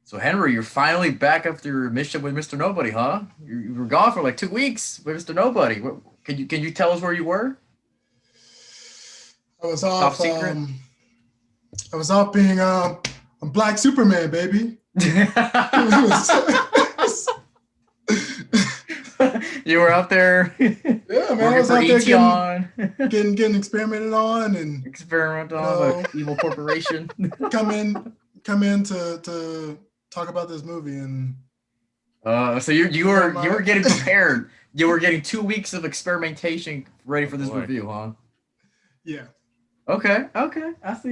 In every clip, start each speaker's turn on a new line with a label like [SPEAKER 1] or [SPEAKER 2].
[SPEAKER 1] So Henry, you're finally back after your mission with Mr. Nobody, huh? You were gone for like 2 weeks with Mr. Nobody. Can you tell us where you were?
[SPEAKER 2] I was
[SPEAKER 1] Top
[SPEAKER 2] off.
[SPEAKER 1] secret.
[SPEAKER 2] I was off being a Black Superman, baby.
[SPEAKER 1] You were out there.
[SPEAKER 2] Yeah, man. I was out there getting experimented on and
[SPEAKER 1] experiment on an evil corporation.
[SPEAKER 2] come in to talk about this movie and.
[SPEAKER 1] So you were getting prepared. You were getting 2 weeks of experimentation ready for this review, huh?
[SPEAKER 2] Yeah.
[SPEAKER 1] Okay. I see.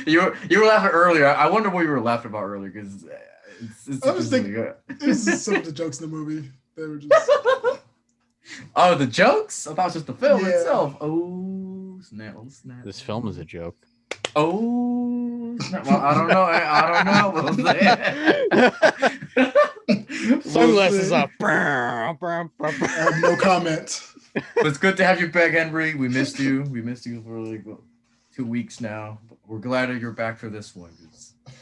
[SPEAKER 1] You were laughing earlier. I wonder what you were laughing about earlier because
[SPEAKER 2] I was thinking it was some of the jokes in the movie. They were just.
[SPEAKER 1] Oh, the jokes? I thought it was just the film itself. Oh snap!
[SPEAKER 3] This film is a joke.
[SPEAKER 1] Oh snap! Well, I don't know.
[SPEAKER 3] Sunglasses up.
[SPEAKER 2] I have no comment.
[SPEAKER 1] But it's good to have you back, Henry. We missed you. We missed you for like 2 weeks now. But we're glad that you're back for this one.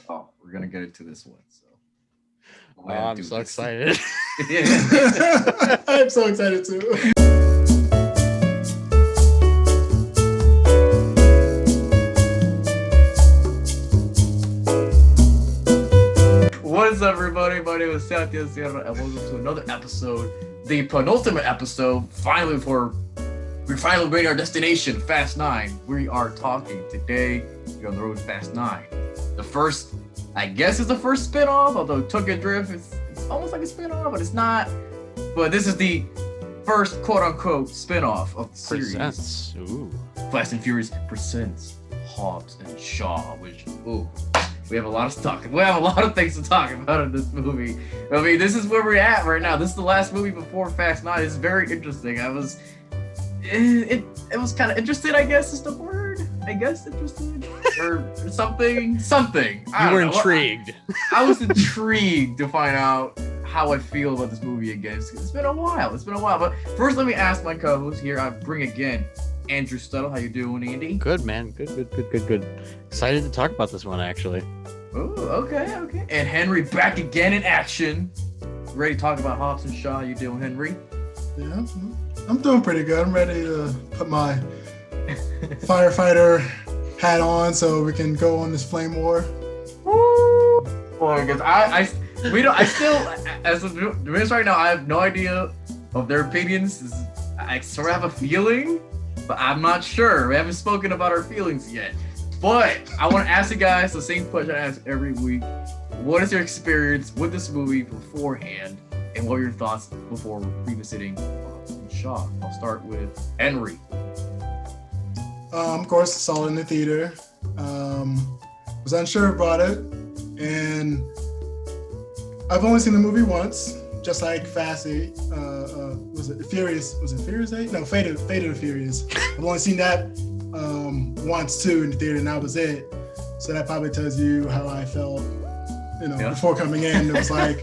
[SPEAKER 1] We're gonna get into this one. So
[SPEAKER 3] I'm so excited.
[SPEAKER 2] I'm so excited too.
[SPEAKER 1] What is up, everybody? My name is Satham, and welcome to another episode, the penultimate episode. We're finally reaching our destination, Fast 9. We are talking today. We're on the road to Fast 9. The first, I guess, is the first spin-off, although Tokyo Drift is almost like a spin-off, but it's not. But this is the first quote-unquote spin-off of the series.
[SPEAKER 3] Presents. Ooh.
[SPEAKER 1] Fast and Furious presents Hobbs and Shaw, which, we have a lot of things to talk about in this movie. I mean, this is where we're at right now. This is the last movie before Fast 9. It's very interesting. It was kind of interested, I guess is the word. I guess interested or something.
[SPEAKER 3] You were intrigued.
[SPEAKER 1] I was intrigued to find out how I feel about this movie again. It's been a while. But first, let me ask my co-host here. I bring again Andrew Stuttle. How you doing, Andy?
[SPEAKER 3] Good, man. Good. Excited to talk about this one, actually.
[SPEAKER 1] Oh, okay. And Henry back again in action. Ready to talk about Hobbs and Shaw. How you doing, Henry?
[SPEAKER 2] Yeah, I'm doing pretty good. I'm ready to put my firefighter hat on so we can go on this flame war.
[SPEAKER 1] Woo! Well, because I still, as of this right now, I have no idea of their opinions. I sort of have a feeling, but I'm not sure. We haven't spoken about our feelings yet. But I want to ask you guys the same question I ask every week. What is your experience with this movie beforehand, and what are your thoughts before revisiting Hobbs and Shaw? I'll start with Henry.
[SPEAKER 2] Of course, saw it in the theater. Was unsure about it, and I've only seen the movie once, just like Fast 8. Was it Furious? Was it Furious 8? No, Fate of the Furious. I've only seen that once too in the theater, and that was it. So that probably tells you how I felt, before coming in. It was like,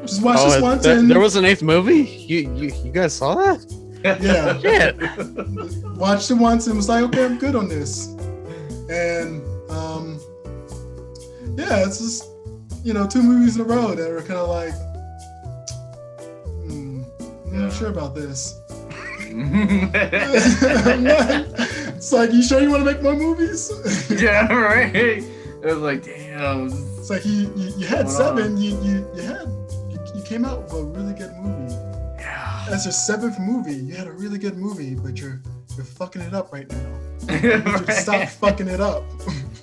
[SPEAKER 2] just watch this once.
[SPEAKER 3] There was an 8th movie? You guys saw that?
[SPEAKER 2] Yeah.
[SPEAKER 3] Shit.
[SPEAKER 2] Watched it once and was like, okay, I'm good on this. And it's just 2 movies in a row that were kind of like, I'm not sure about this. It's like, you sure you want to make more movies?
[SPEAKER 1] Yeah, right. It was like, damn.
[SPEAKER 2] It's like you had 7. You came out with a really good movie.
[SPEAKER 1] Yeah.
[SPEAKER 2] That's your 7th movie. You had a really good movie, but you're fucking it up right now. You need to stop fucking it up.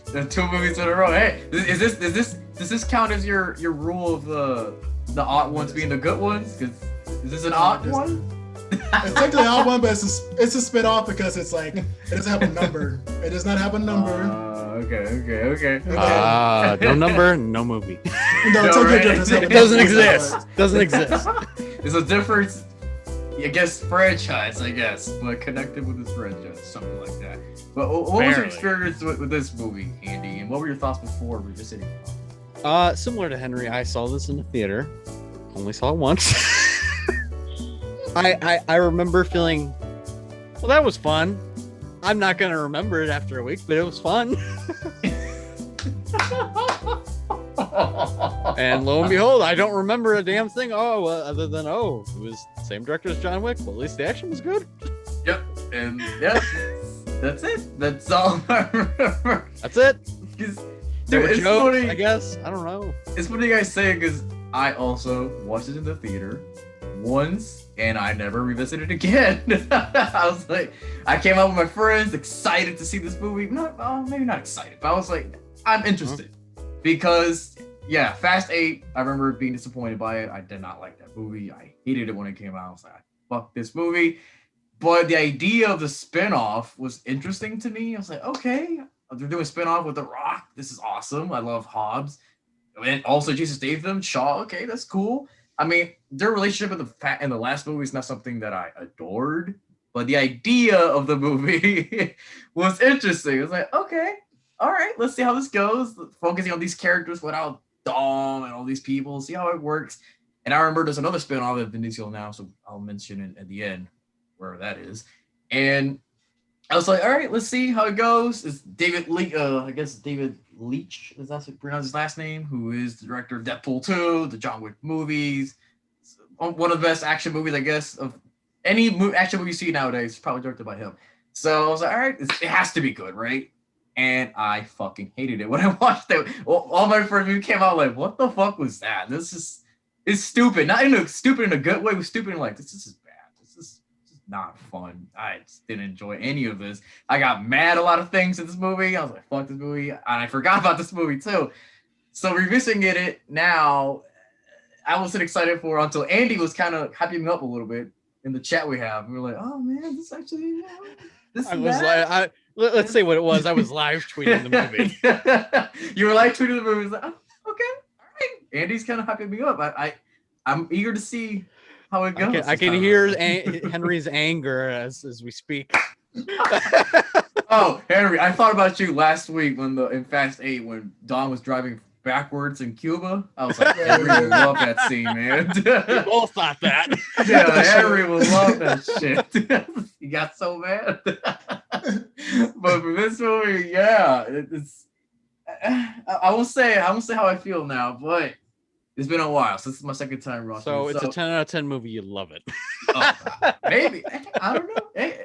[SPEAKER 1] The 2 movies in a row. Hey, does this count as your rule of the odd ones being the good ones? Because is this an odd one?
[SPEAKER 2] It's technically an odd one, but it's a spin-off because it's like it doesn't have a number. It does not have a number.
[SPEAKER 1] Okay.
[SPEAKER 3] No number, no movie.
[SPEAKER 2] No, Tokyo Drift
[SPEAKER 3] It doesn't exist. Doesn't exist.
[SPEAKER 1] It's a different, I guess, franchise, but connected with this franchise, something like that. But what was your experience with this movie, Andy? And what were your thoughts before revisiting?
[SPEAKER 3] Similar to Henry, I saw this in the theater. Only saw it once. I remember feeling, well, that was fun. I'm not gonna remember it after a week, but it was fun. And lo and behold, I don't remember a damn thing. Other than it was the same director as John Wick. Well, at least the action was good.
[SPEAKER 1] Yep, and yeah, that's it. That's all I remember.
[SPEAKER 3] That's it.
[SPEAKER 1] Dude, it's
[SPEAKER 3] jokes,
[SPEAKER 1] funny.
[SPEAKER 3] I guess. I don't know.
[SPEAKER 1] It's funny you guys say it because I also watched it in the theater once and I never revisited it again. I was like, I came out with my friends, excited to see this movie. Maybe not excited, but I was like, I'm interested because yeah, Fast 8. I remember being disappointed by it. I did not like that movie. I hated it when it came out. I was like, fuck this movie. But the idea of the spinoff was interesting to me. I was like, okay, they're doing a spinoff with The Rock. This is awesome. I love Hobbs. And also Jason Statham, Shaw. Okay, that's cool. I mean, their relationship in the last movie is not something that I adored, but the idea of the movie was interesting. It was like, okay, all right, let's see how this goes. Focusing on these characters without Dom and all these people, see how it works. And I remember there's another spinoff of Vin Diesel now, so I'll mention it at the end, wherever that is. And I was like, all right, let's see how it goes. It's David Leitch, I guess David Leitch, is that how you pronounce his last name, who is the director of Deadpool 2, the John Wick movies. One of the best action movies, I guess, of any action movie you see nowadays, probably directed by him. So I was like, all right, it has to be good, right? And I fucking hated it when I watched it. All my friends came out like, what the fuck was that? It's stupid. Not stupid in a good way, but stupid in like, this is bad. This is not fun. I just didn't enjoy any of this. I got mad a lot of things in this movie. I was like, fuck this movie. And I forgot about this movie too. So revisiting it now, I wasn't excited for it until Andy was kind of hyping me up a little bit in the chat we have. We were like, oh man, this actually,
[SPEAKER 3] let's say what it was. I was live tweeting the movie.
[SPEAKER 1] You were live tweeting the movie. I was like, oh, okay, all right. Andy's kind of hyping me up. I'm eager to see how it goes.
[SPEAKER 3] I can hear Henry's anger as we speak.
[SPEAKER 1] Oh, Henry, I thought about you last week in Fast 8 when Don was driving backwards in Cuba. I was like, Henry will love that scene, man.
[SPEAKER 3] We both thought that.
[SPEAKER 1] Yeah, Henry will love that shit. He got so mad. But for this movie, yeah, it's. I will say how I feel now, but it's been a while since it's my second time watching.
[SPEAKER 3] So it's a 10 out of 10 movie. You love it.
[SPEAKER 1] Maybe. I don't know. Hey,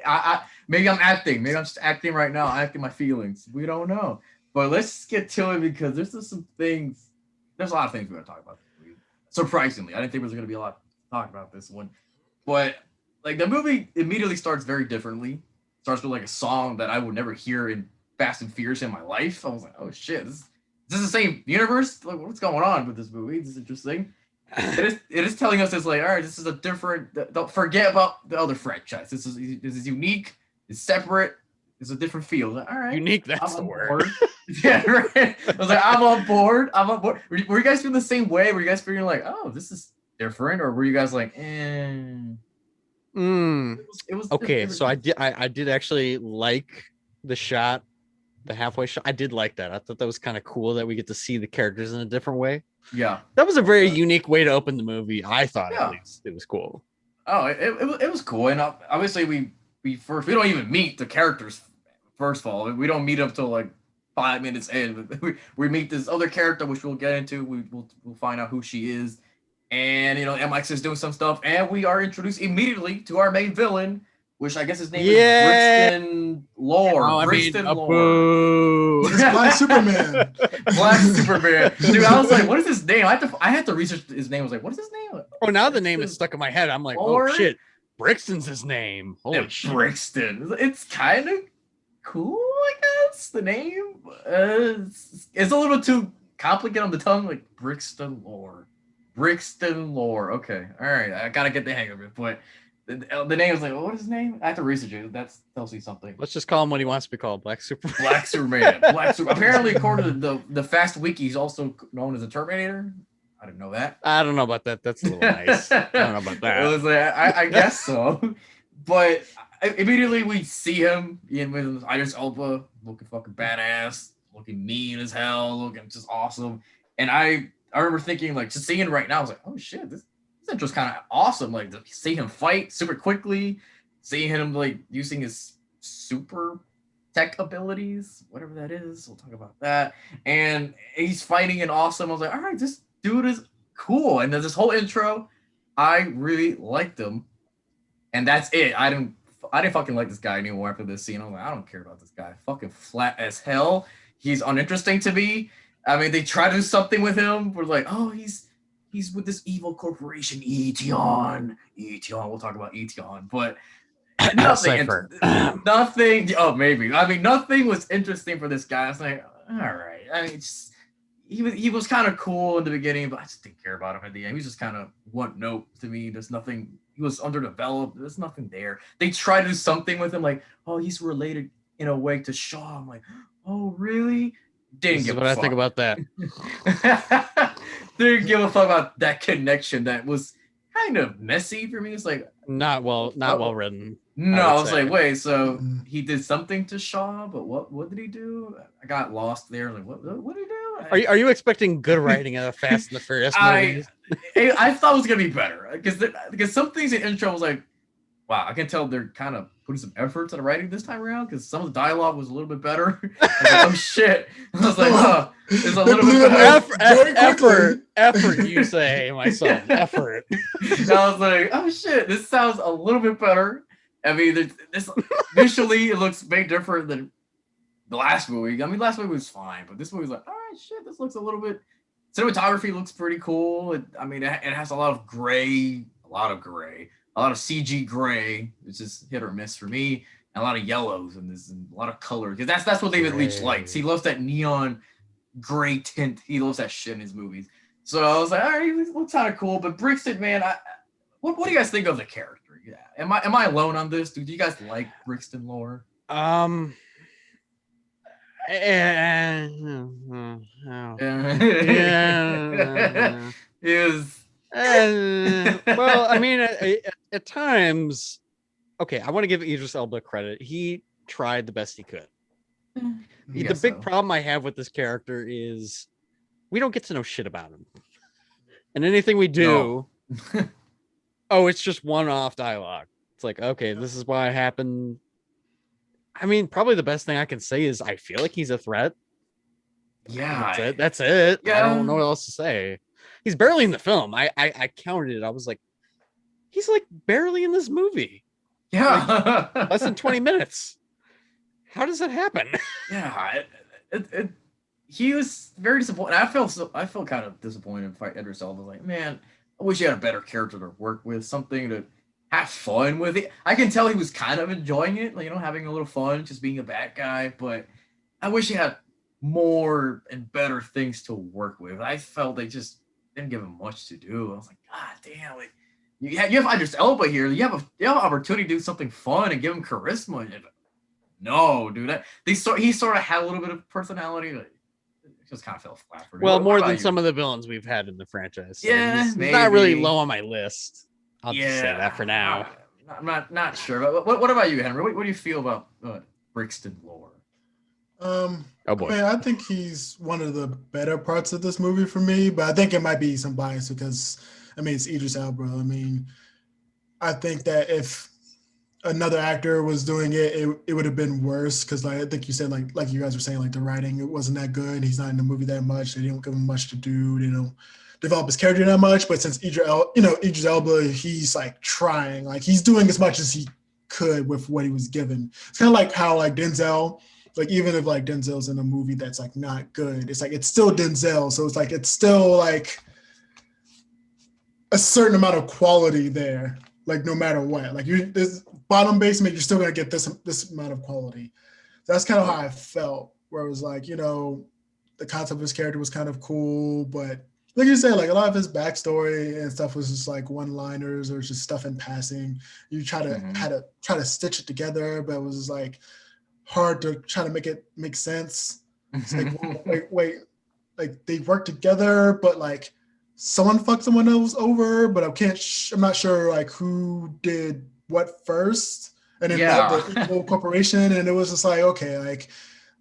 [SPEAKER 1] maybe I'm acting. Maybe I'm just acting right now, acting my feelings. We don't know. But let's get to it because there's just some things. There's a lot of things we're going to talk about. Surprisingly, I didn't think there was going to be a lot to talk about this one. But like the movie immediately starts very differently. Starts with like a song that I would never hear in Fast and Furious in my life. I was like, oh shit, this is the same universe? Like, what's going on with this movie? This is interesting. It is telling us it's like, all right, this is a different. Don't forget about the other franchise. This is unique. It's separate. It's a different feel. Like, all right,
[SPEAKER 3] unique. That's the word.
[SPEAKER 1] Yeah, right. I was like, I'm on board. Were you guys feeling the same way? Were you guys feeling like, oh, this is different, or were you guys like, It was
[SPEAKER 3] okay. So I did actually like the shot. The halfway shot, I did like that. I thought that was kind of cool that we get to see the characters in a different way.
[SPEAKER 1] Yeah,
[SPEAKER 3] that was a very unique way to open the movie. I thought at least it was cool.
[SPEAKER 1] Oh, it was cool, and obviously we don't even meet the characters. First of all, we don't meet up till like 5 minutes in. We meet this other character, which we'll get into. We'll find out who she is, and MX is doing some stuff, and we are introduced immediately to our main villain, which I guess his name is Brixton Lore. Brixton Lore.
[SPEAKER 2] It's Black Superman.
[SPEAKER 1] Black Superman. Dude, I was like, what is his name? I had to research his name. I was like, what is his name?
[SPEAKER 3] Oh, now the name is stuck in my head. I'm like,
[SPEAKER 1] Lore?
[SPEAKER 3] Oh shit, Brixton's his name. Holy shit.
[SPEAKER 1] Brixton. It's kind of cool, I guess. The name it's a little too complicated on the tongue, like Brixton Lore. Brixton Lore. Okay, all right. I gotta get the hang of it, but. The name was like, what is his name? I have to research it. That tells me something.
[SPEAKER 3] Let's just call him what he wants to be called, Black Superman.
[SPEAKER 1] Black Superman. Apparently, according to the Fast Wiki, he's also known as a Terminator. I didn't know that.
[SPEAKER 3] I don't know about that. That's a little nice. I don't know about that.
[SPEAKER 1] It was like, I guess so. But immediately we see him with Idris Elba looking fucking badass, looking mean as hell, looking just awesome. And I remember thinking, like, just seeing it right now, I was like, oh shit, this intro's kind of awesome. Like to see him fight super quickly, seeing him like using his super tech abilities, whatever that is. We'll talk about that. And he's fighting and awesome. I was like, all right, this dude is cool. And there's this whole intro. I really liked him. And that's it. I didn't fucking like this guy anymore after this scene. I was like, I don't care about this guy. Fucking flat as hell. He's uninteresting to me. I mean, they try to do something with him. We're like, oh, he's with this evil corporation, Etion. Etion. We'll talk about Etion, but nothing. Nothing. Oh, maybe. I mean, nothing was interesting for this guy. I was like, all right. I mean, he was kind of cool in the beginning, but I just didn't care about him at the end. He was just kind of one note to me. There's nothing. He was underdeveloped. There's nothing there. They try to do something with him, like, oh, he's related in a way to Shaw. I'm like, oh, really? Didn't give a fuck.
[SPEAKER 3] I think about that.
[SPEAKER 1] Didn't give a fuck about that connection. That was kind of messy for me. It's like
[SPEAKER 3] not well written.
[SPEAKER 1] No, I was like, wait, so he did something to Shaw, but what did he do? I got lost there. Like, what did he do?
[SPEAKER 3] Are you expecting good writing of Fast and the Furious movies?
[SPEAKER 1] I thought it was gonna be better because some things in intro was like, wow, I can tell they're kind of putting some effort to the writing this time around because some of the dialogue was a little bit better. I was like, oh shit! I was like, oh, there's a little bit better.
[SPEAKER 3] Effort, you say, my son, effort.
[SPEAKER 1] And I was like, oh shit, this sounds a little bit better. I mean, this visually it looks way different than the last movie. I mean, last movie was fine, but this movie was like, all right, shit, this looks a little bit. Cinematography looks pretty cool. It has a lot of gray, a lot of CG gray, which is hit or miss for me, and a lot of yellows and a lot of color because that's what David Leitch likes. He loves that neon gray tint. He loves that shit in his movies. So I was like, all right, it looks kind of cool. But Brixton, man, what do you guys think of the character? Yeah, am I alone on this? Do you guys like Brixton lore?
[SPEAKER 3] Yeah.
[SPEAKER 1] Is
[SPEAKER 3] well, I mean, at times, okay, I want to give Idris Elba credit. He tried the best he could. The big problem I have with this character is we don't get to know shit about him, and anything we do, oh, it's just one-off dialogue. It's like, okay, this is why it happened. I mean, probably the best thing I can say is I feel like he's a threat.
[SPEAKER 1] Yeah,
[SPEAKER 3] that's it.
[SPEAKER 1] Yeah.
[SPEAKER 3] I don't know what else to say. He's barely in the film. I counted it. I was like, he's like barely in this movie.
[SPEAKER 1] Yeah,
[SPEAKER 3] like, less than 20 minutes. How does that happen?
[SPEAKER 1] Yeah, he was very disappointed. I felt kind of disappointed by Idris Elba. Like, man, I wish he had a better character to work with, something to have fun with it. I can tell he was kind of enjoying it, like, having a little fun, just being a bad guy. But I wish he had more and better things to work with. I felt they just didn't give him much to do. I was like, God damn, like you have Idris Elba here. You have an opportunity to do something fun and give him charisma. And no, dude, he sort of had a little bit of personality, but it just kind of fell flat for me.
[SPEAKER 3] Well, more than some of the villains we've had in the franchise. So
[SPEAKER 1] yeah,
[SPEAKER 3] he's not really low on my list. I'll just say that for now.
[SPEAKER 1] I'm not sure. But what about you, Henry? What do you feel about Brixton lore?
[SPEAKER 3] Oh boy.
[SPEAKER 2] Man, I think he's one of the better parts of this movie for me, but I think it might be some bias because, I mean, it's Idris Elba. I mean, I think that if another actor was doing it, it would have been worse because, like, I think you said, like you guys were saying, like, the writing, it wasn't that good. He's not in the movie that much. They didn't give him much to do, develop his character that much. But since Idris Elba, he's like trying, like he's doing as much as he could with what he was given. It's kind of like how like Denzel, like even if like Denzel's in a movie that's like not good, it's like it's still Denzel, so it's like it's still like a certain amount of quality there, like no matter what. Like this bottom basement, you're still gonna get this amount of quality. That's kind of how I felt, where it was like, the concept of his character was kind of cool, but like you said, like a lot of his backstory and stuff was just like one-liners or just stuff in passing. You try to stitch it together, but it was just like hard to try to make it make sense. It's like wait, like they work together, but like someone fucked someone else over, but I'm not sure like who did what first, and then the whole corporation, and it was just like, okay, like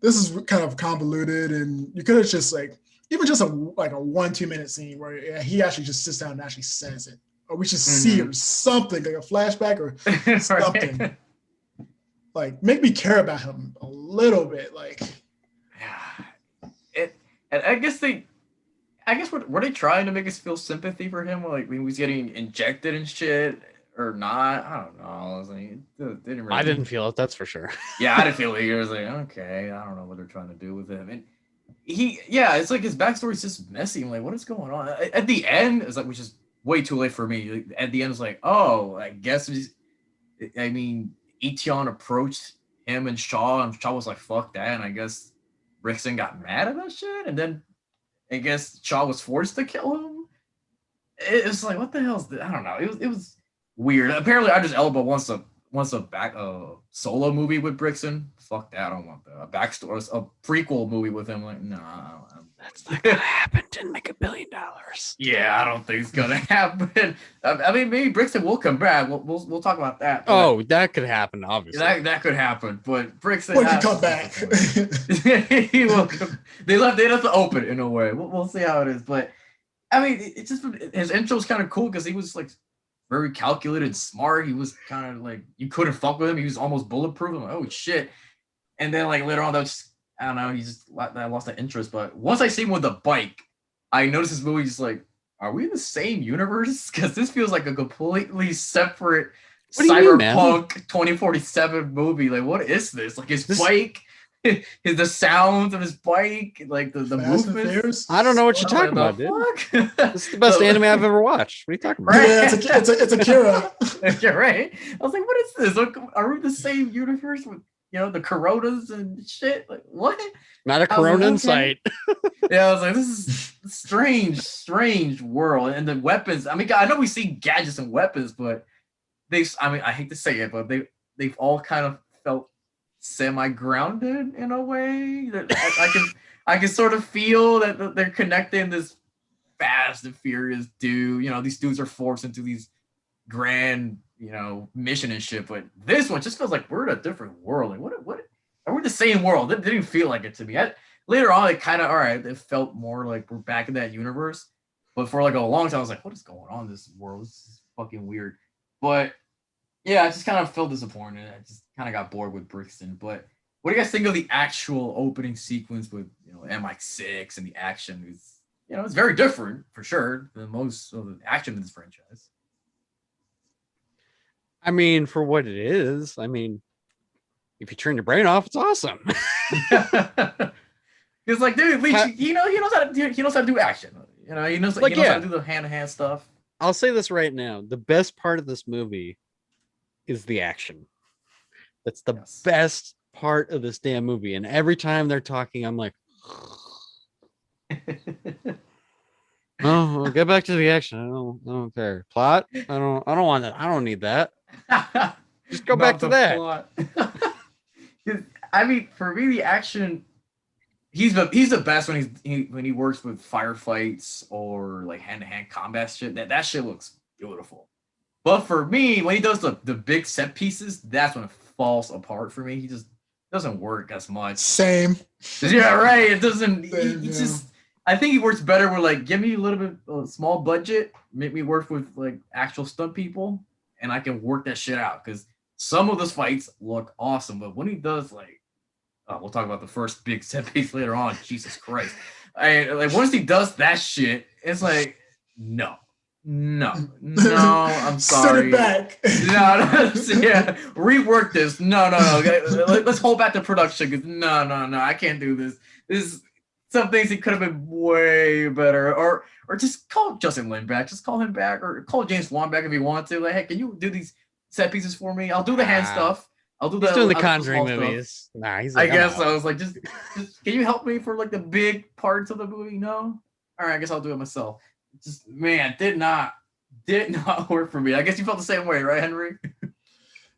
[SPEAKER 2] this is kind of convoluted, and you could have just like. Even just a 1-2 minute scene where he actually just sits down and actually says it, or we should see it or something, like a flashback or something. like make me care about him a little bit. Like,
[SPEAKER 1] yeah, and I guess were they trying to make us feel sympathy for him, like when he was getting injected and shit, or not? I don't know. I was like, it didn't really.
[SPEAKER 3] I didn't feel it. That's for sure.
[SPEAKER 1] Yeah, I didn't feel it. I was like, okay, I don't know what they're trying to do with him, and it's like his backstory's just messy. I'm like, what is going on? At the end, it's like, which is way too late for me. Like, at the end, it's like, oh, I guess Etion approached him and Shaw was like, fuck that, and I guess Rickson got mad at that shit, and then I guess Shaw was forced to kill him. It was like, what the hell is this? I don't know. It was weird. Apparently, Idris Elba wants a back solo movie with Rickson. Fuck that. I don't want that. A backstory, a prequel movie with him. Like, no,
[SPEAKER 3] that's not gonna happen. Didn't make $1 billion.
[SPEAKER 1] Yeah, I don't think it's gonna happen. I mean, maybe Rickson will come back. We'll talk about that.
[SPEAKER 3] Oh, that could happen. Obviously,
[SPEAKER 1] that could happen. But Rickson
[SPEAKER 2] when he come back,
[SPEAKER 1] he will. They left it open in a way. We'll see how it is. But I mean, it's just his intro was kind of cool because he was like very calculated, smart. He was kind of like you couldn't fuck with him. He was almost bulletproof. I'm like, oh shit. And then like later on, I don't know. I lost that interest. But once I see him with the bike, I noticed this movie is like, are we in the same universe? Because this feels like a completely separate cyberpunk 2047 movie. Like, what is this? Like his bike, the sounds of his bike, like the movement.
[SPEAKER 3] I don't know what you're talking about, dude. This is the best anime I've ever watched. What are you talking about?
[SPEAKER 2] Yeah, it's Akira.
[SPEAKER 1] You're right. I was like, what is this? Are we in the same universe with the Coronas and shit? Like, what?
[SPEAKER 3] Not a Corona in sight.
[SPEAKER 1] Yeah, I was like, this is strange world. And the weapons, I mean, I know we see gadgets and weapons, but I hate to say it, but they've all kind of felt semi-grounded in a way. That I can sort of feel that they're connecting this Fast and Furious dude. These dudes are forced into these grand, mission and shit. But this one just feels like we're in a different world. Like, what? Are we the same world? It didn't feel like it to me. Later on, it kind of, all right, it felt more like we're back in that universe. But for like a long time, I was like, what is going on in this world? This is fucking weird. But yeah, I just kind of felt disappointed. I just kind of got bored with Brixton. But what do you guys think of the actual opening sequence with MI6 and the action? It's very different for sure than most of the action in this franchise.
[SPEAKER 3] I mean, for what it is, if you turn your brain off, it's awesome.
[SPEAKER 1] It's like, dude, he knows how to do action. He knows how to do the hand-to-hand stuff.
[SPEAKER 3] I'll say this right now: the best part of this movie is the action. That's the best part of this damn movie. And every time they're talking, I'm like, oh, well, get back to the action. I don't care. Plot? I don't want that. I don't need that. Just go back to that.
[SPEAKER 1] I mean, for me, the action, he's the best when he works with firefights or like hand-to-hand combat shit. That shit looks beautiful. But for me, when he does the big set pieces, that's when it falls apart for me. He just doesn't work as much.
[SPEAKER 2] Same.
[SPEAKER 1] Yeah, right. It doesn't. It's just. I think he works better with like, give me a little bit of small budget, make me work with like actual stunt people, and I can work that shit out. Because some of those fights look awesome, but when he does like, we'll talk about the first big set piece later on. Jesus Christ! Once he does that shit, it's like, no, I'm sorry.
[SPEAKER 2] Send it back.
[SPEAKER 1] No, yeah, rework this. No. Let's hold back the production because no, I can't do this. This. Some things he could have been way better, or just call Justin Lin back. Just call him back, or call James Wan back if you want to. Like, hey, can you do these set pieces for me? I'll do the hand stuff. I'll do
[SPEAKER 3] he's doing the Conjuring movies. Nah, he's like,
[SPEAKER 1] I guess I was like, just can you help me for like the big parts of the movie? No, all right, I guess I'll do it myself. Just did not work for me. I guess you felt the same way, right, Henry?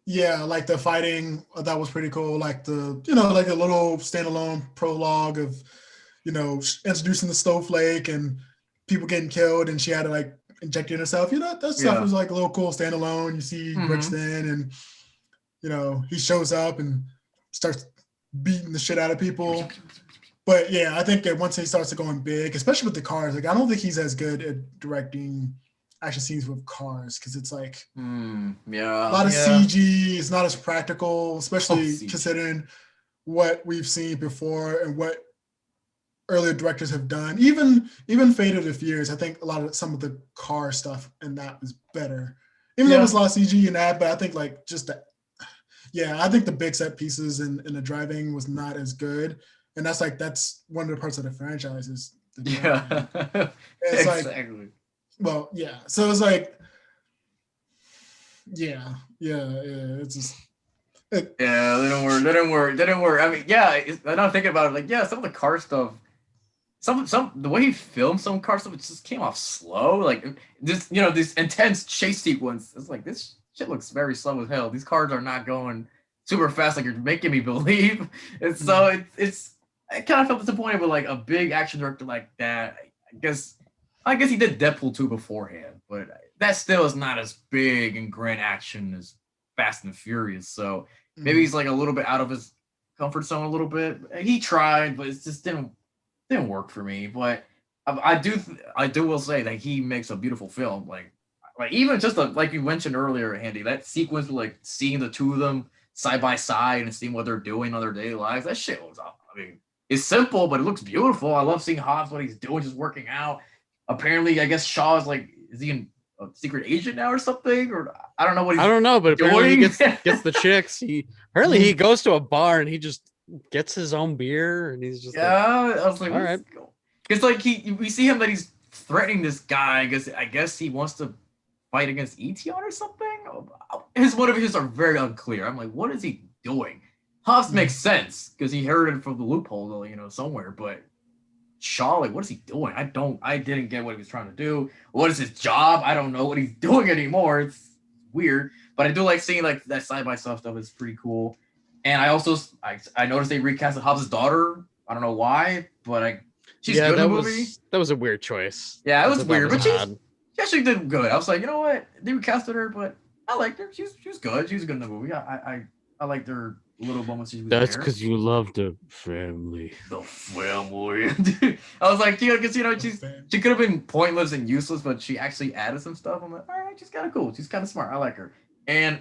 [SPEAKER 2] Yeah, like the fighting, that was pretty cool. Like the like a little standalone prologue of introducing the snowflake and people getting killed, and she had to like inject it herself. That stuff was like a little cool standalone. You see Brixton, and he shows up and starts beating the shit out of people. But yeah, I think that once he starts to going big, especially with the cars, like I don't think he's as good at directing action scenes with cars because it's like
[SPEAKER 1] yeah,
[SPEAKER 2] a lot of
[SPEAKER 1] yeah.
[SPEAKER 2] CG. It's not as practical, especially
[SPEAKER 1] CG.
[SPEAKER 2] considering what we've seen before and what earlier directors have done. Even Fate of the Furious, I think some of the car stuff in that was better. Even though there's a lot of CG in that, but I think like just the I think the big set pieces and the driving was not as good. And that's one of the parts of the franchise is the driving.
[SPEAKER 1] Yeah.
[SPEAKER 2] It's
[SPEAKER 1] exactly.
[SPEAKER 2] like, well, yeah. So it's like, yeah. It's just.
[SPEAKER 1] Yeah, they didn't work. I mean, yeah, I'm not thinking about it. Like, yeah, some of the car stuff, some the way he filmed some car stuff, it just came off slow. Like this, this intense chase sequence. It's like this shit looks very slow as hell. These cars are not going super fast like you're making me believe. And so I kind of felt disappointed with like a big action director like that. I guess he did Deadpool 2 beforehand, but that still is not as big and grand action as Fast and Furious. So maybe he's like a little bit out of his comfort zone a little bit. He tried, but it just didn't work for me. But I do will say that he makes a beautiful film. Like even just like you mentioned earlier, Andy, that sequence with like seeing the two of them side by side and seeing what they're doing on their daily lives, that shit was I mean, it's simple, but it looks beautiful. I love seeing Hobbs, what he's doing, just working out. Apparently, I guess Shaw is like, is he a secret agent now or something? Or I don't know what he's
[SPEAKER 3] I don't know, but apparently
[SPEAKER 1] doing.
[SPEAKER 3] he gets the chicks. Apparently he goes to a bar and he just gets his own beer and he's just
[SPEAKER 1] I was like,
[SPEAKER 3] all right.
[SPEAKER 1] It's like we see him that he's threatening this guy. I guess he wants to fight against Etion or something. His motivations are very unclear. I'm like, what is he doing? Hobbs makes sense because he heard it from the loophole, somewhere. But Shaw, like, what is he doing? I didn't get what he was trying to do. What is his job? I don't know what he's doing anymore. It's weird. But I do like seeing like that side by side stuff. It's pretty cool. And I also I noticed they recasted Hobbs' daughter. I don't know why, but she's good in the movie.
[SPEAKER 3] That was a weird choice.
[SPEAKER 1] Yeah, it was weird, but she actually did good. I was like, you know what? They recasted her, but I liked her. She was good. She was good in the movie. I liked her little moments.
[SPEAKER 3] That's because you love the family.
[SPEAKER 1] The family. Dude, I was like, because she could have been pointless and useless, but she actually added some stuff. I'm like, all right, she's kind of cool. She's kind of smart. I like her. And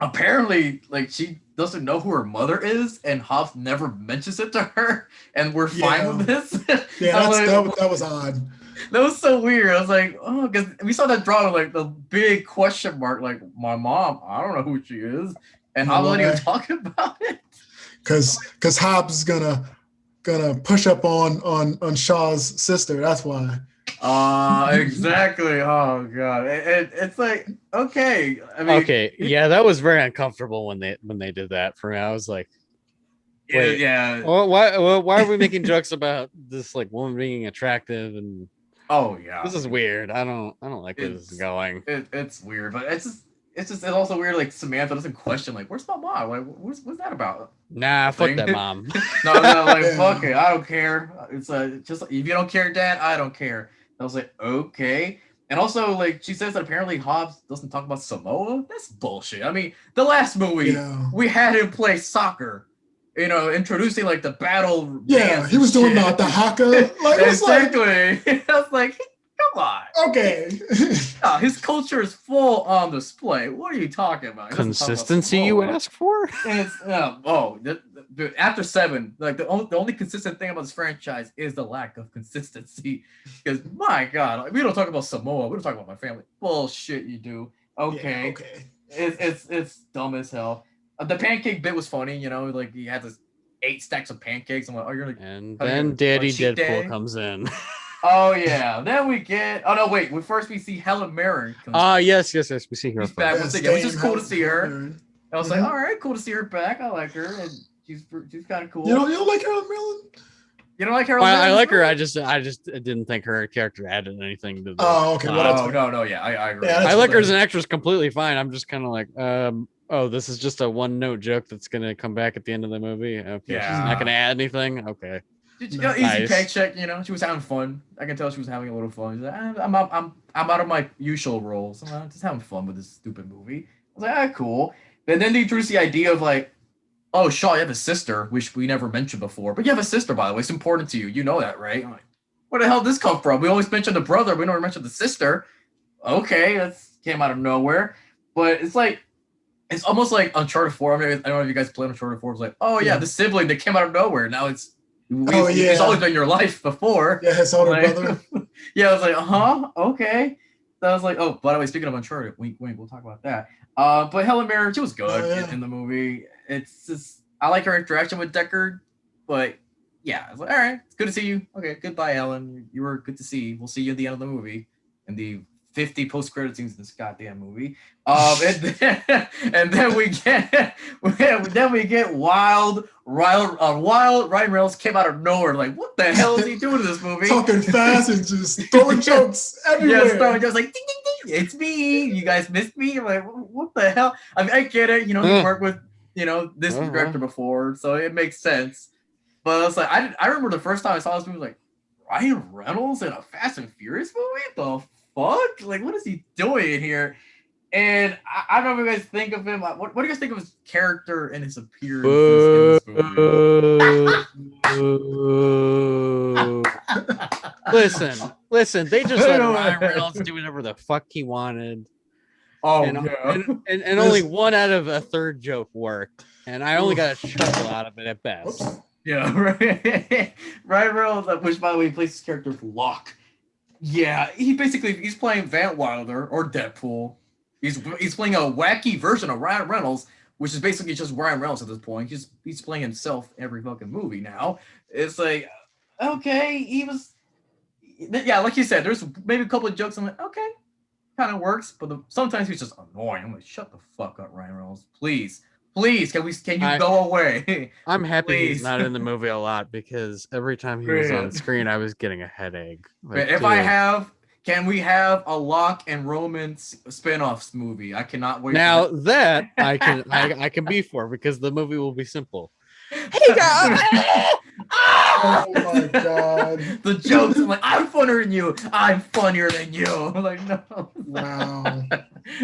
[SPEAKER 1] apparently, like, she doesn't know who her mother is, and Hobbs never mentions it to her, and we're fine with this.
[SPEAKER 2] Yeah, that was odd.
[SPEAKER 1] That was so weird. I was like, oh, because we saw that drawing, like the big question mark, like, my mom, I don't know who she is. And Hobbs didn't even talk about it.
[SPEAKER 2] Because Hobbs is gonna push up on Shaw's sister. That's why.
[SPEAKER 1] Exactly. Oh god, it's like, okay. I mean,
[SPEAKER 3] okay, yeah, that was very uncomfortable when they did that for me. I was like, wait,
[SPEAKER 1] yeah.
[SPEAKER 3] Well, why are we making jokes about this like woman being attractive and?
[SPEAKER 1] Oh yeah,
[SPEAKER 3] this is weird. I don't like where this is going.
[SPEAKER 1] It's weird, but it's also weird. Like Samantha doesn't question, like, where's my mom? Like, what's that about?
[SPEAKER 3] Nah, fuck that mom.
[SPEAKER 1] No, like, fuck it, I don't care. It's just if you don't care, Dad, I don't care. I was like, okay. And also, like, she says that apparently Hobbs doesn't talk about Samoa. That's bullshit. I mean, the last movie we had him play soccer. Introducing like the battle.
[SPEAKER 2] Yeah, he was doing the haka. Like,
[SPEAKER 1] exactly. I was like, come on.
[SPEAKER 2] Okay.
[SPEAKER 1] No, his culture is full on display. What are you talking about?
[SPEAKER 3] Consistency you ask for?
[SPEAKER 1] It's after 7, like the only consistent thing about this franchise is the lack of consistency. Because my God, like, we don't talk about Samoa. We don't talk about my family. Bullshit, you do. Okay. Yeah, okay. It's dumb as hell. The pancake bit was funny, like he had this 8 stacks of pancakes. I'm like, oh, you're like,
[SPEAKER 3] and then Daddy Deadpool comes in.
[SPEAKER 1] Oh yeah. Then we get. Oh no, wait. We see Helen Mirren.
[SPEAKER 3] Yes. We see her.
[SPEAKER 1] She's back once again, which is cool to see her. I was like, all right, cool to see her back. I like her, and she's kind of cool.
[SPEAKER 2] You don't like Helen Mirren?
[SPEAKER 1] You don't like Helen Mirren?
[SPEAKER 3] I like her. I just didn't think her character added anything to the.
[SPEAKER 2] Oh, okay.
[SPEAKER 1] No. Yeah, I agree.
[SPEAKER 3] Yeah, I like her as an actress completely fine. I'm just kind of like, oh, this is just a one-note joke that's gonna come back at the end of the movie. Okay, yeah. She's not gonna add anything. Okay.
[SPEAKER 1] Easy paycheck, she was having fun. I can tell she was having a little fun. She's like, I'm out of my usual roles. I'm just having fun with this stupid movie. I was like, cool. And then they introduced the idea of like, oh, Shaw, you have a sister, which we never mentioned before. But you have a sister, by the way. It's important to you. You know that, right? I'm like, where the hell did this come from? We always mention the brother. We never mention the sister. okay, that came out of nowhere. But it's like it's almost like Uncharted 4. I don't know if you guys played Uncharted 4. It's like, oh yeah,
[SPEAKER 2] Yeah.
[SPEAKER 1] the sibling that came out of nowhere. Now
[SPEAKER 2] Oh
[SPEAKER 1] it's always
[SPEAKER 2] yeah.
[SPEAKER 1] been your life before.
[SPEAKER 2] Yeah, his older
[SPEAKER 1] Like,
[SPEAKER 2] brother.
[SPEAKER 1] yeah, I was like, okay. So I was like, oh, by the way, speaking of Uncharted, wink, wink, we'll talk about that. But Helen Mirren, she was
[SPEAKER 2] Oh
[SPEAKER 1] good
[SPEAKER 2] yeah.
[SPEAKER 1] in the movie. It's just I like her interaction with Deckard, but yeah, I was like, all right, it's good to see you. Okay, goodbye, Helen. You were good to see. We'll see you at the end of the movie. And the 50 post-credit scenes in this goddamn movie. And then we get wild Ryan Reynolds came out of nowhere. Like, what the hell is he doing in this movie?
[SPEAKER 2] Talking fast and just throwing jokes everywhere.
[SPEAKER 1] Yeah, throwing jokes like ding, ding, ding. It's me. You guys missed me. I'm like, what the hell? I mean, I get it. You know, he worked with this director before, so it makes sense. But I was like, I remember the first time I saw this movie, like Ryan Reynolds in a Fast and Furious movie. The fuck? Like, what is he doing here? And I don't know if you guys think of him. What do you guys think of his character and his appearance in this movie?
[SPEAKER 3] Listen. They just let Ryan Reynolds do whatever the fuck he wanted.
[SPEAKER 1] Oh,
[SPEAKER 3] and only one out of a third joke worked, and I only got a chuckle out of it at best.
[SPEAKER 2] Whoops.
[SPEAKER 1] Yeah, right. Ryan Reynolds, which by the way, he plays his character Locke. Yeah, he's playing Van Wilder or Deadpool. He's playing a wacky version of Ryan Reynolds, which is basically just Ryan Reynolds at this point. He's playing himself every fucking movie now. It's like, okay, yeah, like you said, there's maybe a couple of jokes. I'm like, okay, kind of works, but sometimes he's just annoying. I'm like, shut the fuck up, Ryan Reynolds, please, can you go away?
[SPEAKER 3] I'm happy he's
[SPEAKER 1] Please.
[SPEAKER 3] not in the movie a lot because every time he was on screen, I was getting a headache. Like,
[SPEAKER 1] Can we have a Locke and Roman spin-offs movie? I cannot wait.
[SPEAKER 3] Now that I can be for, because the movie will be simple. Hey guys!
[SPEAKER 2] Oh my god.
[SPEAKER 1] The jokes. I'm like, I'm funnier than you. I'm funnier than you. I'm like, no.
[SPEAKER 2] Wow.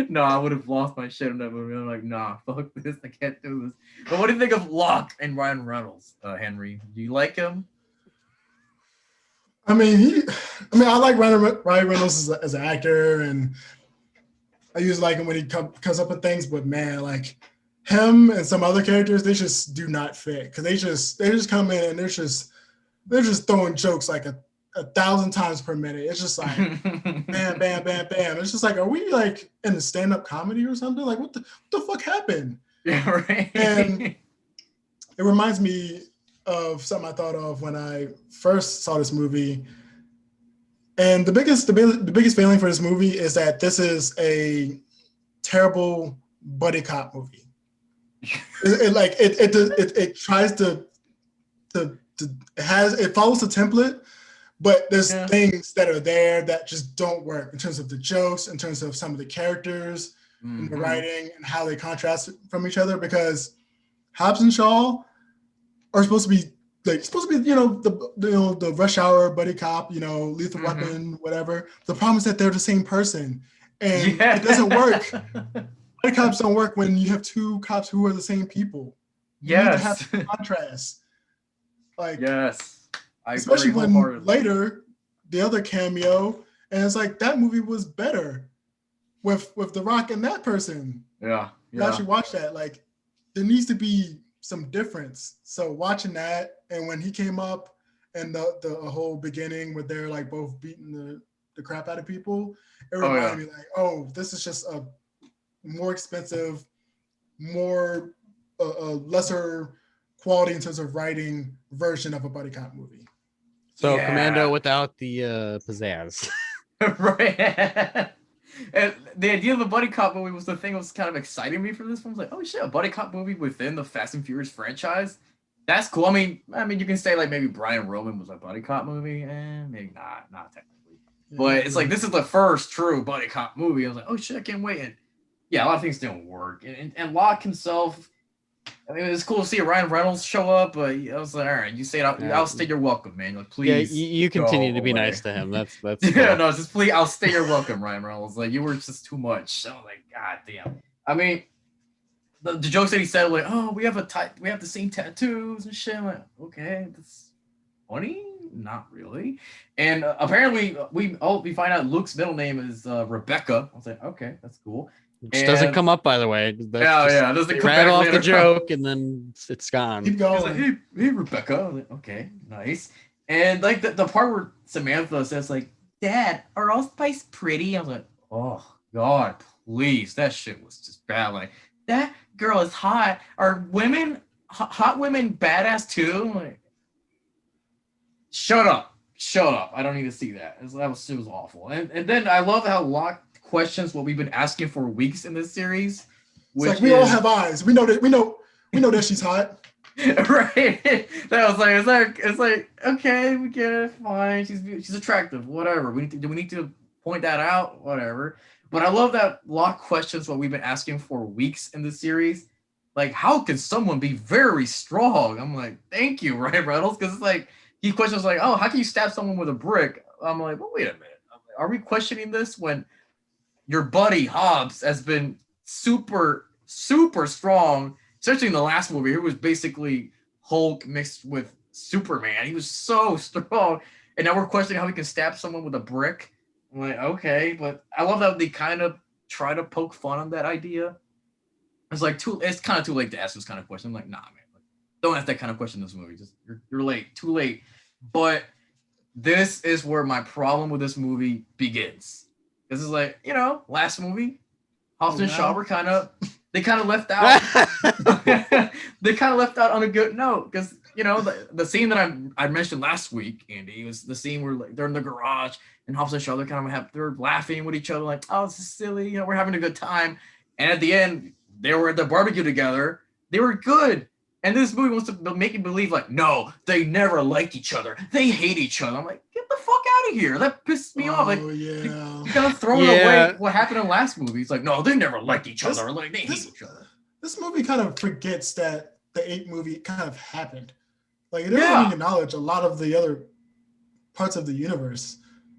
[SPEAKER 1] No, I would have lost my shit in that movie. I'm like, nah, fuck this. I can't do this. But what do you think of Locke and Ryan Reynolds, Henry? Do you like him?
[SPEAKER 2] I mean, I like Ryan Reynolds as an actor, and I usually like him when he comes up with things. But man, like him and some other characters, they just do not fit because they just come in and they're just throwing jokes like a 1,000 times per minute. It's just like bam, bam, bam, bam. It's just like, are we like in a stand-up comedy or something? Like what the fuck happened?
[SPEAKER 1] Yeah, right.
[SPEAKER 2] And it reminds me of something I thought of when I first saw this movie. And the biggest failing for this movie is that this is a terrible buddy cop movie. It tries to it follows the template, but there's things that are there that just don't work in terms of the jokes, in terms of some of the characters, and the writing, and how they contrast from each other. Because Hobbs and Shaw are supposed to be the Rush Hour buddy cop, Lethal Weapon, whatever. The problem is that they're the same person, and it doesn't work. Buddy cops don't work when you have two cops who are the same people. You need to have some contrast. Like,
[SPEAKER 1] yes,
[SPEAKER 2] especially when later the other cameo, and it's like that movie was better with The Rock and that person.
[SPEAKER 1] Yeah.
[SPEAKER 2] You actually watch that. Like, there needs to be some difference. So watching that, and when he came up, and the whole beginning where they're like both beating the crap out of people, it reminded me like, oh, this is just a more expensive, more lesser quality in terms of writing version of a buddy cop movie.
[SPEAKER 3] So Commando without the pizzazz.
[SPEAKER 1] Right. And the idea of a buddy cop movie was the thing that was kind of exciting me for this one. I was like, oh shit, a buddy cop movie within the Fast and Furious franchise? That's cool. I mean, you can say like maybe Brian Roman was a buddy cop movie, maybe not technically. But it's like this is the first true buddy cop movie. I was like, oh shit, I can't wait. And yeah, a lot of things didn't work. And Locke himself, I mean, it's cool to see Ryan Reynolds show up, but I was like, all right, you say it, I'll stay your welcome, man. Like, please.
[SPEAKER 3] Yeah, you continue to be nice to him. That's
[SPEAKER 1] yeah, no, just please, I'll stay your welcome, Ryan Reynolds. Like, you were just too much. I was like, god damn. I mean, the jokes that he said, like, oh, we have the same tattoos and shit. I'm like, okay, that's funny. not really. And apparently, we find out Luke's middle name is Rebecca. I was like, okay, that's cool.
[SPEAKER 3] Which doesn't come up, by the way. That's
[SPEAKER 1] yeah, doesn't come
[SPEAKER 3] rattle
[SPEAKER 1] back
[SPEAKER 3] off the
[SPEAKER 1] later.
[SPEAKER 3] joke and then it's gone.
[SPEAKER 2] Keep
[SPEAKER 1] He's like,
[SPEAKER 2] going.
[SPEAKER 1] hey, Rebecca. I was like, okay, nice. And like the part where Samantha says like, Dad, are all spice pretty? I was like, oh God, please, that shit was just bad. Like that girl is hot. Are women hot women badass too? I'm like, shut up. I don't need to see that. It was awful. And then I love how Locke questions what we've been asking for weeks in this series.
[SPEAKER 2] It's like we all have eyes. We know that she's hot.
[SPEAKER 1] Right. That was it's like okay, we get it, fine. She's attractive, whatever. Do we need to point that out? Whatever. But I love that Locke questions what we've been asking for weeks in the series. Like, how can someone be very strong? I'm like, thank you, Ryan Reynolds, because it's like he questions like, oh, how can you stab someone with a brick? I'm like, well, wait a minute. Are we questioning this when your buddy Hobbs has been super, super strong, especially in the last movie? He was basically Hulk mixed with Superman. He was so strong. And now we're questioning how he can stab someone with a brick. I'm like, okay, but I love that they kind of try to poke fun on that idea. It's kind of too late to ask this kind of question. I'm like, nah, man. Don't ask that kind of question in this movie. Just you're late, too late. But this is where my problem with this movie begins. This is like, last movie, Hobbs and Shaw were they kind of left out. They kind of left out on a good note because the scene that I mentioned last week, Andy, was the scene where like they're in the garage and Hobbs and Shaw they're laughing with each other like, oh, this is silly, we're having a good time, and at the end they were at the barbecue together. They were good. And this movie wants to make you believe, like, no, they never liked each other. They hate each other. I'm like, get the fuck out of here. That pisses me off. Like,
[SPEAKER 2] yeah.
[SPEAKER 1] you gotta throw it away. What happened in the last movie? It's like, no, they never liked each other. Like, they hate each other.
[SPEAKER 2] This movie kind of forgets that the 8 movie kind of happened. Like, it doesn't acknowledge a lot of the other parts of the universe.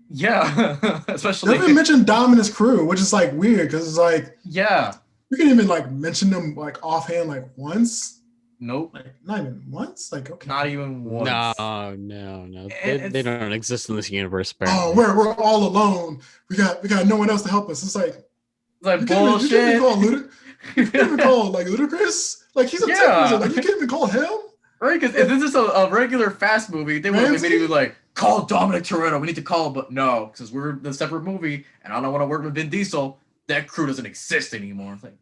[SPEAKER 1] Yeah, especially.
[SPEAKER 2] They haven't mentioned Dom and his crew, which is like weird because it's like,
[SPEAKER 1] yeah,
[SPEAKER 2] we can even like mention them like offhand like once.
[SPEAKER 1] Nope.
[SPEAKER 2] Like not even once. Like okay.
[SPEAKER 1] Not even once.
[SPEAKER 3] No. They don't exist in this universe. Apparently.
[SPEAKER 2] Oh, we're all alone. We got no one else to help us. It's like
[SPEAKER 1] bullshit.
[SPEAKER 2] You can't even call like Ludacris. Like he's a tech wizard. Like you can't even call him.
[SPEAKER 1] Right, because if this is a regular fast movie, they would have immediately like call Dominic Toretto. We need to call him, but no, because we're in a separate movie, and I don't want to work with Vin Diesel. That crew doesn't exist anymore. It's like,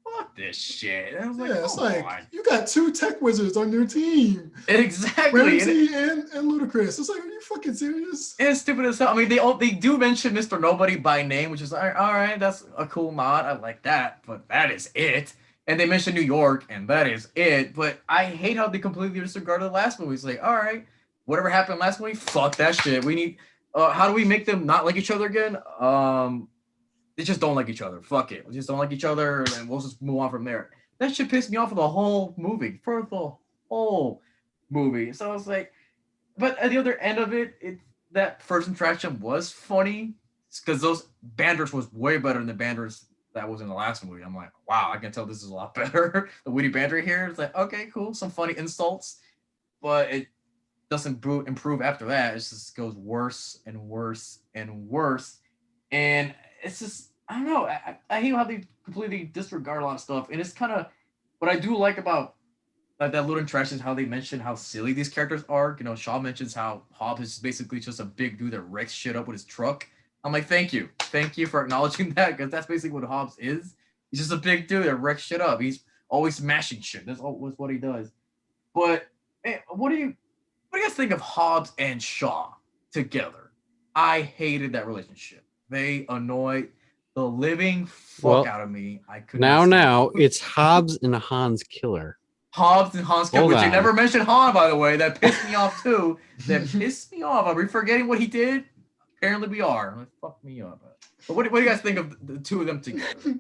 [SPEAKER 1] fuck this shit. And I was like,
[SPEAKER 2] it's like you got 2 tech wizards on your team.
[SPEAKER 1] Exactly.
[SPEAKER 2] Ramsey and Ludacris. It's like, are you fucking serious?
[SPEAKER 1] It's stupid as hell. I mean, they do mention Mr. Nobody by name, which is all right. That's a cool mod. I like that, but that is it. And they mention New York, and that is it. But I hate how they completely disregarded the last movie. It's like, all right, whatever happened last movie, fuck that shit. We need. How do we make them not like each other again? They just don't like each other. Fuck it. We just don't like each other, and we'll just move on from there. That shit pissed me off for the whole movie. So I was like, but at the other end of it, that first interaction was funny because those Banders was way better than the Banders that was in the last movie. I'm like, wow, I can tell this is a lot better. The witty banter here, it's like, okay, cool, some funny insults, but it doesn't improve after that. It just goes worse and worse and worse, and it's just, I don't know. I hate how they completely disregard a lot of stuff, and it's kind of what I do like about that little interaction is how they mention how silly these characters are. Shaw mentions how Hobbs is basically just a big dude that wrecks shit up with his truck. I'm like, thank you for acknowledging that, because that's basically what Hobbs is. He's just a big dude that wrecks shit up. He's always smashing shit. That's always what he does. But hey, what do you guys think of Hobbs and Shaw together? I hated that relationship. They annoyed the living fuck out of me. I couldn't.
[SPEAKER 3] Now it's Hobbs and Hans Killer.
[SPEAKER 1] Hobbs and Hans Killer, which you never mentioned Han, by the way. That pissed me off too. Are we forgetting what he did? Apparently we are. Fuck me up. But what do you guys think of the two of them together?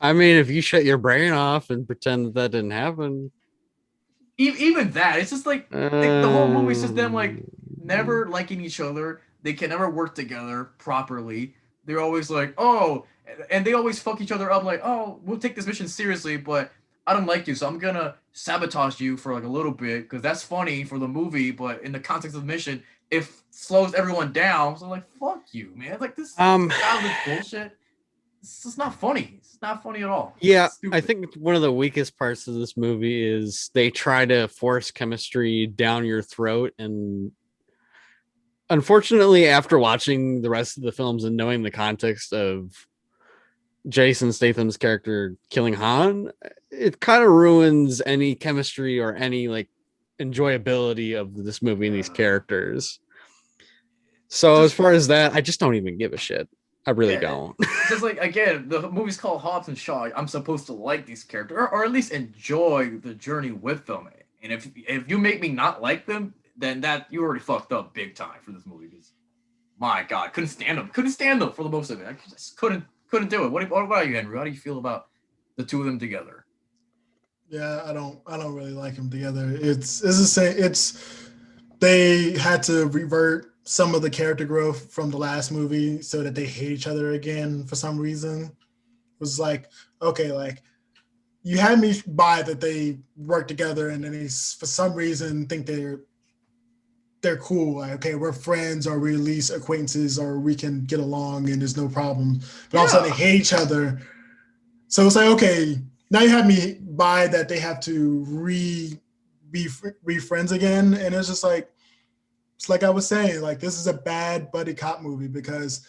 [SPEAKER 3] I mean, if you shut your brain off and pretend that didn't happen.
[SPEAKER 1] Even that, it's just like the whole movie is just them like never liking each other. They can never work together properly. They're always like, oh, and they always fuck each other up like, oh, we'll take this mission seriously, but I don't like you, so I'm gonna sabotage you for like a little bit because that's funny for the movie, but in the context of the mission, it slows everyone down. So I'm like, fuck you, man. Like this
[SPEAKER 3] Um,
[SPEAKER 1] childish bullshit. It's just not funny. It's not funny at all.
[SPEAKER 3] yeah,
[SPEAKER 1] It's
[SPEAKER 3] I
[SPEAKER 1] stupid.
[SPEAKER 3] think one of the weakest parts of this movie is they try to force chemistry down your throat, and unfortunately, after watching the rest of the films and knowing the context of Jason Statham's character killing Han, it kind of ruins any chemistry or any like enjoyability of this movie and these characters. So as
[SPEAKER 1] Just
[SPEAKER 3] far as that, I just don't even give a shit. I really
[SPEAKER 1] yeah,
[SPEAKER 3] don't.
[SPEAKER 1] just like again, the movie's called Hobbs and Shaw. I'm supposed to like these characters, or at least enjoy the journey with them. And if you make me not like them, then that you already fucked up big time for this movie. Because my God, couldn't stand them. Couldn't stand them for the most of it. I just couldn't do it. What about you, Henry? How do you feel about the two of them together?
[SPEAKER 2] Yeah, I don't really like them together. It's the same. It's they had to revert some of the character growth from the last movie so that they hate each other again for some reason. It was like, okay, like you had me buy that they work together, and then they for some reason think they're cool. Like, okay, we're friends, or we're at least acquaintances, or we can get along, and there's no problem. But all of a sudden, they
[SPEAKER 1] Yeah.
[SPEAKER 2] hate each other. So it's like, okay, now you have me buy that they have to be friends again, and it's like I was saying, like this is a bad buddy cop movie because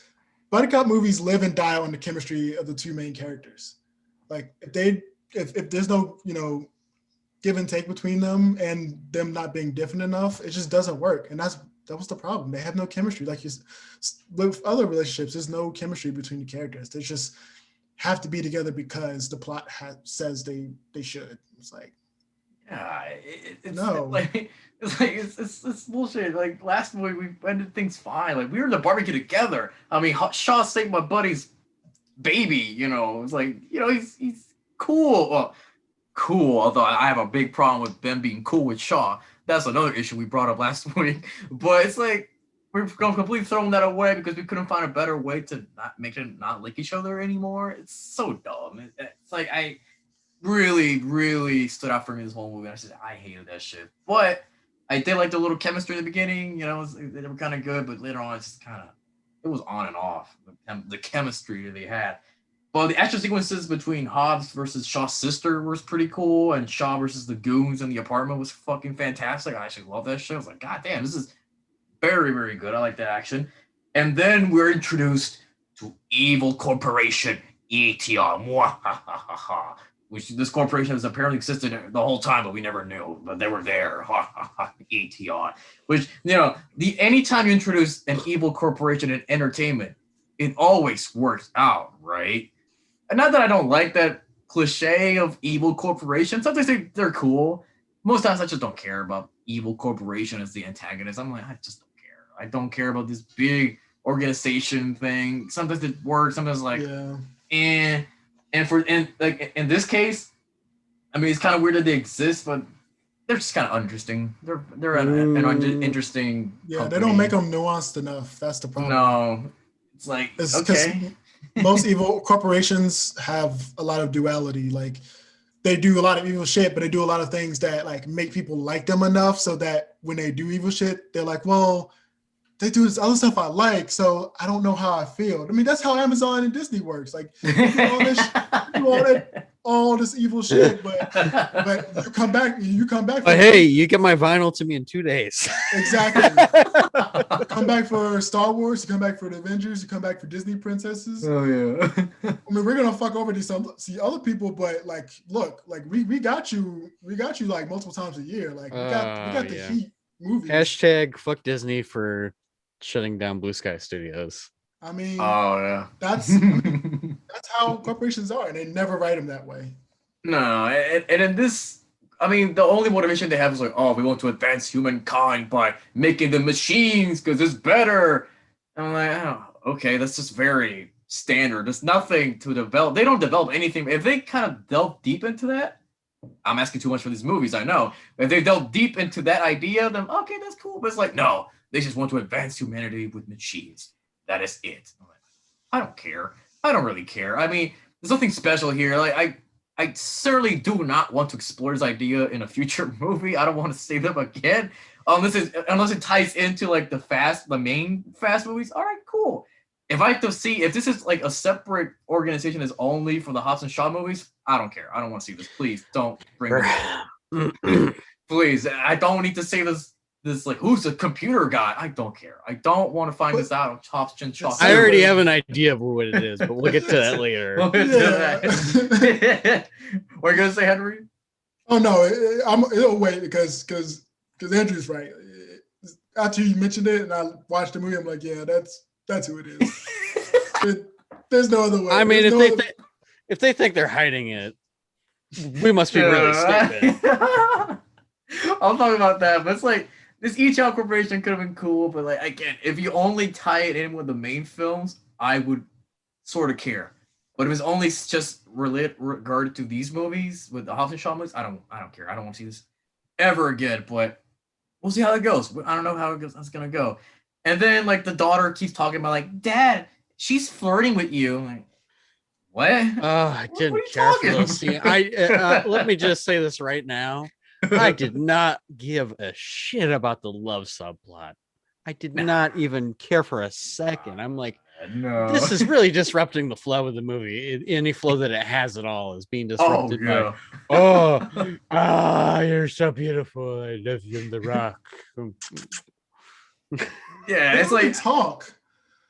[SPEAKER 2] buddy cop movies live and die on the chemistry of the two main characters. Like if there's no give and take between them and them not being different enough, it just doesn't work. And that was the problem. They have no chemistry. Like with other relationships, there's no chemistry between the characters. They just have to be together because the plot says they should. It's like
[SPEAKER 1] Yeah,
[SPEAKER 2] no.
[SPEAKER 1] it's bullshit. Like last movie, we ended things fine. Like we were in the barbecue together. I mean, Shaw saved my buddy's baby. It's like he's cool. Well, cool. Although I have a big problem with them being cool with Shaw. That's another issue we brought up last week. But it's like we're completely throwing that away because we couldn't find a better way to not make them not like each other anymore. It's so dumb. It's like I really, really stood out for me this whole movie. I hated that shit. But I did like the little chemistry in the beginning. They were kind of good, but later on, it's just kind of it was on and off. The chemistry that they had. Well, the action sequences between Hobbs versus Shaw's sister was pretty cool, and Shaw versus the goons in the apartment was fucking fantastic. I actually love that shit. I was like, God damn, this is very, very good. I like that action. And then we're introduced to Evil Corporation, ETR, which this corporation has apparently existed the whole time, but we never knew. But they were there, ETR. Which anytime you introduce an evil corporation in entertainment, it always works out, right? And not that I don't like that cliche of evil corporation. Sometimes they're cool. Most times I just don't care about evil corporation as the antagonist. I'm like, I just don't care. I don't care about this big organization thing. Sometimes it works. Sometimes like,
[SPEAKER 2] Yeah.
[SPEAKER 1] and like in this case, I mean, it's kind of weird that they exist, but they're just kind of interesting. They're an interesting.
[SPEAKER 2] Yeah,
[SPEAKER 1] company.
[SPEAKER 2] they don't make them nuanced enough. That's the problem.
[SPEAKER 1] No, it's like okay.
[SPEAKER 2] Most evil corporations have a lot of duality. Like they do a lot of evil shit, but they do a lot of things that like make people like them enough so that when they do evil shit, they're like, well, they do this other stuff I like, so I don't know how I feel. I mean, that's how Amazon and Disney works. Like you do all this evil shit, but you come back.
[SPEAKER 3] But hey, you get my vinyl to me in 2 days.
[SPEAKER 2] Exactly. Come back for Star Wars. You come back for the Avengers. You come back for Disney princesses.
[SPEAKER 1] Oh yeah.
[SPEAKER 2] I mean, we're gonna fuck over these other people, but like, look, like we got you like multiple times a year. Like we got the heat movies.
[SPEAKER 3] Hashtag fuck Disney for shutting down Blue Sky Studios.
[SPEAKER 2] I mean,
[SPEAKER 1] oh yeah,
[SPEAKER 2] that's how corporations are, and they never write them that way.
[SPEAKER 1] No, and in this, I mean, the only motivation they have is like, oh, we want to advance humankind by making the machines because it's better. And I'm like, oh, okay, that's just very standard. There's nothing to develop. They don't develop anything. If they kind of delve deep into that, I'm asking too much for these movies, I know. If they delve deep into that idea, then okay, that's cool. But it's like, no, they just want to advance humanity with machines. That is it. I'm like, I don't care. I don't really care. I mean, there's nothing special here. Like I certainly do not want to explore this idea in a future movie. I don't want to see them again, unless it ties into like the main Fast movies. All right, cool. If I have to see if this is like a separate organization that's only for the Hobbs and Shaw movies, I don't care. I don't want to see this. Please don't bring this. Please, I don't need to see this. This like who's the computer guy? I don't care. I don't want to find this out. Hobbs and Shaw.
[SPEAKER 3] I already have an idea of what it is, but we'll get to that later.
[SPEAKER 1] We'll get to that. What are you gonna say, Henry?
[SPEAKER 2] Oh no, it'll wait because Andrew's right. After you mentioned it and I watched the movie, I'm like, yeah, that's who it is. There's no other way.
[SPEAKER 3] I mean, if they think they're hiding it, we must be really stupid.
[SPEAKER 1] I'll talk about that, but it's like this E-Child Corporation could have been cool, but like again, if you only tie it in with the main films, I would sort of care. But if it's only just regarded to these movies with the Hobbs and Shaw movies, I don't care. I don't want to see this ever again. But we'll see how it goes. I don't know how it's gonna go. And then like the daughter keeps talking about like, Dad, she's flirting with you. I'm like, what?
[SPEAKER 3] I didn't care for those scenes. Let me just say this right now. I did not give a shit about the love subplot. I did not even care for a second. I'm like,
[SPEAKER 1] no,
[SPEAKER 3] this is really disrupting the flow of the movie. Any flow that it has at all is being disrupted by, you're so beautiful. I love you in the Rock.
[SPEAKER 1] Yeah, it's like
[SPEAKER 2] talk.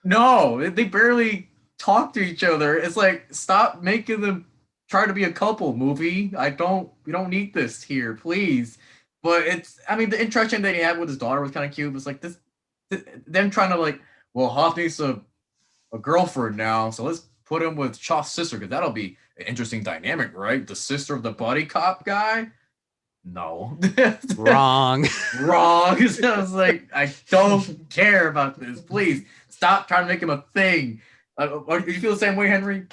[SPEAKER 1] No, they barely talk to each other. It's like, stop making them try to be a couple, movie. We don't need this here, please. But the interaction that he had with his daughter was kind of cute. It's like them trying to like, well, Hoff needs a girlfriend now, so let's put him with Shaw's sister, because that'll be an interesting dynamic, right? The sister of the buddy cop guy? No.
[SPEAKER 3] Wrong.
[SPEAKER 1] Wrong. So I was like, I don't care about this. Please, stop trying to make him a thing. Do you feel the same way, Henry?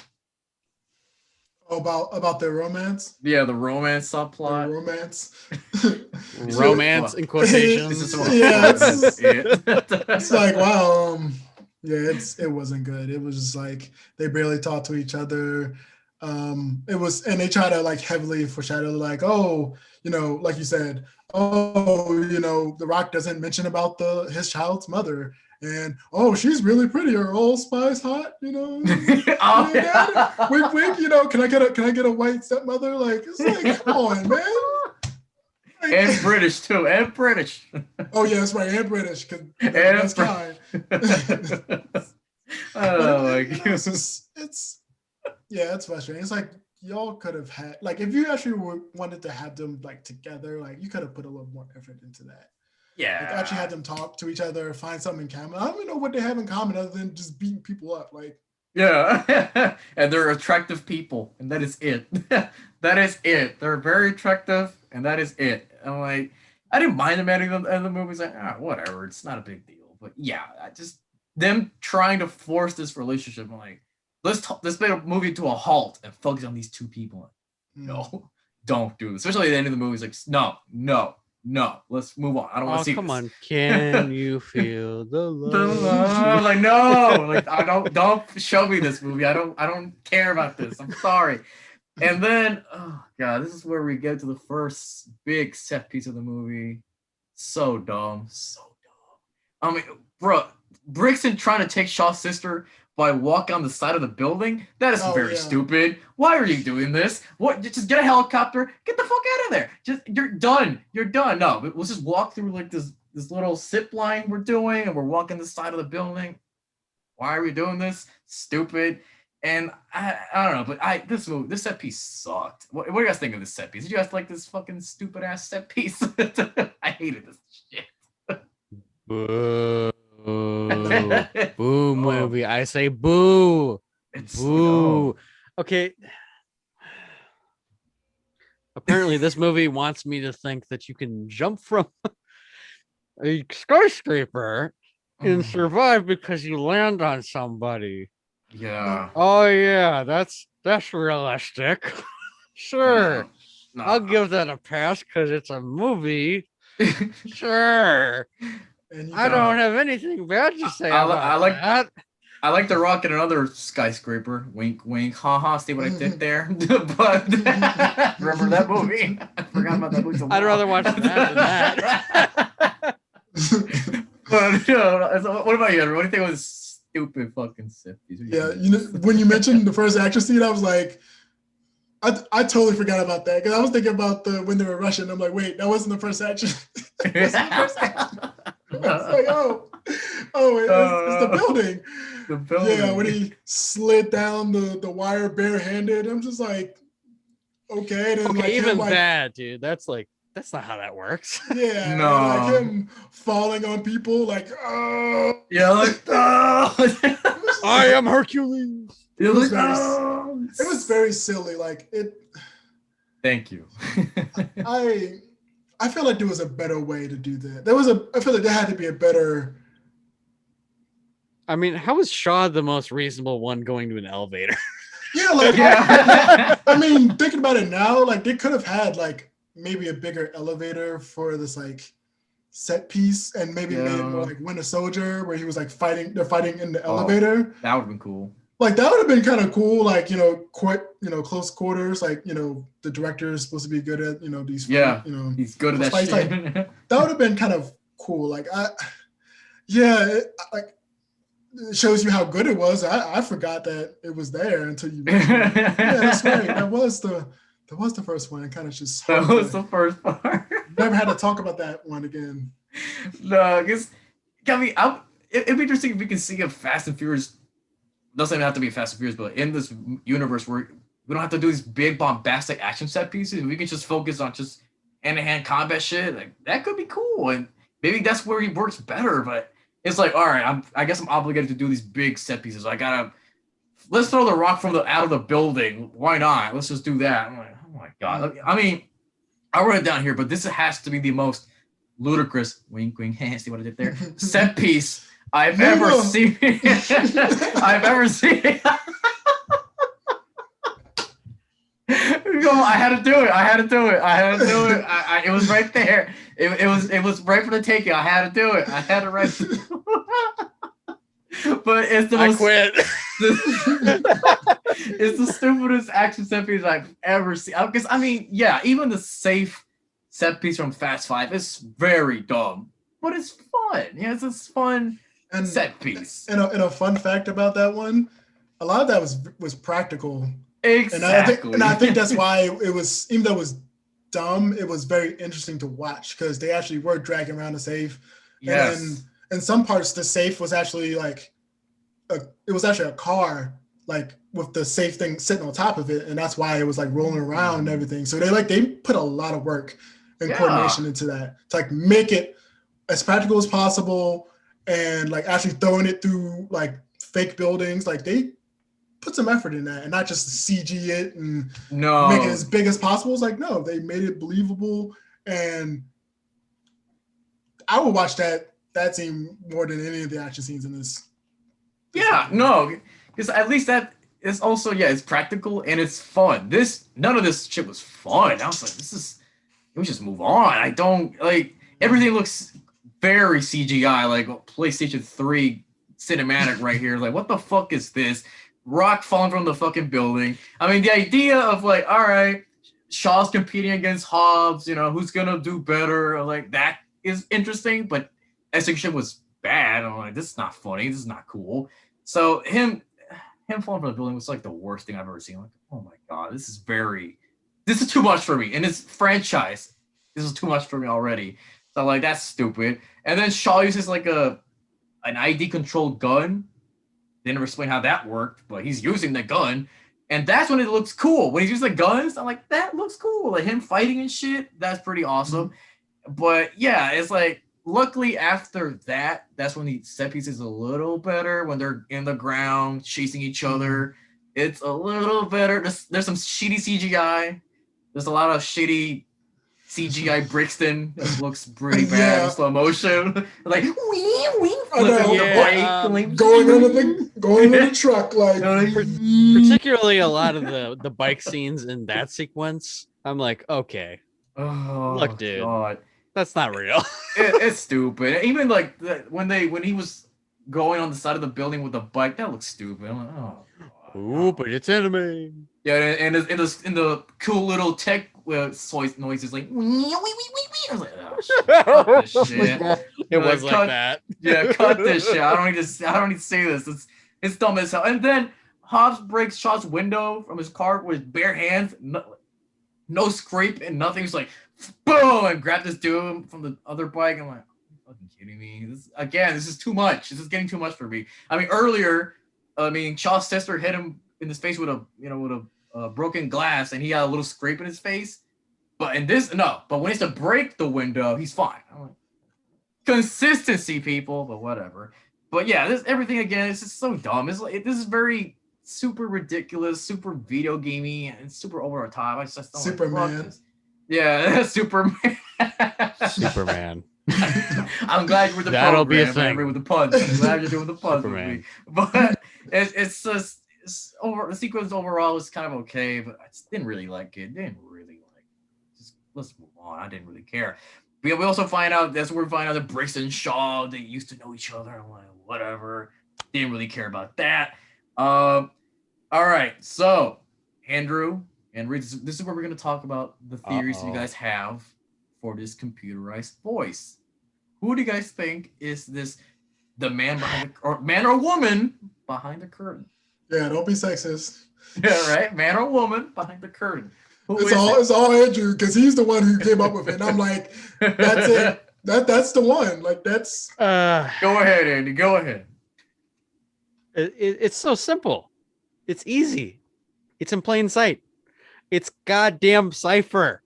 [SPEAKER 2] About their romance?
[SPEAKER 1] Yeah, the romance subplot.
[SPEAKER 2] The romance.
[SPEAKER 3] Romance in quotations.
[SPEAKER 2] It's like, wow. Yeah, it wasn't good. It was just like they barely talked to each other. And they try to like heavily foreshadow, like, oh, like you said, oh, The Rock doesn't mention about his child's mother. And she's really pretty. Are all spies hot? Dad, wink, wink. Can I get a white stepmother? Like, it's like, come on, man. Like,
[SPEAKER 1] and British too, and British.
[SPEAKER 2] Oh yeah, that's right, and British. That's kind.
[SPEAKER 1] Oh my God.
[SPEAKER 2] It's frustrating. It's like y'all could have had, like, if you actually wanted to have them like together, like you could have put a little more effort into that.
[SPEAKER 1] Yeah.
[SPEAKER 2] Like, actually had them talk to each other, find something in common. I don't even know what they have in common other than just beating people up. Like,
[SPEAKER 1] yeah. And they're attractive people, and that is it. That is it. They're very attractive, and that is it. I'm like, I didn't mind them adding them in the movies. Like, whatever. It's not a big deal. But yeah, them trying to force this relationship. I'm like, let's make a movie to a halt and focus on these two people. No, don't do this. Especially at the end of the movie. It's like, no. Let's move on. I don't want to see
[SPEAKER 3] come
[SPEAKER 1] this.
[SPEAKER 3] on. Can you feel the love?
[SPEAKER 1] The love. Like, no. Like, I don't show me this movie. I don't care about this. I'm sorry. And then, oh God, this is where we get to the first big set piece of the movie. So dumb. I mean, bro, Brixton trying to take Shaw's sister by walking on the side of the building? That is very stupid. Why are you doing this? What? Just get a helicopter. Get the fuck out of there. You're done. You're done. No, but let's just walk through like this little zip line we're doing, and we're walking the side of the building. Why are we doing this? Stupid. And I don't know, but this set piece sucked. What do you guys think of this set piece? Did you guys like this fucking stupid ass set piece? I hated this shit.
[SPEAKER 3] Boo. Boo movie. I say boo. Boo. Okay. Apparently this movie wants me to think that you can jump from a skyscraper and survive because you land on somebody.
[SPEAKER 1] Yeah.
[SPEAKER 3] Oh yeah, that's realistic. Sure.
[SPEAKER 1] No.
[SPEAKER 3] I'll give that a pass because it's a movie. Sure. I don't have anything bad to say about that.
[SPEAKER 1] I like The Rock in another skyscraper. Wink, wink, haha. See what I did there? But remember that movie? I forgot about that movie. So
[SPEAKER 3] I'd rather watch that than that.
[SPEAKER 1] But what about you? What do you think was stupid fucking Sith piece?
[SPEAKER 2] Yeah, when you mentioned the first action scene, I was like, I totally forgot about that because I was thinking about when they were rushing. I'm like, wait, that wasn't the first action. It's the first action. I was like, it's the building.
[SPEAKER 1] The building.
[SPEAKER 2] Yeah, when he slid down the wire barehanded, I'm just like, okay. Then
[SPEAKER 3] Okay,
[SPEAKER 2] like
[SPEAKER 3] even
[SPEAKER 2] him,
[SPEAKER 3] that, dude. That's not how that works.
[SPEAKER 2] Yeah,
[SPEAKER 1] No.
[SPEAKER 2] like him falling on people, like, oh.
[SPEAKER 1] Yeah, like,
[SPEAKER 3] I am Hercules.
[SPEAKER 2] It was very silly. Like it.
[SPEAKER 1] Thank you.
[SPEAKER 2] I feel like there was a better way to do that. I feel like there had to be a better.
[SPEAKER 3] I mean, how is Shaw the most reasonable one going to an elevator?
[SPEAKER 2] Yeah, like
[SPEAKER 1] Yeah.
[SPEAKER 2] I mean, thinking about it now, like they could have had like maybe a bigger elevator for this like set piece, and maybe made it more like Winter Soldier, where he was like fighting. They're fighting in the elevator.
[SPEAKER 1] That would have been cool.
[SPEAKER 2] Like that would have been kind of cool. Like close quarters. Like the director is supposed to be good at these.
[SPEAKER 1] Yeah,
[SPEAKER 2] he's
[SPEAKER 1] good at that
[SPEAKER 2] fights.
[SPEAKER 1] shit.
[SPEAKER 2] Like, that would have been kind of cool. Like it shows you how good it was. I forgot that it was there until you mentioned it. Yeah, that's right. That was the first one. It kind of just
[SPEAKER 1] that was the first part.
[SPEAKER 2] Never had to talk about that one again.
[SPEAKER 1] No, because it'd be interesting if we can see a Fast and Furious. Doesn't even have to be Fast and Furious, but in this universe where we don't have to do these big bombastic action set pieces, we can just focus on just hand-to-hand combat shit. Like that could be cool, and maybe that's where he works better. But it's like, all right, I guess I'm obligated to do these big set pieces. Let's throw the Rock out of the building. Why not? Let's just do that. I'm like, oh my god. I mean, I wrote it down here, but this has to be the most ludicrous wink, wink, see what I did there. Set piece I've ever seen. I've ever seen. I had to do it. It was right there. It was right for the taking. I had to do it. I had to write. But it's the most. I
[SPEAKER 3] quit.
[SPEAKER 1] It's the stupidest action set piece I've ever seen. Because I mean, yeah, even the safe set piece from Fast 5 is very dumb, but it's fun. Yeah, it's a fun set piece.
[SPEAKER 2] And a fun fact about that one, a lot of that was practical.
[SPEAKER 1] Exactly.
[SPEAKER 2] And I think that's why it was, even though it was dumb, it was very interesting to watch because they actually were dragging around the safe.
[SPEAKER 1] Yes.
[SPEAKER 2] And in some parts, the safe was actually like a car, like with the safe thing sitting on top of it, and that's why it was like rolling around and everything. So they put a lot of work and coordination into that to like make it as practical as possible, and like actually throwing it through like fake buildings. Like they put some effort in that, and not just CG it and make it as big as possible. It's like no, they made it believable, and I would watch that scene more than any of the action scenes in this.
[SPEAKER 1] Yeah, no, because at least that is also it's practical and it's fun. None of this shit was fun. I was like, we just move on. I don't like everything looks very CGI, like PlayStation 3 cinematic right here. Like, what the fuck is this? Rock falling from the fucking building. I mean, the idea of like, all right, Shaw's competing against Hobbs, who's gonna do better? Like that is interesting, but execution was bad. I'm like, this is not funny. This is not cool. So him falling from the building was like the worst thing I've ever seen. Like, oh my god, this is too much for me. In this franchise, this is too much for me already. So like, that's stupid. And then Shaw uses like an ID controlled gun. They never explain how that worked, but he's using the gun. And that's when it looks cool. When he's using the guns, I'm like, that looks cool. Like him fighting and shit, that's pretty awesome. Mm-hmm. But yeah, it's like, luckily after that, that's when the set piece is a little better. When they're in the ground chasing each other, it's a little better. There's some shitty CGI. There's a lot of shitty CGI Brixton that looks pretty bad in slow motion. Like
[SPEAKER 2] going under the truck, like
[SPEAKER 3] particularly a lot of the bike scenes in that sequence. I'm like, okay, look, dude. God. That's not real.
[SPEAKER 1] It's stupid. Even like when he was going on the side of the building with a bike. That looks stupid. I'm like, oh.
[SPEAKER 3] Ooh, but it's anime.
[SPEAKER 1] Yeah, and in the cool little tech noises like. I was like, oh, shit, cut this shit.
[SPEAKER 3] It was like that.
[SPEAKER 1] Yeah, cut this shit. I don't need to say this. It's dumb as hell. And then Hobbs breaks Shaw's window from his car with his bare hands. No scrape and nothing. He's like, boom, and grab this dude from the other bike. I'm like, are you fucking kidding me? This is too much. This is getting too much for me. I mean, earlier, Shaw's sister hit him in his face with a broken glass, and he had a little scrape in his face. But in this, no. But when it's to break the window, he's fine. I'm like, consistency, people. But whatever. But yeah, everything again. It's just so dumb. This is very super ridiculous, super video gamey, and super over the top. I just don't
[SPEAKER 2] Superman.
[SPEAKER 1] Like, yeah, Superman.
[SPEAKER 3] Superman.
[SPEAKER 1] I'm glad you were the
[SPEAKER 3] That'll
[SPEAKER 1] program,
[SPEAKER 3] be a thing.
[SPEAKER 1] with the puns. I'm glad you're doing the puns with
[SPEAKER 3] Superman.
[SPEAKER 1] me. But it's just the sequence overall is kind of okay, but I just didn't really like it. Just let's move on. I didn't really care. We also find out that's where we find out that Briggs and Shaw, they used to know each other. I'm like, whatever. Didn't really care about that. All right, so Andrew and Reed, this is where we're going to talk about the theories you guys have for this computerized voice. Who do you guys think is the man behind man or woman behind the curtain?
[SPEAKER 2] Yeah, don't be sexist.
[SPEAKER 1] Yeah, right. Man or woman behind the curtain.
[SPEAKER 2] It's all Andrew because he's the one who came up with it. And I'm like, that's it. That's the one. Like that's.
[SPEAKER 1] Go ahead, Andy. Go ahead.
[SPEAKER 3] It's so simple. It's easy. It's in plain sight. It's goddamn Cypher.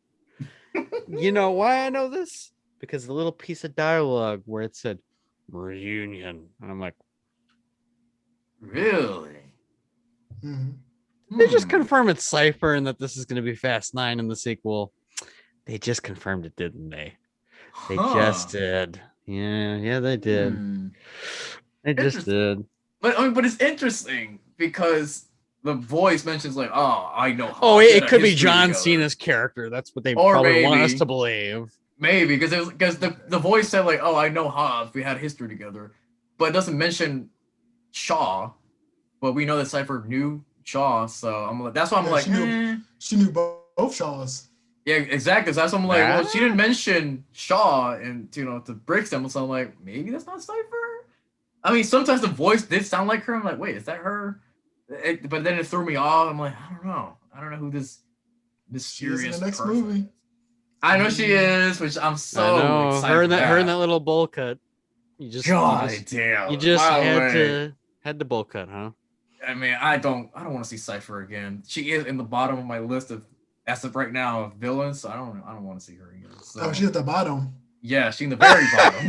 [SPEAKER 3] You know why I know this? Because the little piece of dialogue where it said reunion, and I'm like,
[SPEAKER 1] really?
[SPEAKER 2] Mm-hmm.
[SPEAKER 3] They just confirmed it's Cypher and that this is going to be Fast 9 in the sequel. They just confirmed it, didn't they? They just did. Yeah, they did. They just did.
[SPEAKER 1] But it's interesting because the voice mentions like, oh, I know.
[SPEAKER 3] Oh, it could be John Cena's character. That's what they probably want us to believe.
[SPEAKER 1] Maybe because the voice said like, oh, I know Hobbs. We had history together, but it doesn't mention Shaw. But we know that Cypher knew Shaw, so that's why I'm like,
[SPEAKER 2] she knew both Shaws.
[SPEAKER 1] Yeah, exactly. So that's why I'm like, well, she didn't mention Shaw and to Briggs them, so I'm like, maybe that's not Cypher. I mean, sometimes the voice did sound like her. I'm like, wait, is that her? But then it threw me off. I'm like, I don't know who this mysterious
[SPEAKER 2] She's in the next
[SPEAKER 1] person
[SPEAKER 2] movie.
[SPEAKER 1] is. I know she is, which I'm so excited.
[SPEAKER 3] Her in that little bowl cut. You just had the bowl cut, huh?
[SPEAKER 1] I mean, I don't want to see Cypher again. She is in the bottom of my list of, as of right now, of villains. So I don't want to see her again. So.
[SPEAKER 2] Oh, she's at the bottom.
[SPEAKER 1] Yeah, she's in the very bottom.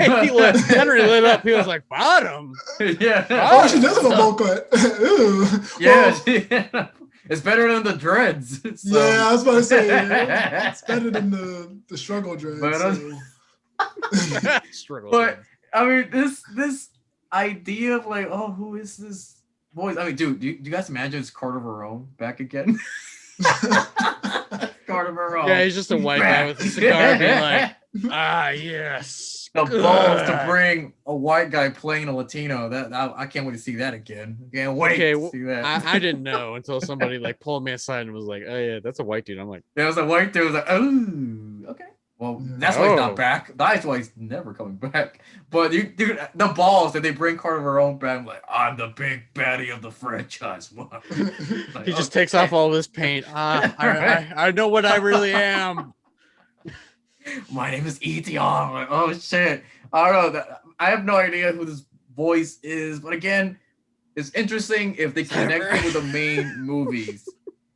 [SPEAKER 3] Henry lit up. He was like, bottom.
[SPEAKER 1] Yeah.
[SPEAKER 2] Oh, she does have a bowl cut. Ooh.
[SPEAKER 1] Yeah, it's better than the dreads. So.
[SPEAKER 2] Yeah, I was about to say it's better than the struggle dreads.
[SPEAKER 1] But I mean, this idea of like, oh, who is this voice? I mean, dude, do you guys imagine it's Carter Verone back again? Carter Verone.
[SPEAKER 3] Yeah, he's just a white guy with a cigar being like, yes.
[SPEAKER 1] The balls to bring a white guy playing a Latino. I can't wait to see that again. Can't wait to see that.
[SPEAKER 3] I didn't know until somebody like pulled me aside and was like, oh yeah, that's a white dude. I'm like,
[SPEAKER 1] there was a white dude. I was like, oh, okay. Well, that's why he's not back. That's why he's never coming back. But dude, the balls that they bring Carter Verone back, I'm like, I'm the big baddie of the franchise.
[SPEAKER 3] He just takes off all this paint. I know what I really am.
[SPEAKER 1] My name is Etion. I'm like, oh shit. I don't know. I have no idea who this voice is, but again, it's interesting if they connect it with the main movies.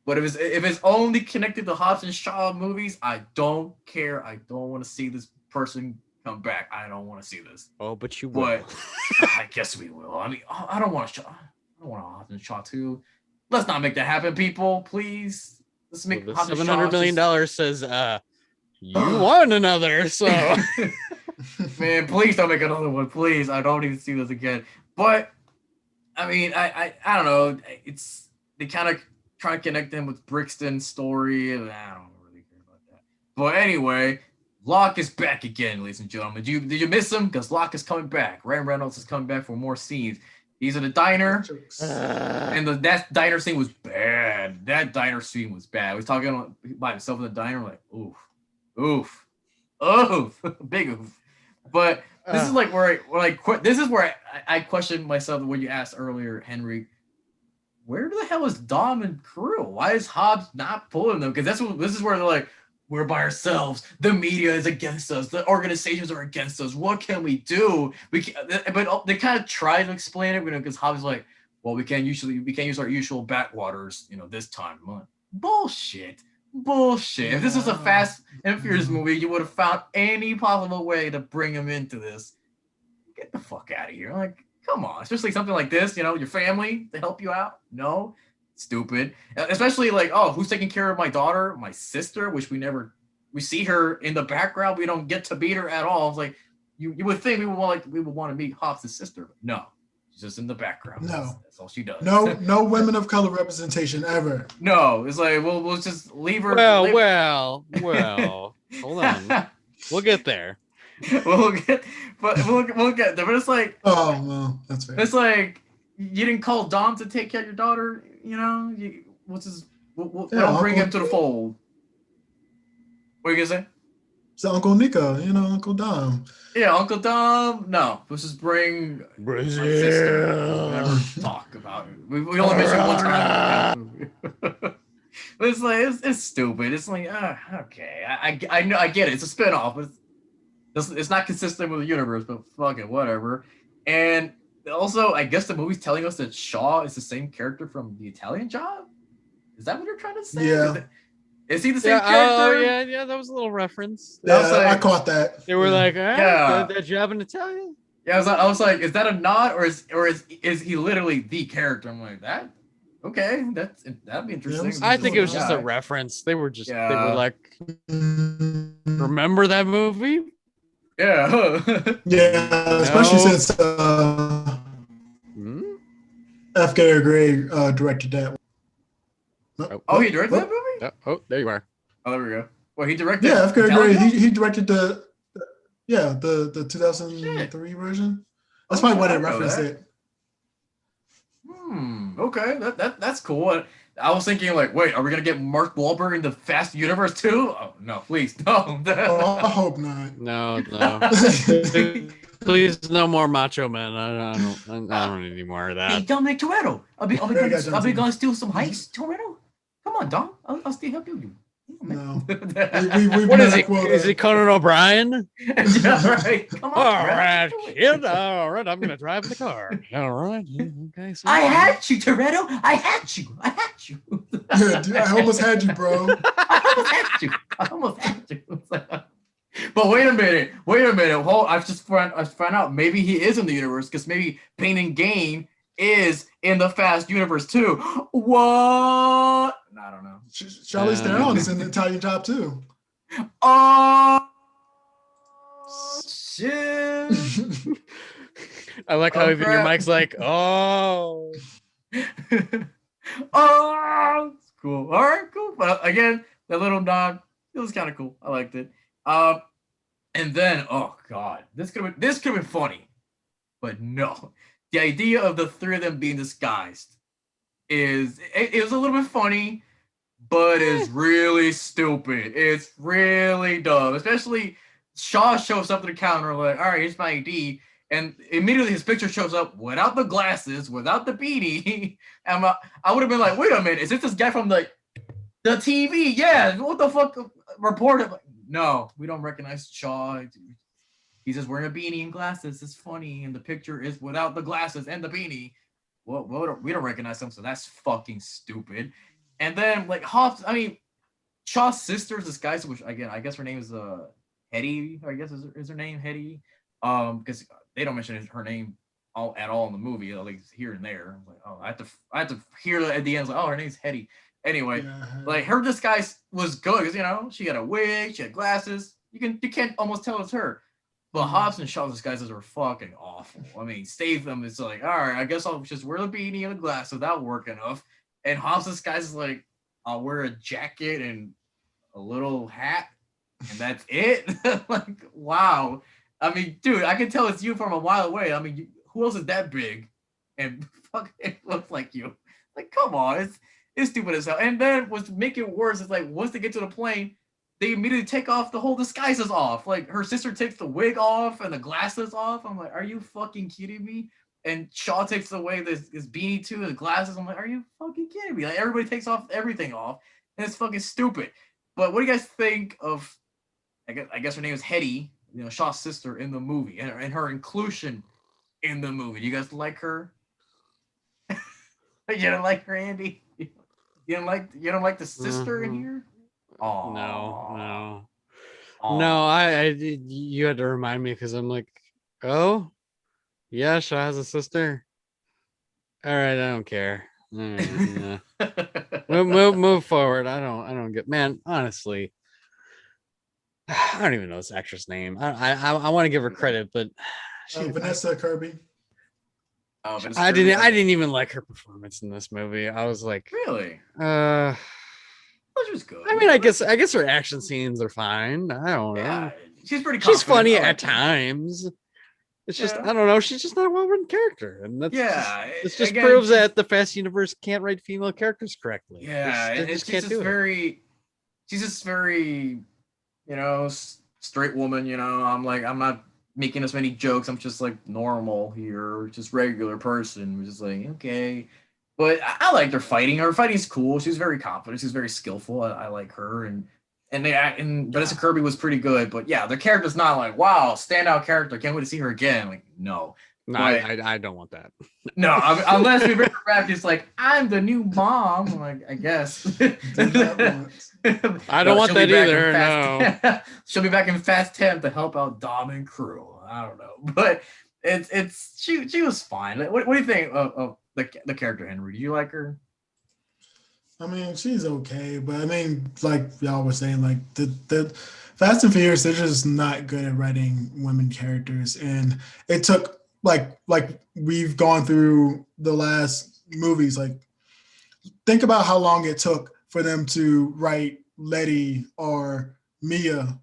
[SPEAKER 1] But if it's only connected to Hobbs and Shaw movies, I don't care. I don't want to see this person come back. I don't want to see this.
[SPEAKER 3] Oh, but you will.
[SPEAKER 1] But I guess we will. I mean, I don't want Hobbs and Shaw 2. Let's not make that happen, people. Please. Let's make Hobbs and Shaw.
[SPEAKER 3] $700 million says, you want another, so.
[SPEAKER 1] Man, please don't make another one. Please. I don't need to see this again. But, I mean, I don't know. They kind of try to connect them with Brixton's story, and I don't really care about that. But anyway, Locke is back again, ladies and gentlemen. Did you miss him? Because Locke is coming back. Ryan Reynolds is coming back for more scenes. He's in a diner, and that diner scene was bad. That diner scene was bad. He was talking by himself in the diner, like, oof, big oof. But this is like where I question myself when you asked earlier, Henry, where the hell is Dom and crew? Why is Hobbs not pulling them? Because this is where they're like, we're by ourselves. The media is against us. The organizations are against us. What can we do? But they kind of try to explain it, because Hobbs is like, well, we can't use our usual backwaters, this time. Bullshit. If this was a Fast and Furious movie, you would have found any possible way to bring him into this. Get the fuck out of here. Like, come on. Especially something like this, your family to help you out. No. Stupid. Especially like, oh, who's taking care of my daughter? My sister, which we see her in the background. We don't get to meet her at all. It's like, you would think we would want to meet Hobbs' sister. But no. She's just in the background.
[SPEAKER 2] No.
[SPEAKER 1] That's all she does.
[SPEAKER 2] No women of color representation ever.
[SPEAKER 1] No. It's like, we'll just leave her.
[SPEAKER 3] Well. Hold on. We'll get there.
[SPEAKER 1] we'll get there. But it's like,
[SPEAKER 2] oh well, that's fair.
[SPEAKER 1] It's like, you didn't call Dom to take care of your daughter, we'll bring him to the fold. What are you gonna say?
[SPEAKER 2] So Uncle Nico, Uncle Dom.
[SPEAKER 1] Yeah, Uncle Dom. No, let's just bring
[SPEAKER 3] Brazil.
[SPEAKER 1] my sister. Never talk about it. We only mentioned one time. It's like it's stupid. It's like okay, I know, I get it. It's a spinoff. It's not consistent with the universe, but fuck it, whatever. And also, I guess the movie's telling us that Shaw is the same character from The Italian Job. Is that what you're trying to say?
[SPEAKER 2] Yeah.
[SPEAKER 1] Is he the same character?
[SPEAKER 3] Oh, yeah, that was a little reference.
[SPEAKER 2] Yeah, I caught that.
[SPEAKER 3] They were like, that job in Italian.
[SPEAKER 1] Yeah, I was like, is that a nod, or is he literally the character? I'm like, that. Okay, that'd be interesting.
[SPEAKER 3] I think it was just a reference. They were like, remember that movie?
[SPEAKER 1] Yeah.
[SPEAKER 2] Yeah, especially since F. Gary Gray directed that one.
[SPEAKER 1] Oh, he directed that movie?
[SPEAKER 3] Oh, there you are.
[SPEAKER 1] Oh, there we go. Well, he directed.
[SPEAKER 2] Yeah, F. Gary Gray. He directed the 2003 version. That's probably why they referenced it.
[SPEAKER 1] Okay, that's cool. I was thinking, like, wait, are we gonna get Mark Wahlberg in the Fast universe too? Oh no, please, no.
[SPEAKER 2] I hope not.
[SPEAKER 3] No. Please, no more Macho Man. I don't need any more of that.
[SPEAKER 1] Hey, Dominic Toretto, I'll be gonna steal some hikes, Toretto. Come on, Dom. I'll still help you.
[SPEAKER 2] No.
[SPEAKER 3] What is he? Is he Conan O'Brien?
[SPEAKER 1] Yeah, right. Come on.
[SPEAKER 3] All right, kid. All right, I'm gonna drive the car. All right. Okay. So
[SPEAKER 1] I had you, Toretto. I had you.
[SPEAKER 2] Yeah, dude, I almost had you, bro.
[SPEAKER 1] I almost had you. But wait a minute. I've found out maybe he is in the universe, because maybe Pain and Gain is in the Fast universe too. What? I don't know.
[SPEAKER 2] Charlize Theron is in the Italian Job too.
[SPEAKER 1] Oh shit!
[SPEAKER 3] I like how even your mic's like, oh.
[SPEAKER 1] Oh, it's cool. All right, cool. But again, that little nod, it was kind of cool. I liked it. And then, oh god, this could have been funny, but no. The idea of the three of them being disguised it was a little bit funny, but it's really stupid. It's really dumb. Especially Shaw shows up to the counter like, all right, here's my ID. And immediately his picture shows up without the glasses, without the beanie. And I would have been like, wait a minute, is this guy from the TV? Yeah, what the fuck? Reporter. No, we don't recognize Shaw. He's just wearing a beanie and glasses. It's funny. And the picture is without the glasses and the beanie. Well, we don't recognize him, so that's fucking stupid. And then, like, Hobbs, I mean, Shaw's sister's disguised, which, again, I guess her name is Hetty, I guess is her name, Hetty. Because they don't mention her name at all in the movie, at least here and there. I was like, oh, I have to hear that at the end. Like, oh, her name's Hetty. Anyway, like, her disguise was good because, she had a wig, she had glasses. You can't almost tell it's her. But Hobbs and Shaw's disguises are fucking awful. I mean, Statham is like, all right, I guess I'll just wear the beanie and the glasses. That'll work enough. And Hobbs' disguise is like, I'll wear a jacket and a little hat. and that's it. Like, wow. I mean, dude, I can tell it's you from a while away. I mean, who else is that big and fucking looks like you? Like, come on, it's stupid as hell. And then what's making it worse is like once they get to the plane, they immediately take off the whole disguises off. Like her sister takes the wig off and the glasses off. I'm like, are you fucking kidding me? And Shaw takes away this beanie too, his glasses. I'm like, are you fucking kidding me? Like everybody takes off everything off, and it's fucking stupid. But what do you guys think of? I guess her name is Hetty, you know, Shaw's sister in the movie, and her inclusion in the movie. Do you guys like her? You didn't like her, Andy? You don't like the sister in here? Oh
[SPEAKER 3] no. No, you had to remind me because I'm like, oh, yeah, Shaw has a sister. All right, I don't care. All right, yeah. move forward. I don't get, man. Honestly, I don't even know this actress name. I want to give her credit, but
[SPEAKER 2] Vanessa Kirby.
[SPEAKER 1] Oh,
[SPEAKER 3] I didn't even like her performance in this movie. I was like,
[SPEAKER 1] really? She was good.
[SPEAKER 3] I mean, I guess her action scenes are fine. I don't know.
[SPEAKER 1] She's pretty.
[SPEAKER 3] She's funny at times. It's just I don't know. She's just not a well-written character, and that's this just proves that the Fast universe can't write female characters correctly.
[SPEAKER 1] Yeah, she's just very, you know, straight woman. You know, I'm not making as many jokes. I'm just like normal here, just regular person. We're just like okay. But I liked her fighting. Her fighting's cool. She's very confident. She's very skillful. I like her. And Vanessa Kirby was pretty good. But yeah, the character's not like, wow, standout character. Can't wait to see her again. Like, no.
[SPEAKER 3] No, I don't want that.
[SPEAKER 1] No, unless we bring her back, it's like, I'm the new mom. I'm like, I guess.
[SPEAKER 3] I don't want that either. No.
[SPEAKER 1] She'll be back in Fast 10 to help out Dom and crew. I don't know. But she was fine. What do you think of the character Henry? Do you like her?
[SPEAKER 2] I mean, she's okay, but I mean, like y'all were saying, like the Fast and Furious, they're just not good at writing women characters, and it took like we've gone through the last movies. Like, think about how long it took for them to write Letty or Mia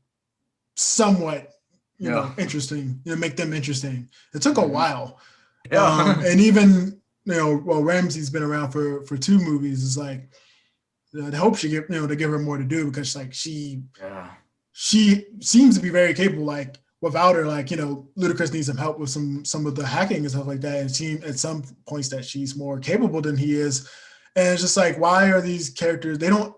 [SPEAKER 2] somewhat, you know, interesting. You know, make them interesting. It took a while, and even. You know, well, Ramsey's been around for 2 movies. It's like, I hope she get, you know, to give her more to do because like she seems to be very capable. Like without her, like, you know, Ludacris needs some help with some of the hacking and stuff like that. And she at some points that she's more capable than he is. And it's just like, why are these characters? They don't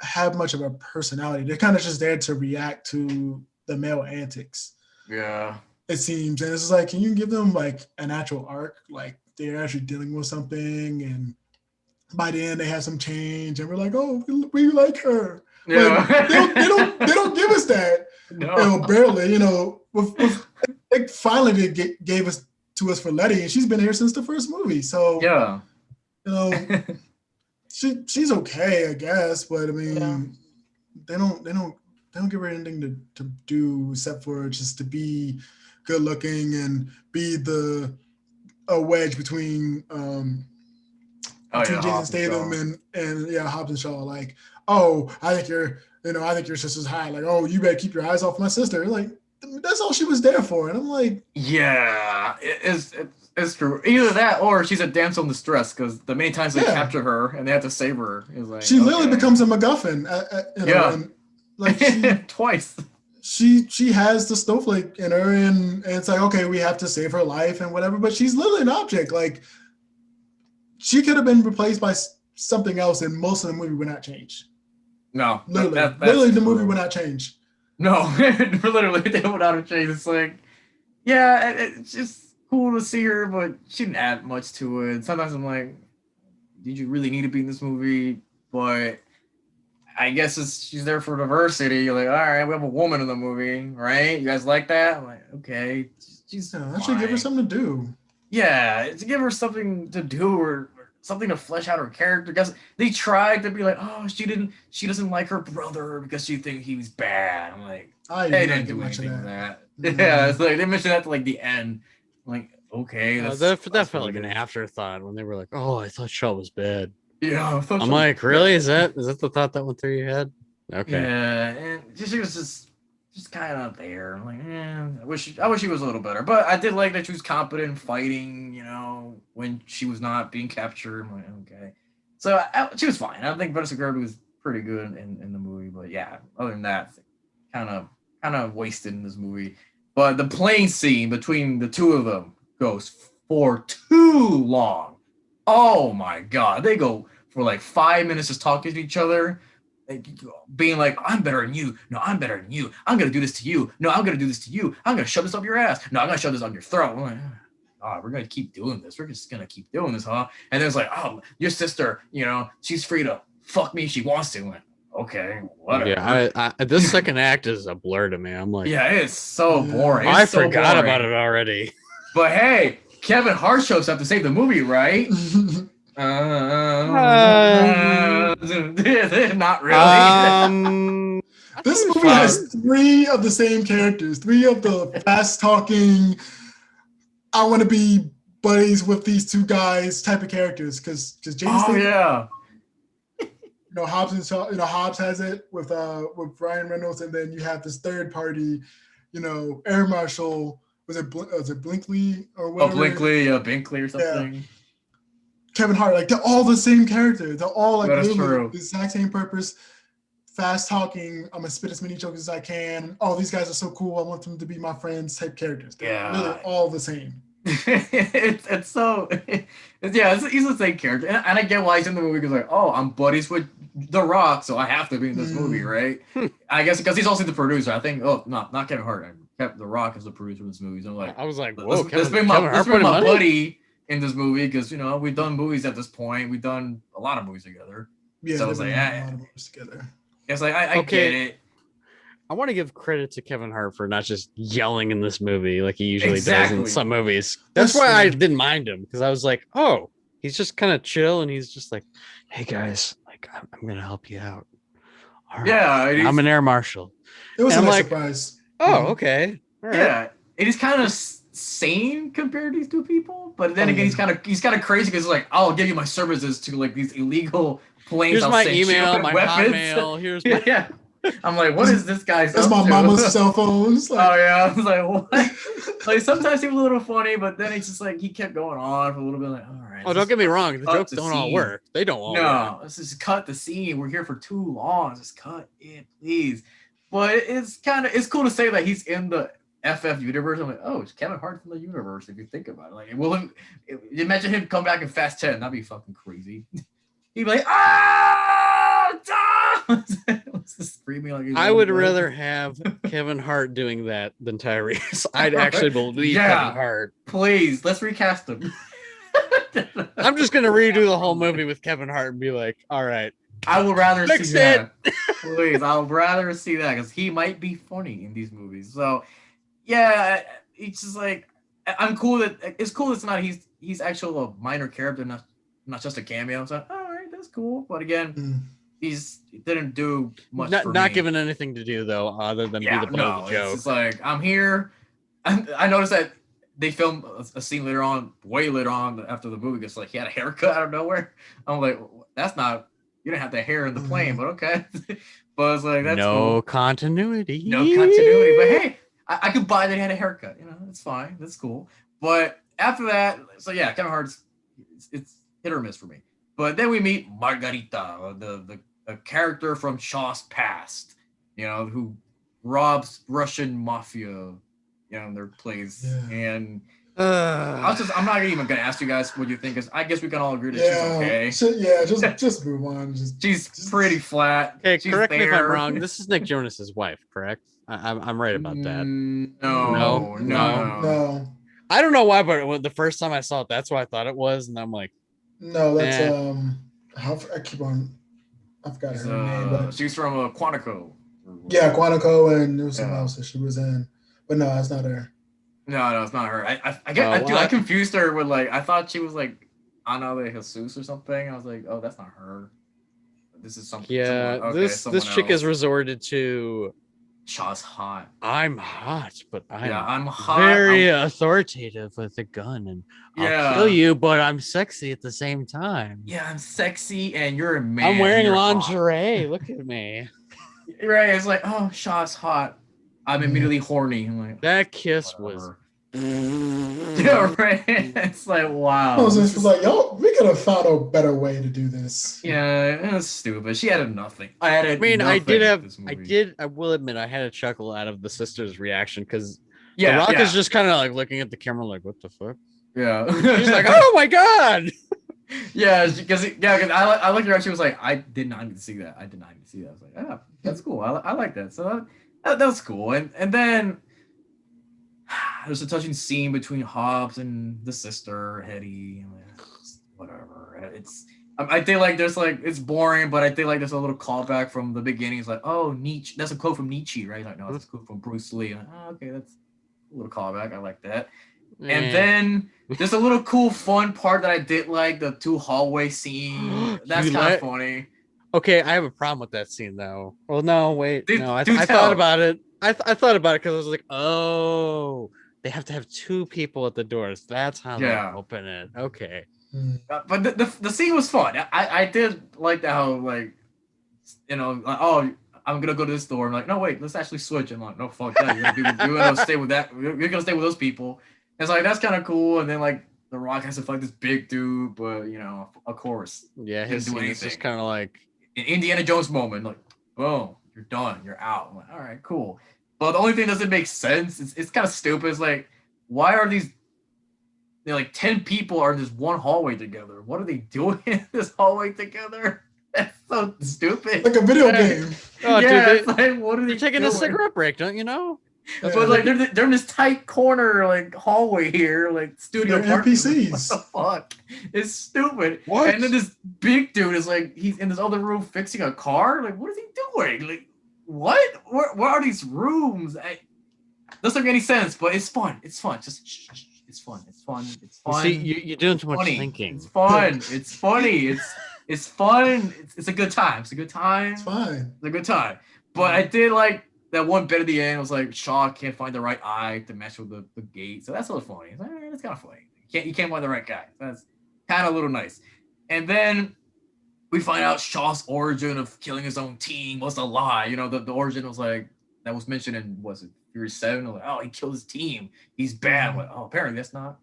[SPEAKER 2] have much of a personality. They're kind of just there to react to the male antics.
[SPEAKER 1] Yeah,
[SPEAKER 2] it seems. And it's just like, can you give them like an actual arc? Like, they're actually dealing with something, and by the end they have some change, and we're like, oh, we like her.
[SPEAKER 1] Yeah.
[SPEAKER 2] Like, they don't give us that.
[SPEAKER 1] No,
[SPEAKER 2] you know, barely. You know, they finally gave us to us for Letty, and she's been here since the first movie. So
[SPEAKER 1] yeah,
[SPEAKER 2] you know, she's okay, I guess. But I mean, they don't give her anything to do except for just to be good looking and be a wedge between Jason Statham and Hobbs and Shaw. Like, oh, I think your sister's hot. Like, oh, you better keep your eyes off my sister. Like, that's all she was there for. And I'm like,
[SPEAKER 1] yeah, it's true. Either that or she's a damsel in distress because the many times they capture her and they have to save her is like
[SPEAKER 2] she literally becomes a MacGuffin. You know, and like
[SPEAKER 1] twice.
[SPEAKER 2] She has the snowflake in her, and it's like, okay, we have to save her life and whatever, but she's literally an object. Like, she could have been replaced by something else, and most of the movie would not change.
[SPEAKER 1] No,
[SPEAKER 2] literally, the movie would not change.
[SPEAKER 1] No, literally, they would not change. It's like, yeah, it's just cool to see her, but she didn't add much to it. Sometimes I'm like, did you really need to be in this movie? But I guess she's there for diversity. You're like, all right, we have a woman in the movie, right? You guys like that? I'm like, okay. She's
[SPEAKER 2] I should give her something to do.
[SPEAKER 1] Yeah, to give her something to do or something to flesh out her character. Because they tried to be like, oh, she doesn't like her brother because she thinks he was bad. I'm like, they didn't do anything with that. Mm-hmm. Yeah, it's like they mentioned that to like the end. I'm like, okay.
[SPEAKER 3] That felt like an afterthought when they were like, oh, I thought Shaw was bad.
[SPEAKER 1] Yeah,
[SPEAKER 3] I'm like, really? Is that the thought that went through your head? Okay.
[SPEAKER 1] Yeah, and she was just kind of there. I'm like, I wish she was a little better. But I did like that she was competent in fighting. When she was not being captured. I'm like, okay, so she was fine. I think Vanessa Kirby was pretty good in the movie. But yeah, other than that, kind of wasted in this movie. But the plane scene between the two of them goes for too long. Oh my god, they go for like 5 minutes just talking to each other, like, being like, I'm better than you. No, I'm better than you. I'm gonna do this to you. No, I'm gonna do this to you. I'm gonna shove this up your ass. No, I'm gonna shove this on your throat. I'm like, oh, we're gonna keep doing this. We're just gonna keep doing this, huh? And then it's like, oh, your sister, she's free to fuck me if she wants to. I'm like, okay, whatever.
[SPEAKER 3] Yeah, this second act is a blur to me. I'm like,
[SPEAKER 1] yeah, it's so boring.
[SPEAKER 3] I forgot about it already.
[SPEAKER 1] But hey, Kevin Hart shows up to save the movie, right? Not really.
[SPEAKER 2] This movie has 3 of the same characters, 3 of the fast talking, I want to be buddies with these 2 guys type of characters. Because Jason,
[SPEAKER 1] yeah.
[SPEAKER 2] Hobbs and Shaw, Hobbs has it with Ryan Reynolds, and then you have this third party, Air Marshal. Was it Blinkley or whatever?
[SPEAKER 1] Binkley or something. Yeah.
[SPEAKER 2] Kevin Hart, like they're all the same character. They're all like
[SPEAKER 1] the
[SPEAKER 2] exact same purpose. Fast talking. I'm gonna spit as many jokes as I can. Oh, these guys are so cool. I want them to be my friends. Type characters. They're really all the same.
[SPEAKER 1] It's so he's the same character, and I get why he's in the movie because like, oh, I'm buddies with The Rock, so I have to be in this movie, right? I guess because he's also the producer. I think. Oh, no, not Kevin Hart. The Rock is the producer of this movie. So I'm like,
[SPEAKER 3] I was like, whoa,
[SPEAKER 1] let's bring my buddy in this movie because we've done movies at this point. We've done a lot of movies together.
[SPEAKER 2] Yeah,
[SPEAKER 1] so it's like,
[SPEAKER 2] a lot of movies together.
[SPEAKER 1] It's like I get it.
[SPEAKER 3] I want to give credit to Kevin Hart for not just yelling in this movie like he usually does in some movies. That's why I didn't mind him, because I was like, oh, he's just kind of chill and he's just like, hey guys, like I'm gonna help you out. All right.
[SPEAKER 1] Yeah,
[SPEAKER 3] I'm an air marshal.
[SPEAKER 2] It was a nice surprise.
[SPEAKER 3] Oh, okay. All right.
[SPEAKER 1] Yeah, it is kind of sane compared to these 2 people, but then again, he's kind of crazy because like, I'll give you my services to like these illegal planes.
[SPEAKER 3] Here's my email, my Hotmail. Here's my...
[SPEAKER 1] yeah. I'm like, what is this guy's?
[SPEAKER 2] That's my mama's cell phone. Like...
[SPEAKER 1] Oh yeah, I was like, what? Like sometimes he was a little funny, but then it's just like he kept going on for a little bit. Like, all right.
[SPEAKER 3] Oh, don't get me wrong, the jokes don't all work. They don't all work.
[SPEAKER 1] No, let's just cut the scene. We're here for too long. Just cut it, please. But it's cool to say that he's in the FF universe. I'm like, oh, it's Kevin Hart from the universe. If you think about it, like, imagine him come back in Fast 10. That'd be fucking crazy. He'd be like, screaming like
[SPEAKER 3] I would rather have Kevin Hart doing that than Tyrese. I'd actually believe Kevin Hart.
[SPEAKER 1] Please, let's recast him.
[SPEAKER 3] I'm just gonna redo the whole movie with Kevin Hart and be like, all right.
[SPEAKER 1] I would rather see that. Please, I would rather see that because he might be funny in these movies. So, yeah, it's just like I'm cool that it's cool. It's not he's actually a minor character, not just a cameo. So, all right, that's cool. But again, he didn't do much.
[SPEAKER 3] Not given anything to do though, other than be the butt of the joke.
[SPEAKER 1] It's like I'm here. I noticed that they filmed a scene way later on after the movie because like he had a haircut out of nowhere. I'm like, that's not. You didn't have the hair in the plane, but okay. But it's like that's
[SPEAKER 3] no continuity.
[SPEAKER 1] No continuity. But hey, I could buy that he had a haircut. That's fine. That's cool. But after that, so yeah, Kevin Hart's it's hit or miss for me. But then we meet Margarita, the character from Shaw's past, who robs Russian mafia, in their place. Yeah. And I'm not even gonna ask you guys what you think, because I guess we can all agree that she's okay.
[SPEAKER 2] Just move on.
[SPEAKER 1] She's pretty flat.
[SPEAKER 3] Okay, correct me if I'm wrong. This is Nick Jonas's wife, correct? I'm right about that.
[SPEAKER 1] No.
[SPEAKER 3] I don't know why, but the first time I saw it, that's what I thought it was, and I'm like,
[SPEAKER 2] no, that's I forgot her name, but
[SPEAKER 1] she's from Quantico.
[SPEAKER 2] Yeah, Quantico, and there was something else that she was in, but no, it's not her.
[SPEAKER 1] No, it's not her. I confused her with I thought she was like Ana de Jesus or something. I was like, oh, that's not her. This is something.
[SPEAKER 3] Yeah, this chick has resorted to.
[SPEAKER 1] Shaw's hot.
[SPEAKER 3] I'm hot, but
[SPEAKER 1] I'm hot.
[SPEAKER 3] Very authoritative with a gun, and I'll kill you, but I'm sexy at the same time.
[SPEAKER 1] Yeah, I'm sexy, and you're a man.
[SPEAKER 3] I'm wearing lingerie. Hot. Look at me.
[SPEAKER 1] Right? It's like, oh, Shaw's hot. I'm immediately horny. I'm like,
[SPEAKER 3] That kiss was.
[SPEAKER 1] yeah, right. It's like, wow.
[SPEAKER 2] I was just like, yo, we could have found a better way to do this.
[SPEAKER 1] Yeah, it was stupid. She added nothing. I
[SPEAKER 3] will admit, I had a chuckle out of the sister's reaction because
[SPEAKER 1] Yeah,
[SPEAKER 3] The Rock
[SPEAKER 1] yeah.
[SPEAKER 3] is just kind of like looking at the camera, like, what the fuck?
[SPEAKER 1] Yeah.
[SPEAKER 3] She's like, oh my god.
[SPEAKER 1] Yeah, because I like her. She was like, I did not need to see that. I did not need to see that. I was like, yeah, that's cool. I like that. So that was cool. And then there's a touching scene between Hobbs and the sister Hetty. Whatever. I think like there's like it's boring, but I think like there's a little callback from the beginning. It's like, oh, Nietzsche. That's a quote from Nietzsche, right? Like, no, that's a quote from Bruce Lee. And okay, that's a little callback. I like that. And then there's a little cool fun part that I did like, the 2 hallway scene. That's kind of funny.
[SPEAKER 3] Okay, I have a problem with that scene though. Well, no, wait. I
[SPEAKER 1] do
[SPEAKER 3] thought
[SPEAKER 1] tell.
[SPEAKER 3] about it. I thought about it because I was like, oh, they have to have 2 people at the doors. That's how they open it. Okay.
[SPEAKER 1] But the scene was fun. I did like that how, like, you know, like, oh, I'm gonna go to this door. I'm like, no, wait, let's actually switch. And like, no, fuck that. You're gonna stay with that. You're gonna stay with those people. It's like, that's kind of cool. And then like The Rock has to fight this big dude, but you know, of course,
[SPEAKER 3] yeah, his scene is just kind of like
[SPEAKER 1] an Indiana Jones moment. Like, boom, you're done. You're out. I'm like, all right, cool. But the only thing that doesn't make sense. It's kind of stupid. It's like, why are these? They're like 10 people are in this one hallway together. What are they doing in this hallway together? That's so stupid.
[SPEAKER 2] Like a video game.
[SPEAKER 3] Oh,
[SPEAKER 1] yeah,
[SPEAKER 3] dude,
[SPEAKER 1] it's like, what are they
[SPEAKER 3] they're taking
[SPEAKER 1] doing?
[SPEAKER 3] a cigarette break, don't you know?
[SPEAKER 1] But like they're in this tight corner, like hallway here, like studio
[SPEAKER 2] NPCs.
[SPEAKER 1] What the fuck? It's stupid.
[SPEAKER 3] What?
[SPEAKER 1] And then this big dude is like, he's in this other room fixing a car. Like, what is he doing? Like, what? Where are these rooms? Doesn't make any sense, but it's fun. It's fun. Just shh. It's fun. It's fun. It's fun.
[SPEAKER 3] See, you're doing too much
[SPEAKER 1] funny.
[SPEAKER 3] thinking.
[SPEAKER 1] It's fun. It's funny. It's fun. It's a good time. It's a good time.
[SPEAKER 2] It's fine.
[SPEAKER 1] It's a good time. But I did like that one bit at the end. It was like Shaw can't find the right eye to match with the gate. So that's a little funny. It's like, that's kind of funny. You can't find the right guy. That's kind of a little nice. And then we find out Shaw's origin of killing his own team was a lie. You know, the origin was like that was mentioned in Fury 7. Like, oh, he killed his team. He's bad. I'm like, oh, apparently that's not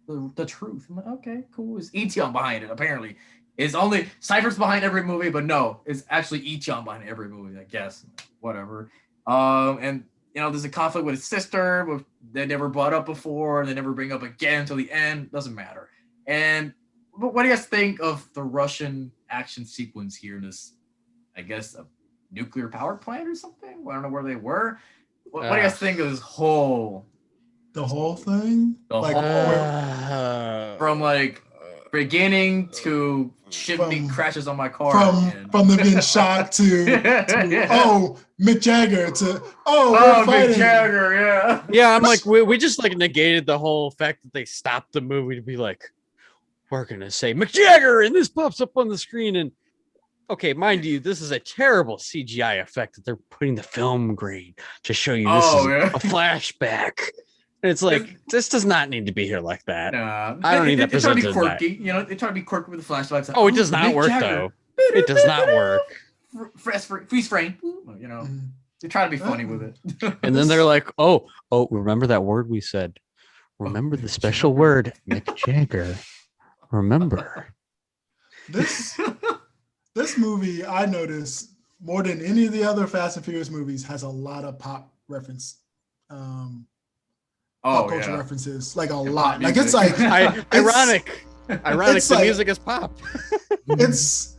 [SPEAKER 1] the truth. I'm like, okay, cool. It's Etion behind it. Apparently, it's only Cypher's behind every movie, but no, it's actually Etion behind every movie. I guess whatever. And you know, there's a conflict with his sister, but they never brought up before. They never bring up again until the end. Doesn't matter. And but what do you guys think of the Russian action sequence here in this? I guess a nuclear power plant or something. I don't know where they were. What do you guys think of this whole?
[SPEAKER 2] The whole thing?
[SPEAKER 1] From like beginning to shifting crashes on my car.
[SPEAKER 2] From them being shocked to oh, Mick Jagger to
[SPEAKER 1] we're fighting. Mick Jagger, yeah.
[SPEAKER 3] Yeah, I'm like, we just like negated the whole fact that they stopped the movie to be like, we're gonna say Mick Jagger, and this pops up on the screen. And okay, mind you, this is a terrible CGI effect that they're putting the film grade to show you this is a flashback. And it's like, this does not need to be here like that. I don't need that presented.
[SPEAKER 1] They're trying to be quirky, you know. They try to be quirky with the flashbacks. Like,
[SPEAKER 3] oh, it does not work though. It does not work.
[SPEAKER 1] Freeze frame, you know. They try to be funny with it.
[SPEAKER 3] And then they're like, oh, remember that word we said? Remember the special word, Mick Jagger. Remember.
[SPEAKER 2] This movie, I noticed more than any of the other Fast and Furious movies, has a lot of pop reference. Pop culture references, like a lot. Like it's like
[SPEAKER 3] ironic. The music is pop.
[SPEAKER 2] it's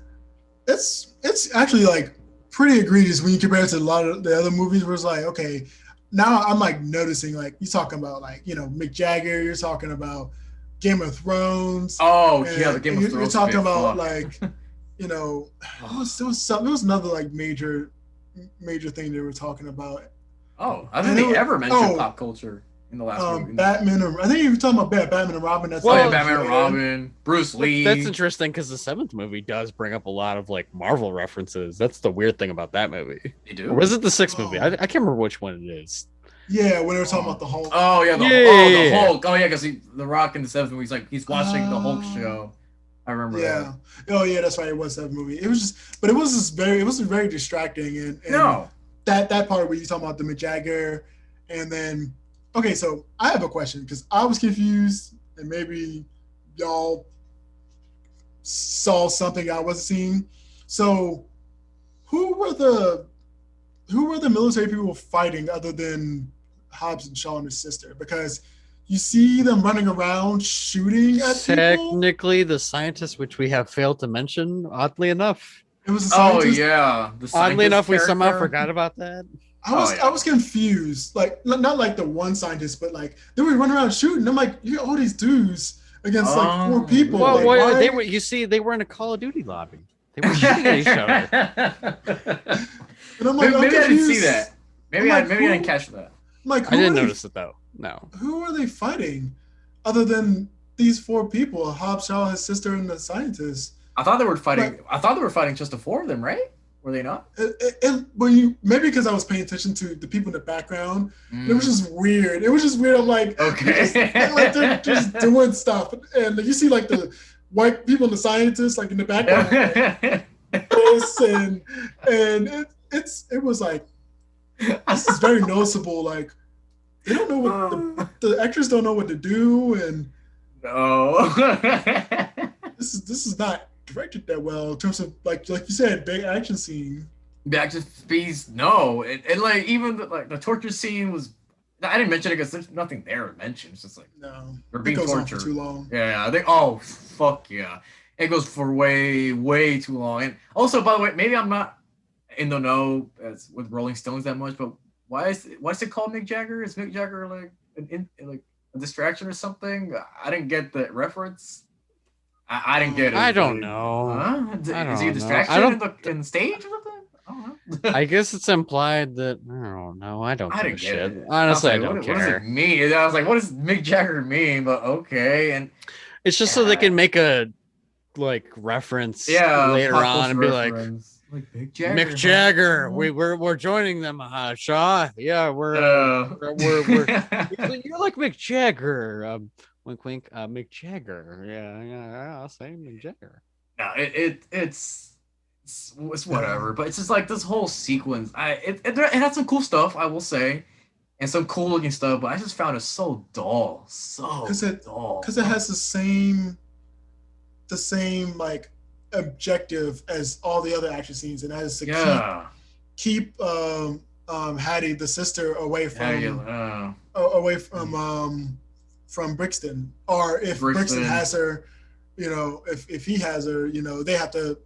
[SPEAKER 2] actually like pretty egregious when you compare it to a lot of the other movies. Where it's like, okay, now I'm like noticing, like you're talking about, like, you know, Mick Jagger. You're talking about Game of Thrones.
[SPEAKER 1] Oh yeah, the Game of Thrones.
[SPEAKER 2] You're talking about like, you know, there was another like major thing they were talking about.
[SPEAKER 1] Oh, I don't think they ever mentioned pop culture in the last movie.
[SPEAKER 2] Batman. I think you were talking about Batman and Robin. That's
[SPEAKER 1] Batman and Robin, Bruce Lee.
[SPEAKER 3] That's interesting because the 7th movie does bring up a lot of like Marvel references. That's the weird thing about that movie.
[SPEAKER 1] They do.
[SPEAKER 3] Or was it the 6th movie? I can't remember which one it is.
[SPEAKER 2] Yeah, when they were talking about the Hulk.
[SPEAKER 1] Oh yeah, the Hulk. Oh yeah, because the Rock in the 7th movie, he's watching the Hulk show. I remember that.
[SPEAKER 2] Oh yeah, that's right. It was that movie. It was just, but it was very distracting and
[SPEAKER 1] no.
[SPEAKER 2] that part where you talking about the Mick Jagger, and then okay, so I have a question because I was confused, and maybe y'all saw something I wasn't seeing. So who were the military people fighting other than Hobbs and Shaw and his sister? Because you see them running around shooting at people.
[SPEAKER 3] Technically, the scientist, which we have failed to mention, oddly enough.
[SPEAKER 2] It was a
[SPEAKER 1] Oh
[SPEAKER 2] scientist.
[SPEAKER 1] yeah,
[SPEAKER 3] Oddly enough, we somehow
[SPEAKER 1] character.
[SPEAKER 3] forgot about that.
[SPEAKER 2] I was confused. Like not like the one scientist, but like they were running around shooting. I'm like, you got all these dudes against like 4 people.
[SPEAKER 3] Well,
[SPEAKER 2] like, why?
[SPEAKER 3] they were. You see, they were in a Call of Duty lobby. They were shooting at each other.
[SPEAKER 2] And I'm like,
[SPEAKER 1] maybe I didn't see that. Maybe I
[SPEAKER 2] like,
[SPEAKER 1] didn't catch that.
[SPEAKER 2] I'm like,
[SPEAKER 3] I didn't notice it though. No.
[SPEAKER 2] Who are they fighting, other than these 4 people? Hobbs, Shaw, his sister, and the scientist.
[SPEAKER 1] I thought they were fighting. I thought they were fighting just the 4 of them, right? Were they not?
[SPEAKER 2] Maybe because I was paying attention to the people in the background, it was just weird. It was just weird. I'm like,
[SPEAKER 1] okay,
[SPEAKER 2] they're just doing stuff, and you see like the white people and the scientists like in the background, and it was like this is very noticeable. Like they don't know what the actors don't know what to do, and
[SPEAKER 1] no,
[SPEAKER 2] this is not directed that well in terms of like you said, big action scene.
[SPEAKER 1] The action scenes, no, and like even the torture scene was. I didn't mention it because there's nothing there to mention. It's just like they're being tortured.
[SPEAKER 2] On for too long.
[SPEAKER 1] Yeah, I think. Oh fuck yeah, it goes for way too long. And also, by the way, maybe I'm not in the know as with Rolling Stones that much, but why is it called Mick Jagger? Is Mick Jagger like like a distraction or something? I didn't get the reference. I didn't get it.
[SPEAKER 3] I don't know.
[SPEAKER 1] Is he a distraction in the stage or something? I don't know.
[SPEAKER 3] I guess it's implied that I don't know. I don't give a shit.
[SPEAKER 1] It.
[SPEAKER 3] Honestly,
[SPEAKER 1] I
[SPEAKER 3] don't care.
[SPEAKER 1] What does it mean? I was like, what does Mick Jagger mean? But okay, and
[SPEAKER 3] it's just so they can make a like reference later on and be like Mick Jagger. We're joining them, Shaw. Yeah, we're you're like Mick Jagger. Wink, wink. Mick Jagger. Yeah. I'll say Mick Jagger.
[SPEAKER 1] No, it's whatever. But it's just like this whole sequence. It had some cool stuff, I will say, and some cool looking stuff. But I just found it so dull, dull.
[SPEAKER 2] Because it has the same like objective as all the other action scenes, and that is to keep Hattie, the sister, away from Brixton, or if Brixton has her, if he has her, they have to,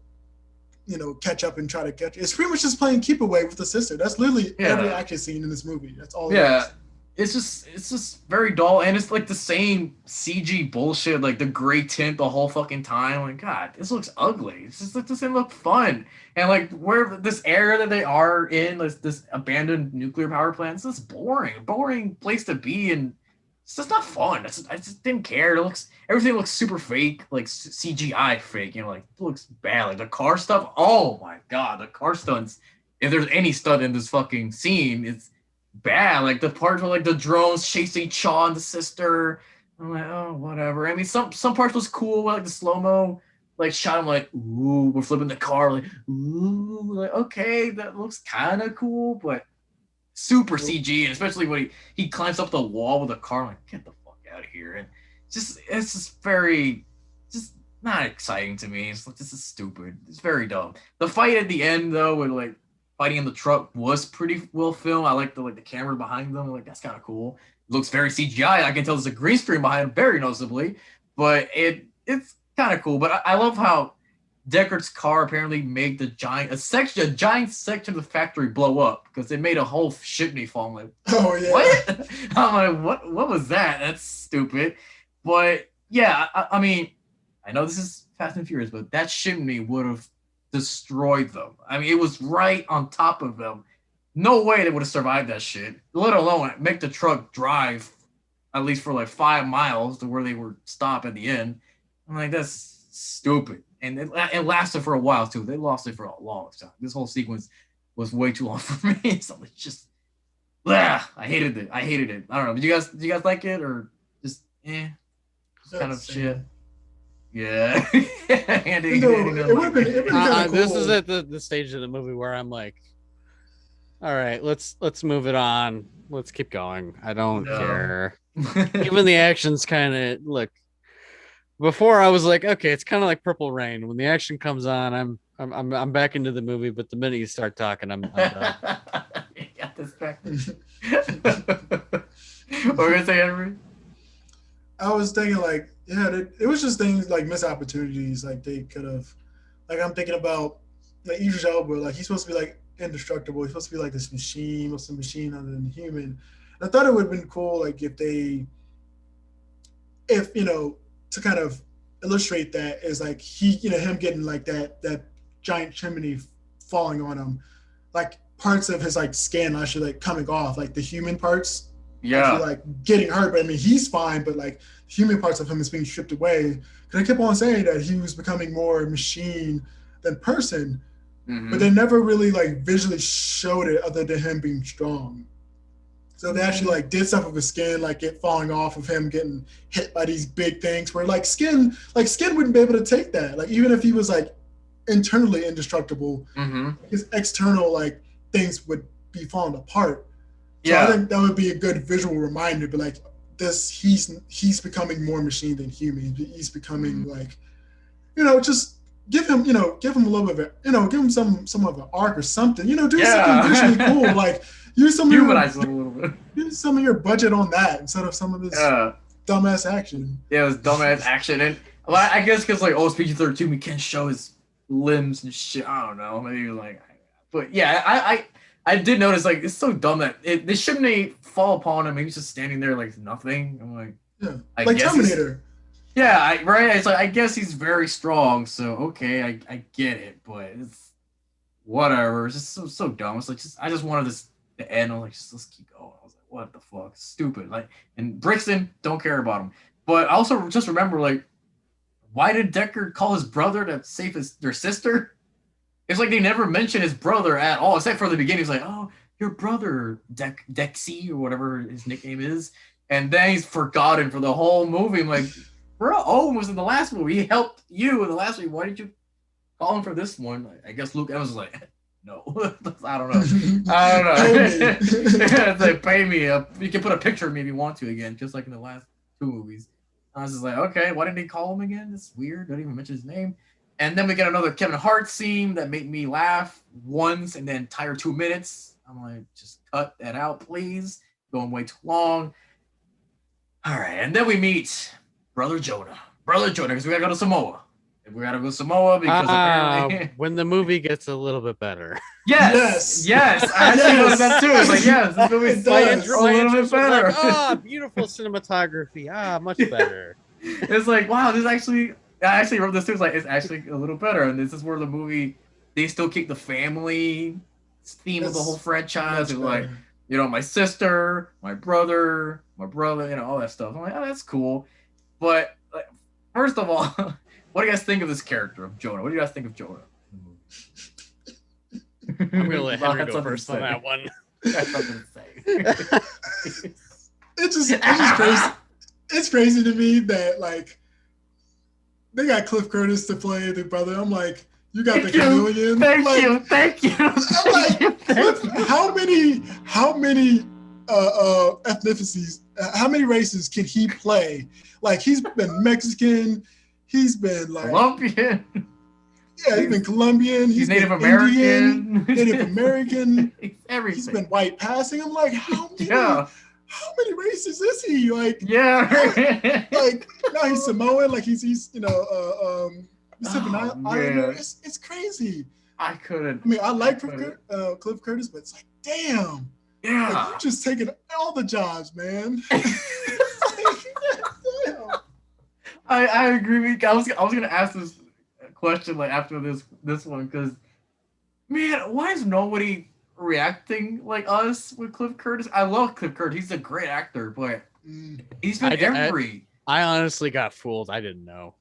[SPEAKER 2] catch up and try to catch. It's pretty much just playing keep away with the sister. That's literally every action scene in this movie. That's all.
[SPEAKER 1] Yeah, it's just very dull, and it's like the same CG bullshit, like the gray tint the whole fucking time. Like, God, this looks ugly. This doesn't look fun. And like where this area that they are in, this abandoned nuclear power plant, it's just boring place to be, and it's just not fun. I just didn't care. Everything looks super fake, like CGI fake. Like it looks bad. Like the car stuff. Oh my god, the car stunts. If there's any stunt in this fucking scene, it's bad. Like the part where like the drones chasing Shaw and the sister. I'm like, oh whatever. I mean, some parts was cool, like the slow mo, like shot him like, ooh, we're flipping the car, like, ooh, like okay, that looks kind of cool, but super CG, and especially when he climbs up the wall with a car, I'm like, get the fuck out of here. And it's just very, just not exciting to me. It's like, this is stupid. It's very dumb. The fight at the end though, with like fighting in the truck, was pretty well filmed. I like the camera behind them. Like that's kind of cool. It looks very CGI. I can tell there's a green screen behind him very noticeably, but it's kind of cool. But I love how Deckard's car apparently made a giant section of the factory blow up because it made a whole chimney fall. I'm like,
[SPEAKER 2] oh yeah,
[SPEAKER 1] what? I'm like, what was that? That's stupid. But yeah, I mean, I know this is Fast and Furious, but that chimney would have destroyed them. I mean, it was right on top of them. No way they would have survived that shit. Let alone make the truck drive at least for like 5 miles to where they were stopped at the end. I'm like, that's stupid. And it lasted for a while too. They lost it for a long time. This whole sequence was way too long for me. So it's just, I hated it. I don't know. Do you guys like it or just kind of shit? Yeah. Andy,
[SPEAKER 2] it would have been
[SPEAKER 3] this
[SPEAKER 2] cool.
[SPEAKER 3] is at the stage of the movie where I'm like, All right, let's move it on. Let's keep going. I don't care. Even the action's kind of look. Before I was like, okay, it's kind of like Purple Rain. When the action comes on, I'm back into the movie. But the minute you start talking, I'm done.
[SPEAKER 1] You got distracted. What were you gonna say, Henry?
[SPEAKER 2] I was thinking like, yeah, it was just things like missed opportunities. Like they could have, like I'm thinking about like Idris Elba. Like he's supposed to be like indestructible. He's supposed to be like this machine or some machine other than human. And I thought it would have been cool, like if to kind of illustrate that is like him getting like that giant chimney falling on him, like parts of his like skin actually like coming off, like the human parts.
[SPEAKER 1] Yeah.
[SPEAKER 2] Actually, like getting hurt, but I mean he's fine, but like human parts of him is being stripped away. Because I kept on saying that he was becoming more machine than person, but they never really like visually showed it other than him being strong. So they actually like did stuff with his skin, like it falling off of him getting hit by these big things. Where like skin wouldn't be able to take that. Like even if he was like internally indestructible, his external like things would be falling apart. So I think that would be a good visual reminder. But like this, he's becoming more machine than human. He's becoming like, just give him a little bit of give him some of an arc or something. Do something visually cool. Like use some
[SPEAKER 1] humanize him a little bit.
[SPEAKER 2] Use some of your budget on that instead of some of this dumbass action.
[SPEAKER 1] Yeah, it was dumbass action, and well, I guess because like it's PG-13, we can't show his limbs and shit. I don't know, maybe like, but yeah, I did notice like it's so dumb that they shouldn't fall upon him. He's just standing there like nothing. I'm like,
[SPEAKER 2] like Terminator.
[SPEAKER 1] Yeah, right. It's like I guess he's very strong, so okay, I get it, but it's whatever. It's just so dumb. It's like I just wanted this to end. I'm like, let's keep going. I was like, what the fuck, stupid. Like, and Brixton, don't care about him. But I also just remember like, why did Deckard call his brother to save their sister? It's like they never mention his brother at all, except for the beginning. He's like, oh, your brother, Dexy, or whatever his nickname is. And then he's forgotten for the whole movie. I'm like, bro, Owen was in the last movie. He helped you in the last movie. Why did you call him for this one? I guess Luke Evans was like, no. I don't know. It's like, pay me. You can put a picture of me if you want to again, just like in the last two movies. I was just like, okay, why didn't they call him again? It's weird. Don't even mention his name. And then we get another Kevin Hart scene that made me laugh once and then entire 2 minutes. I'm like, just cut that out, please. Going way too long. All right, and then we meet Brother Jonah, because we gotta go to Samoa. We gotta go to Samoa because apparently
[SPEAKER 3] when the movie gets a little bit better.
[SPEAKER 1] Yes. I actually noticed that too. It's like, yes, this movie's a little bit better.
[SPEAKER 3] Like, beautiful cinematography. Much better.
[SPEAKER 1] It's like, wow, this actually. I actually wrote this too. It's like it's actually a little better, and this is where the movie they still keep the family theme of the whole franchise. It's like, my sister, my brother, all that stuff. I'm like, oh, that's cool. But like, first of all, what do you guys think of this character of Jonah? What do you guys think of Jonah?
[SPEAKER 3] I'm gonna let Henry go first on that one.
[SPEAKER 1] That's something to say.
[SPEAKER 2] It's just crazy. It's crazy to me that like they got Cliff Curtis to play the brother. I'm like, you got the chameleon.
[SPEAKER 1] Thank you.
[SPEAKER 2] I'm like, Cliff, how many ethnicities, how many races can he play? Like he's been Mexican, he's been like
[SPEAKER 1] Colombian.
[SPEAKER 2] Yeah, he's been Colombian.
[SPEAKER 1] He's Native American.
[SPEAKER 2] Native American.
[SPEAKER 1] Everything.
[SPEAKER 2] He's been white passing. I'm like, how many races is he? Like, like now he's Samoan. Like he's Islander. It's crazy.
[SPEAKER 1] I couldn't.
[SPEAKER 2] I mean, I like Cliff Curtis, but it's like, damn.
[SPEAKER 1] Yeah.
[SPEAKER 2] Like, you're just taking all the jobs, man.
[SPEAKER 1] I agree with you. I was gonna ask this question like after this one, because man, why is nobody reacting like us with Cliff Curtis? I love Cliff Curtis. He's a great actor, but he's been
[SPEAKER 3] I honestly got fooled. I didn't know.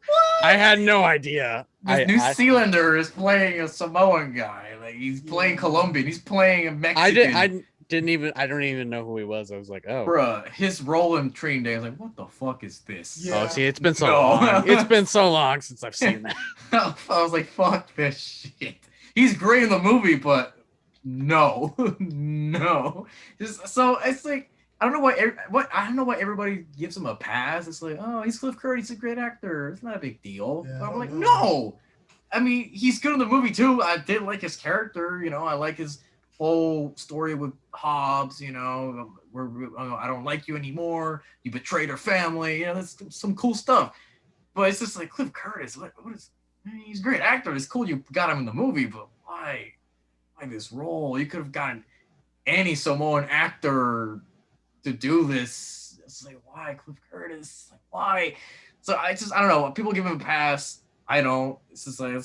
[SPEAKER 3] What? I had no idea.
[SPEAKER 1] This New Zealander is playing a Samoan guy. Like he's playing Colombian. He's playing a Mexican.
[SPEAKER 3] I don't even know who he was. I was like, oh.
[SPEAKER 1] Bruh, his role in Training Day, I was like, what the fuck is this?
[SPEAKER 3] Yeah. Oh, see, it's been so long. It's been so long since I've seen that.
[SPEAKER 1] I was like, fuck this shit. He's great in the movie, but no, no. Just so it's like I don't know I don't know why everybody gives him a pass. It's like, oh, he's Cliff Curtis, he's a great actor. It's not a big deal.
[SPEAKER 2] Yeah,
[SPEAKER 1] But
[SPEAKER 2] I
[SPEAKER 1] I'm
[SPEAKER 2] don't
[SPEAKER 1] like,
[SPEAKER 2] know.
[SPEAKER 1] no. I mean, he's good in the movie too. I did like his character. I like his whole story with Hobbs. I don't like you anymore. You betrayed our family. That's some cool stuff. But it's just like Cliff Curtis. What is? I mean, he's a great actor. It's cool you got him in the movie, but why? Why this role? You could have gotten any Samoan actor to do this. It's like, why Cliff Curtis? Like, why? So I don't know. People give him a pass. I don't. It's just like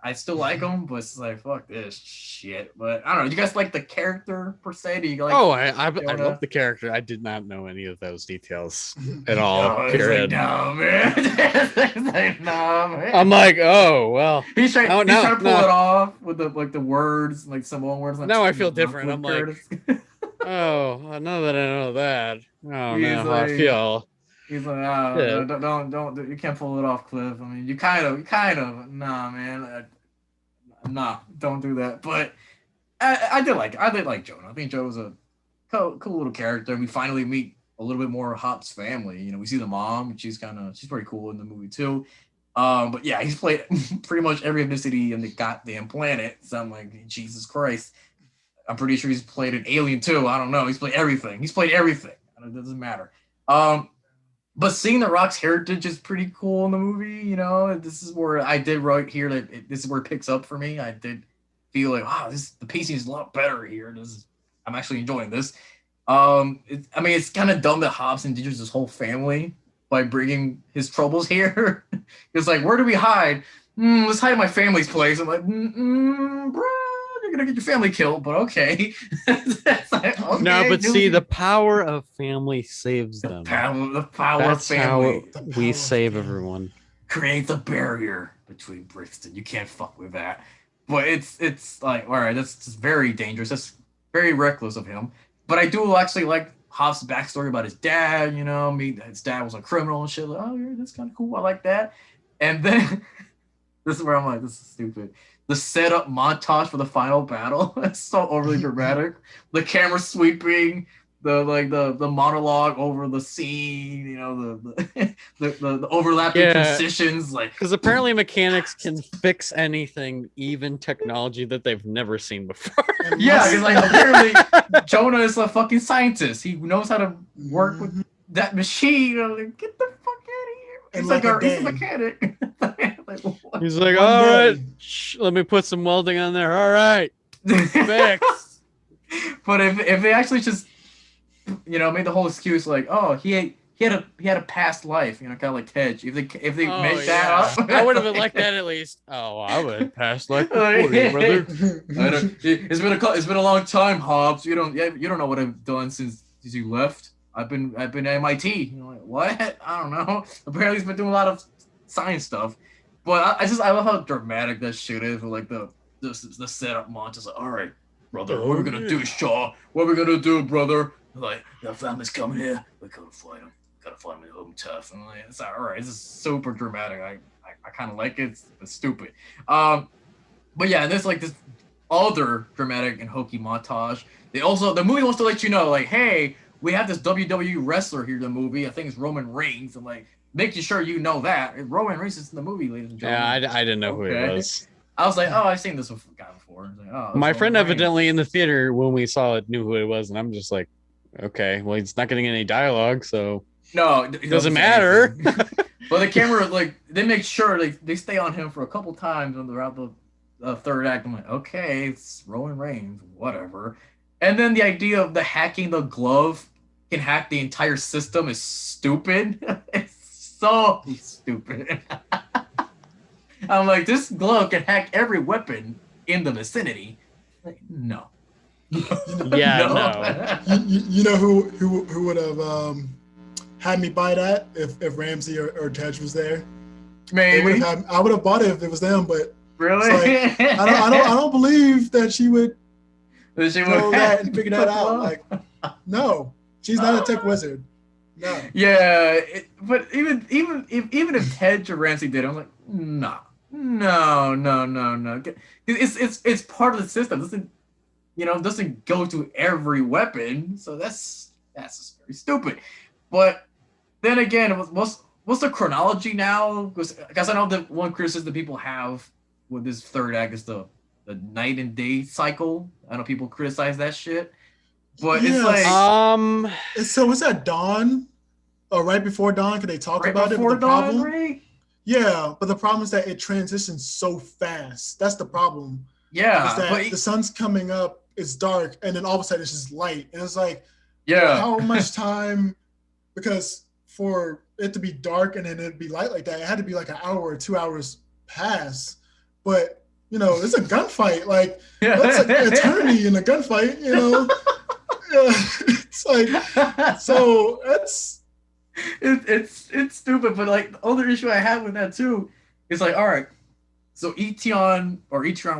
[SPEAKER 1] I still like him, but it's like fuck this shit. But I don't know. Do you guys like the character per se? Do you like?
[SPEAKER 3] Oh, I love the character. I did not know any of those details at all.
[SPEAKER 1] No, it's like, no, man. It's like, no, man.
[SPEAKER 3] I'm like, oh well.
[SPEAKER 1] He's trying to pull
[SPEAKER 3] no.
[SPEAKER 1] it off with the words, like Samoan words. Like,
[SPEAKER 3] Now I feel different. I'm
[SPEAKER 1] Curtis.
[SPEAKER 3] like, oh, now that I know that, oh
[SPEAKER 1] He's
[SPEAKER 3] no, how
[SPEAKER 1] like-
[SPEAKER 3] I feel.
[SPEAKER 1] He's like,
[SPEAKER 3] Yeah.
[SPEAKER 1] don't, you can't pull it off, Cliff. I mean, you kind of, nah, man, nah, don't do that. But I did like Jonah. I think Joe was a cool little character. We finally meet a little bit more of Hop's family. We see the mom. She's pretty cool in the movie too. But yeah, he's played pretty much every ethnicity in the goddamn planet. So I'm like, Jesus Christ. I'm pretty sure he's played an alien too. I don't know. He's played everything. It doesn't matter. But seeing The Rock's heritage is pretty cool in the movie. This is where I did right here that this is where it picks up for me. I did feel like, wow, the pacing is a lot better here. I'm actually enjoying this. It's kind of dumb that Hobbs endangers his whole family by bringing his troubles here. It's like, where do we hide? Let's hide at my family's place. I'm like, bro, you're gonna get your family killed, but okay. It's like, okay,
[SPEAKER 3] No, but
[SPEAKER 1] dude.
[SPEAKER 3] see, the power of family saves
[SPEAKER 1] the
[SPEAKER 3] them.
[SPEAKER 1] power of
[SPEAKER 3] That's
[SPEAKER 1] family
[SPEAKER 3] how
[SPEAKER 2] The
[SPEAKER 3] we
[SPEAKER 2] power
[SPEAKER 3] save
[SPEAKER 2] of family.
[SPEAKER 3] everyone.
[SPEAKER 1] creates a barrier between Brixton. You can't fuck with that. But it's like, all right, that's just very dangerous. That's very reckless of him. But I do actually like Hobbs' backstory about his dad. His dad was a criminal and shit. Like, oh, yeah, that's kind of cool. I like that. And then this is where I'm like, this is stupid. The setup montage for the final battle. It's so overly dramatic. The camera sweeping, the monologue over the scene. The overlapping transitions. Like,
[SPEAKER 3] Because apparently mechanics can fix anything, even technology that they've never seen before.
[SPEAKER 2] And
[SPEAKER 1] yeah,
[SPEAKER 2] must-
[SPEAKER 1] because like apparently Jonah is a fucking scientist. He knows how to work with that machine. Like, get the fuck out of here.
[SPEAKER 2] And
[SPEAKER 1] He's
[SPEAKER 2] like a
[SPEAKER 1] he's a
[SPEAKER 2] dam.
[SPEAKER 1] mechanic. Like, what?
[SPEAKER 3] He's like,
[SPEAKER 2] One
[SPEAKER 3] all
[SPEAKER 2] day.
[SPEAKER 3] right, let me put some welding on there. All right, fix.
[SPEAKER 1] But if they actually just made the whole excuse like, oh, he had a past life, kind of like Tej. If they
[SPEAKER 3] Oh,
[SPEAKER 1] make that up,
[SPEAKER 3] I would have liked that at least. Oh, I would pass like
[SPEAKER 1] Like,
[SPEAKER 3] before you, brother.
[SPEAKER 1] It's been a long time, Hobbs. You don't know what I've done since you left. I've been at MIT. Like, what? I don't know. Apparently, he's been doing a lot of science stuff. But I love how dramatic that shit is. With like the setup montage. Like, all right, brother, what are we gonna do, Shaw? What are we gonna do, brother? Like, the family's coming here. We gotta fight him. Gotta fight him home tough. And like, it's all right. This is super dramatic. I kind of like it. It's stupid. But yeah, there's like this other dramatic and hokey montage. The movie wants to let you know, like, hey, we have this WWE wrestler here in the movie. I think it's Roman Reigns, and like, making sure you know that Roman Reigns is in the movie, ladies and gentlemen.
[SPEAKER 3] Yeah, I didn't know who he
[SPEAKER 1] Okay.
[SPEAKER 3] was.
[SPEAKER 1] I was like, oh, I've seen this guy before. Like, oh,
[SPEAKER 3] My
[SPEAKER 1] it's
[SPEAKER 3] friend
[SPEAKER 1] Roman Reigns.
[SPEAKER 3] evidently in the theater when we saw it knew who it was, and I'm just like, okay, well, he's not getting any dialogue, so
[SPEAKER 1] No,
[SPEAKER 3] it doesn't matter.
[SPEAKER 1] But the camera, like, they make sure they stay on him for a couple times throughout the third act. I'm like, okay, it's Roman Reigns, whatever. And then the idea of the hacking the glove can hack the entire system is stupid. It's so stupid. I'm like, this glove can hack every weapon in the vicinity. Like, no.
[SPEAKER 3] Yeah, no.
[SPEAKER 2] You know who would have had me buy that if Ramsey or Tej was there?
[SPEAKER 1] Maybe.
[SPEAKER 2] I would have bought it if it was them, but
[SPEAKER 1] Really?
[SPEAKER 2] it's like, I don't believe that she would
[SPEAKER 1] She
[SPEAKER 2] know
[SPEAKER 1] would-
[SPEAKER 2] that and figure that out. Like, no, she's not a tech wizard. No.
[SPEAKER 1] Yeah, but even if Ted or Ramsey did, I'm like, no. It's part of the system. doesn't go to every weapon. So that's just very stupid. But then again, what's the chronology now? Because I know that one criticism that people have with this third act is the night and day cycle. I know people criticize that shit, but it's like
[SPEAKER 2] So was that dawn or right before dawn? Can they talk about it?
[SPEAKER 1] Before dawn, right?
[SPEAKER 2] Yeah, but the problem is that it transitions so fast. That's the problem.
[SPEAKER 1] Yeah,
[SPEAKER 2] is that the sun's coming up, it's dark, and then all of a sudden it's just light, and it's like, how much time? Because for it to be dark and then it'd be light like that, it had to be like an hour or 2 hours pass. But it's a gunfight. Like that's like an eternity in a gunfight. It's like so that's.
[SPEAKER 1] It's stupid, but like the other issue I have with that too is like, all right, so Etion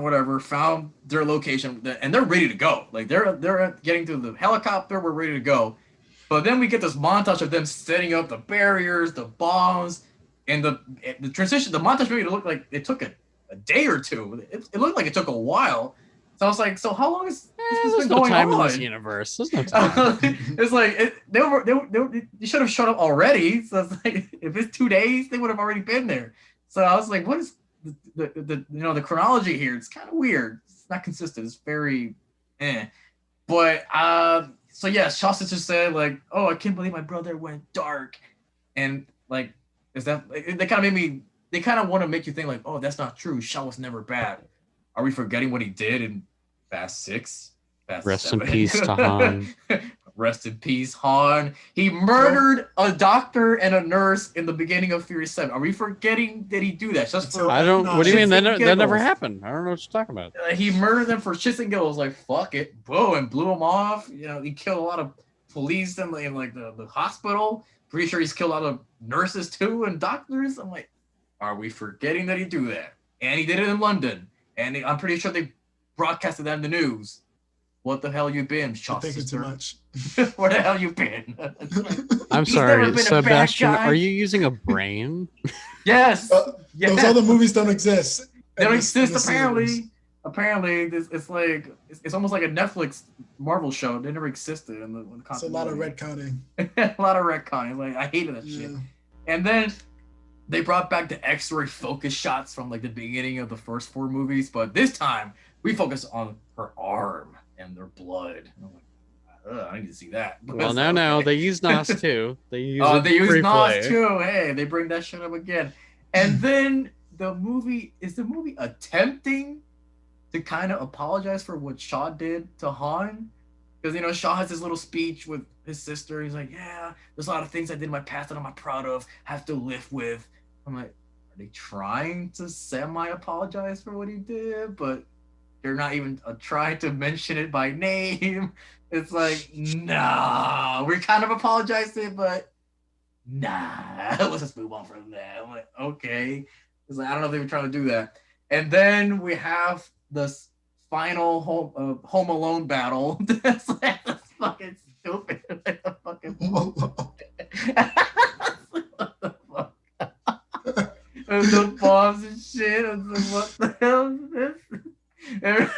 [SPEAKER 1] whatever found their location and they're ready to go. Like they're getting to the helicopter, we're ready to go. But then we get this montage of them setting up the barriers, the bombs, and the transition. The montage made it look like it took a day or two. It looked like it took a while. So I was like, so how long is this been going on?
[SPEAKER 3] In this universe. There's no time.
[SPEAKER 1] It's like they should have showed up already. So it's like if it's 2 days, they would have already been there. So I was like, what is the chronology here? It's kind of weird. It's not consistent. It's very But so yeah, Shasta just said like, oh, I can't believe my brother went dark, and like, is that they kind of made me? They kind of want to make you think like, oh, that's not true. Shaw was never bad. Are we forgetting what he did in Fast 6?
[SPEAKER 3] Rest in peace to Han.
[SPEAKER 1] Rest in peace, Han. He murdered a doctor and a nurse in the beginning of Fury 7. Are we forgetting that he do that?
[SPEAKER 3] I don't. What do you mean? That never happened. I don't know what you're talking about.
[SPEAKER 1] He murdered them for shits and giggles. Like fuck it, whoa, and blew them off. He killed a lot of police in like the hospital. Pretty sure he's killed a lot of nurses too and doctors. I'm like, are we forgetting that he do that? And he did it in London. And I'm pretty sure they broadcasted that in the news. What the hell you been, Shaw
[SPEAKER 2] sister? Too much.
[SPEAKER 1] Where the hell you been?
[SPEAKER 3] I'm sorry, Sebastian. Are you using a brain?
[SPEAKER 1] Yes.
[SPEAKER 2] Those other movies don't exist.
[SPEAKER 1] They don't exist apparently. Apparently, it's like it's almost like a Netflix Marvel show. They never existed in the
[SPEAKER 2] It's a lot of retconning.
[SPEAKER 1] A lot of retconning. Like I hated that shit. And then they brought back the X-ray focus shots from like the beginning of the first 4 movies, but this time we focus on her arm and their blood. I'm like, I need to see that. But
[SPEAKER 3] well, no, they use NOS too. They use
[SPEAKER 1] NOS too. Hey, they bring that shit up again. And then the movie attempting to kind of apologize for what Shaw did to Han. Because, Shaw has this little speech with his sister. He's like, yeah, there's a lot of things I did in my past that I'm not proud of, have to live with. I'm like, are they trying to semi-apologize for what he did? But they're not even trying to mention it by name. It's like, nah, we're kind of apologizing, but nah, let's just move on from that. I'm like, okay. It's like, I don't know if they were trying to do that. And then we have this final Home Alone battle. That's fucking stupid. And the bombs and shit. I was like, what the hell is this?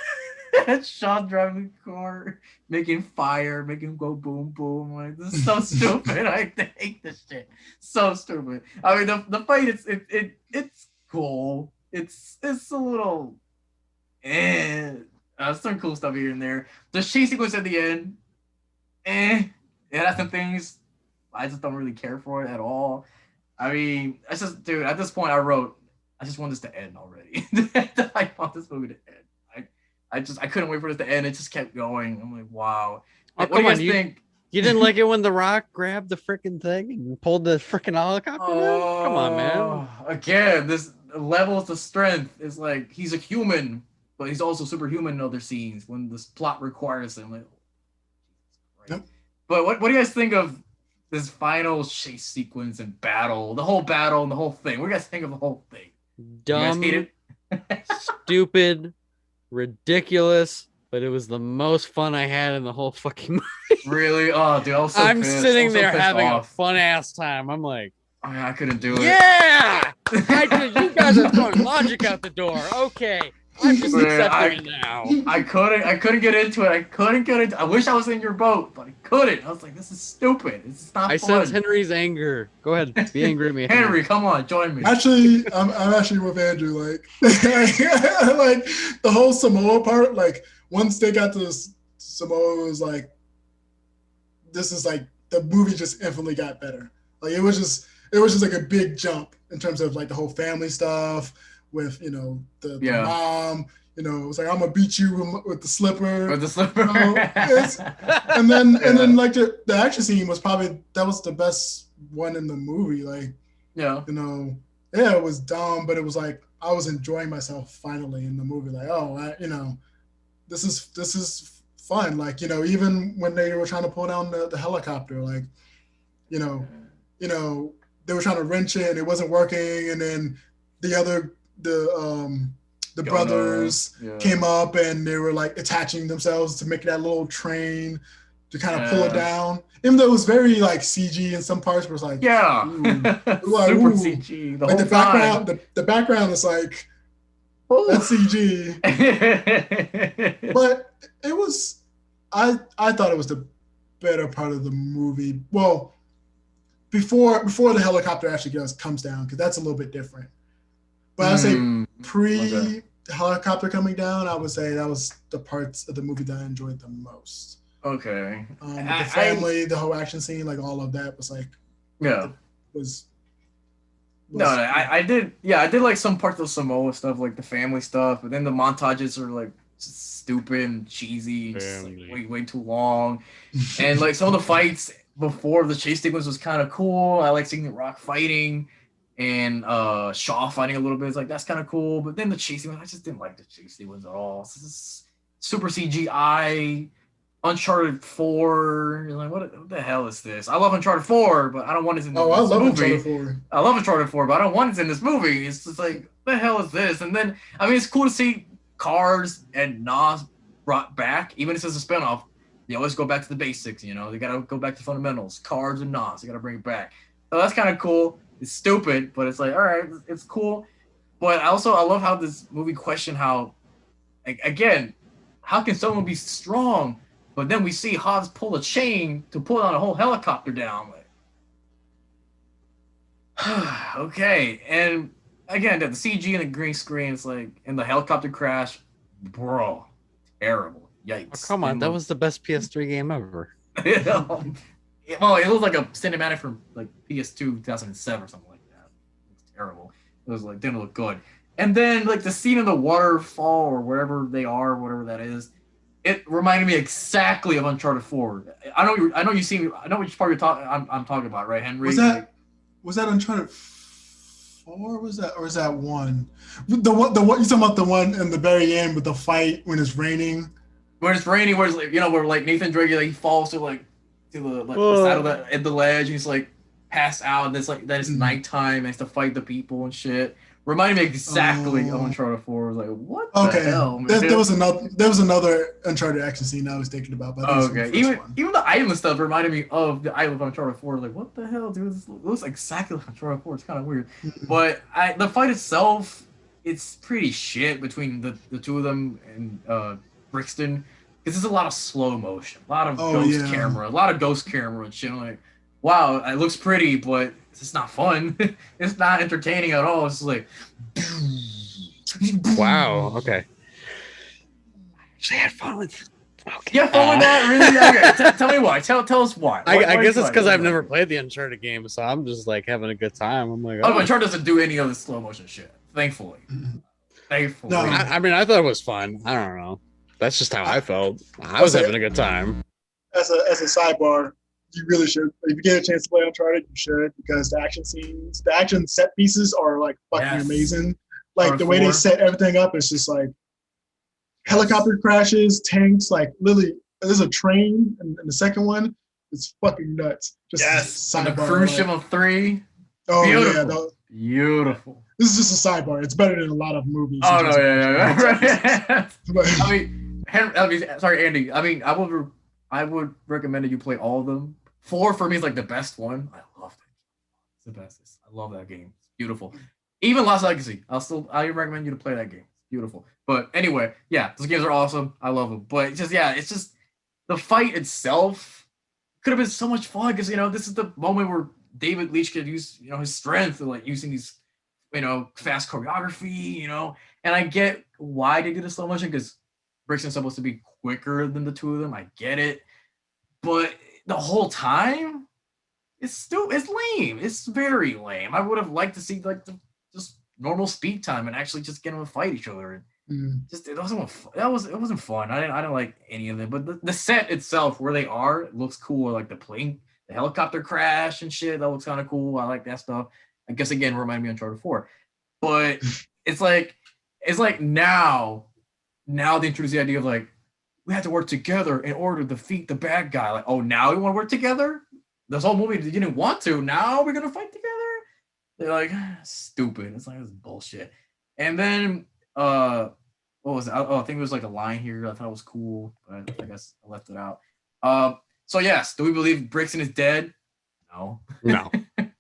[SPEAKER 1] And Sean driving the car, making fire, making him go boom boom. Like, this is so stupid. I hate this shit. So stupid. I mean, the fight it's cool. It's a little some cool stuff here and there. The chase sequence at the end, it has some things I just don't really care for it at all. I mean, I just, dude, at this point I wrote, I just want this to end already. I want this movie to end. I couldn't wait for this to end. It just kept going. I'm like, wow.
[SPEAKER 3] Oh, what do you guys think? You didn't like it when The Rock grabbed the freaking thing and pulled the freaking helicopter? Come on, man.
[SPEAKER 1] Again, this levels of strength is like, he's a human, but he's also superhuman in other scenes when this plot requires him. Like,
[SPEAKER 2] yep.
[SPEAKER 1] But what do you guys think of this final chase sequence and battle? The whole battle and the whole thing. What do you guys think of the whole thing?
[SPEAKER 3] Dumb,
[SPEAKER 1] you guys hate it?
[SPEAKER 3] Stupid, ridiculous, but it was the most fun I had in the whole fucking movie.
[SPEAKER 1] Really? Oh, dude, I'm
[SPEAKER 3] sitting there having a fun ass time. I'm like,
[SPEAKER 1] oh, yeah, I couldn't do it.
[SPEAKER 3] Yeah! You guys are throwing logic out the door. Okay. I'm just
[SPEAKER 1] Man,
[SPEAKER 3] accepting it now.
[SPEAKER 1] I couldn't get into it. I wish I was in your boat, but I couldn't. I was like, this is stupid. It's not
[SPEAKER 3] I
[SPEAKER 1] fun.
[SPEAKER 3] sense Henry's anger. Go ahead, be angry at me,
[SPEAKER 1] Henry, come on, join me.
[SPEAKER 2] Actually, I'm actually with Andrew. Like, like the whole Samoa part. Like, once they got to Samoa, it was like, this is like the movie just infinitely got better. Like, it was just like a big jump in terms of like the whole family stuff with the mom. It was like, I'm gonna beat you with the slipper.
[SPEAKER 1] With the slipper.
[SPEAKER 2] And then like the action scene was probably the best one in the movie. Like, it was dumb, but it was like I was enjoying myself finally in the movie. Like, this is fun. Like, even when they were trying to pull down the helicopter, like, they were trying to wrench it and it wasn't working, and then the brothers came up and they were like attaching themselves to make that little train to kind of pull it down. Even though it was very like CG in some parts, but it was like
[SPEAKER 1] super CG.
[SPEAKER 2] The background, the background is like that's CG. But it was, I thought it was the better part of the movie. Well, before the helicopter actually comes down, because that's a little bit different. But I'd say pre-helicopter coming down, I would say that was the parts of the movie that I enjoyed the most.
[SPEAKER 1] Okay.
[SPEAKER 2] The family, the whole action scene, like all of that was like,
[SPEAKER 1] I did like some parts of Samoa stuff, like the family stuff, but then the montages are like stupid and cheesy, just like way too long, and like some of the fights before the chase sequence was kind of cool. I like seeing The Rock fighting and Shaw fighting a little bit. It's like, that's kind of cool, but then the chase sequence, I just didn't like the chase sequence at all. This is super CGI. Uncharted 4. You're like, what the hell is this? I love Uncharted 4, but I don't want it in this movie. I love Uncharted 4. I love Uncharted 4, but I don't want it in this movie. It's just like, what the hell is this? And then, I mean, it's cool to see Cars and Nas brought back, even if it's a spinoff. They always go back to the basics, They got to go back to fundamentals. Cars and Nas, they got to bring it back. So that's kind of cool. It's stupid, but it's like, all right, it's cool. But I love how this movie questioned how, again, how can someone be strong? But then we see Hobbs pull a chain to pull down a whole helicopter down. Like, okay. And again, the CG and the green screen, it's like, and the helicopter crash, bro, terrible. Yikes.
[SPEAKER 3] Oh, come on, that was the best PS3 game ever.
[SPEAKER 1] Well, it looked like a cinematic from like PS2 2007 or something like that. It was terrible. It was like, didn't look good. And then like the scene in the waterfall or wherever they are, whatever that is, it reminded me exactly of Uncharted 4. I know you see. I know which part I'm talking about, right, Henry?
[SPEAKER 2] Was that Uncharted 4? Was that 1? The one you talking about, the one in the very end with the fight when it's raining?
[SPEAKER 1] Where it's raining, where it's like, where like Nathan Drake, like, he falls to the side of the ledge, and he's like passed out, and it's like then it's nighttime, and it's to fight the people and shit. Reminded me exactly of Uncharted 4. I was like, what the hell, man?
[SPEAKER 2] There was another Uncharted action scene I was thinking about. But
[SPEAKER 1] even the island stuff reminded me of the island of Uncharted 4. Like, what the hell, dude? This looks exactly like Uncharted 4. It's kind of weird. But the fight itself, it's pretty shit between the two of them and Brixton. Because there's a lot of slow motion, a lot of ghost camera and shit. I'm like, wow, it looks pretty, but it's not fun. It's not entertaining at all. It's like,
[SPEAKER 3] wow. Okay. Actually, I had fun with. Okay.
[SPEAKER 1] You had fun with that, really? Okay. Tell me why. Tell us why.
[SPEAKER 3] I guess it's because I've never played the Uncharted game, so I'm just like having a good time. I'm like,
[SPEAKER 1] Uncharted doesn't do any of the slow motion shit. Thankfully.
[SPEAKER 2] No.
[SPEAKER 3] I mean, I thought it was fun. I don't know. That's just how I felt. I was having a good time.
[SPEAKER 2] As a sidebar, you really should. If you get a chance to play Uncharted, you should, because the action scenes, the action set pieces are like fucking amazing. Like the way they set everything up is just like helicopter crashes, tanks, like literally there's a train in the second one. It's fucking nuts.
[SPEAKER 1] Just and the cruise ship of 3.
[SPEAKER 2] Oh,
[SPEAKER 1] beautiful. Beautiful.
[SPEAKER 2] This is just a sidebar. It's better than a lot of movies.
[SPEAKER 1] Oh no, yeah. I mean, sorry, Andy. I mean, I would recommend that you play all of them. 4 for me is like the best one. I love that. It's the best. I love that game. It's beautiful. Even Lost Legacy. I recommend you to play that game. It's beautiful. But anyway, yeah, those games are awesome. I love them. But it's just the fight itself could have been so much fun because this is the moment where David Leitch could use his strength and like using these fast choreography, and I get why they do the slow motion because Brixton's supposed to be quicker than the two of them. I get it, but the whole time it's lame. It's very lame. I would have liked to see like just normal speed time and actually just get them to fight each other. Just it wasn't fun. I didn't like any of it. But the set itself, where they are, it looks cool. Like the helicopter crash and shit. That looks kind of cool. I like that stuff. I guess again, remind me of Uncharted 4. But it's like now they introduce the idea of like we have to work together in order to defeat the bad guy. Like, oh, now we want to work together? This whole movie you didn't want to. Now we're gonna fight together? They're like stupid. It's like this bullshit. And then what was it? I think it was like a line here. I thought it was cool, but I guess I left it out. So yes, do we believe Brixton is dead? No.
[SPEAKER 3] No.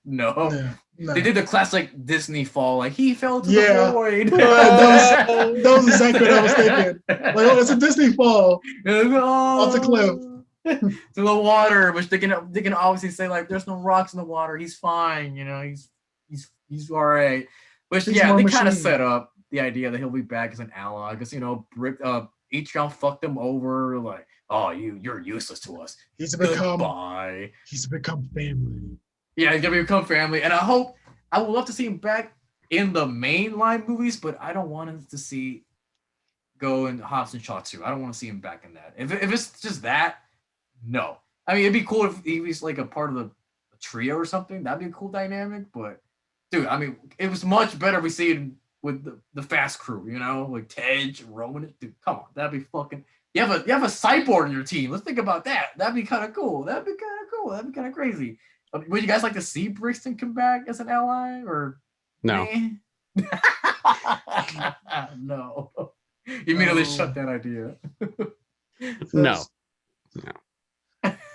[SPEAKER 1] No.
[SPEAKER 2] Yeah, no.
[SPEAKER 1] They did the classic Disney fall, like he fell to the void.
[SPEAKER 2] That was exactly what I was thinking. Like, oh, it's a Disney fall off the cliff
[SPEAKER 1] to the water, which they can obviously say like, there's no rocks in the water. He's fine, he's all right. Which they kind of set up the idea that he'll be back as an ally because H-John fucked him over, like, oh, you're useless to us.
[SPEAKER 2] He's
[SPEAKER 1] become
[SPEAKER 2] family.
[SPEAKER 1] Yeah, he's gonna become family, and I would love to see him back in the mainline movies, but I don't want him to go in Hobbs and Shaw 2. I don't want to see him back in that. If it's just that, no. I mean, it'd be cool if he was like a part of the trio or something. That'd be a cool dynamic. But dude, I mean, it was much better if we see it with the fast crew, like Tej, Roman. Dude, come on, that'd be fucking. You have a cyborg in your team. Let's think about that. That'd be kind of cool. That'd be kind of crazy. Would you guys like to see Brixton come back as an ally or
[SPEAKER 3] no?
[SPEAKER 1] No. You immediately shut that idea.
[SPEAKER 3] No.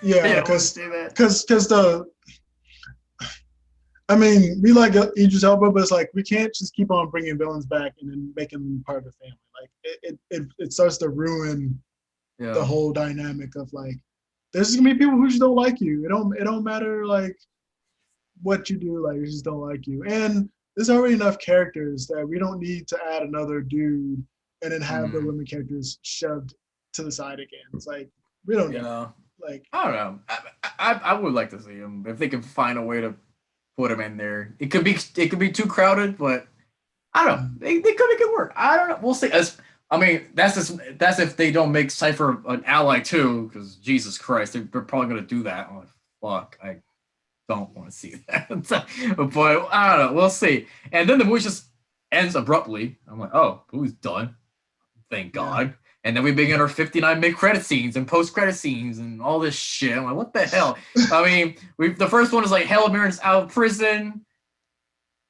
[SPEAKER 2] Yeah, because I mean, we like Idris Elba, but it's like we can't just keep on bringing villains back and then making them part of the family. Like it starts to ruin the whole dynamic of like, there's gonna be people who just don't like you. It don't matter like what you do, like they just don't like you. And there's already enough characters that we don't need to add another dude and then have the women characters shoved to the side again. It's like we don't need like
[SPEAKER 1] I don't know. I would like to see him if they can find a way to put him in there. It could be too crowded, but I don't know. They could make it work. I don't know. We'll see. I mean, that's if they don't make Cypher an ally too, because Jesus Christ, they're probably gonna do that. I'm like, fuck, I don't want to see that. But I don't know. We'll see. And then the movie just ends abruptly. I'm like, oh, the movie's done. Thank God. And then we begin our 59 mid-credit scenes and post-credit scenes and all this shit. I'm like, what the hell? I mean, the first one is like Helen Mirren's out of prison.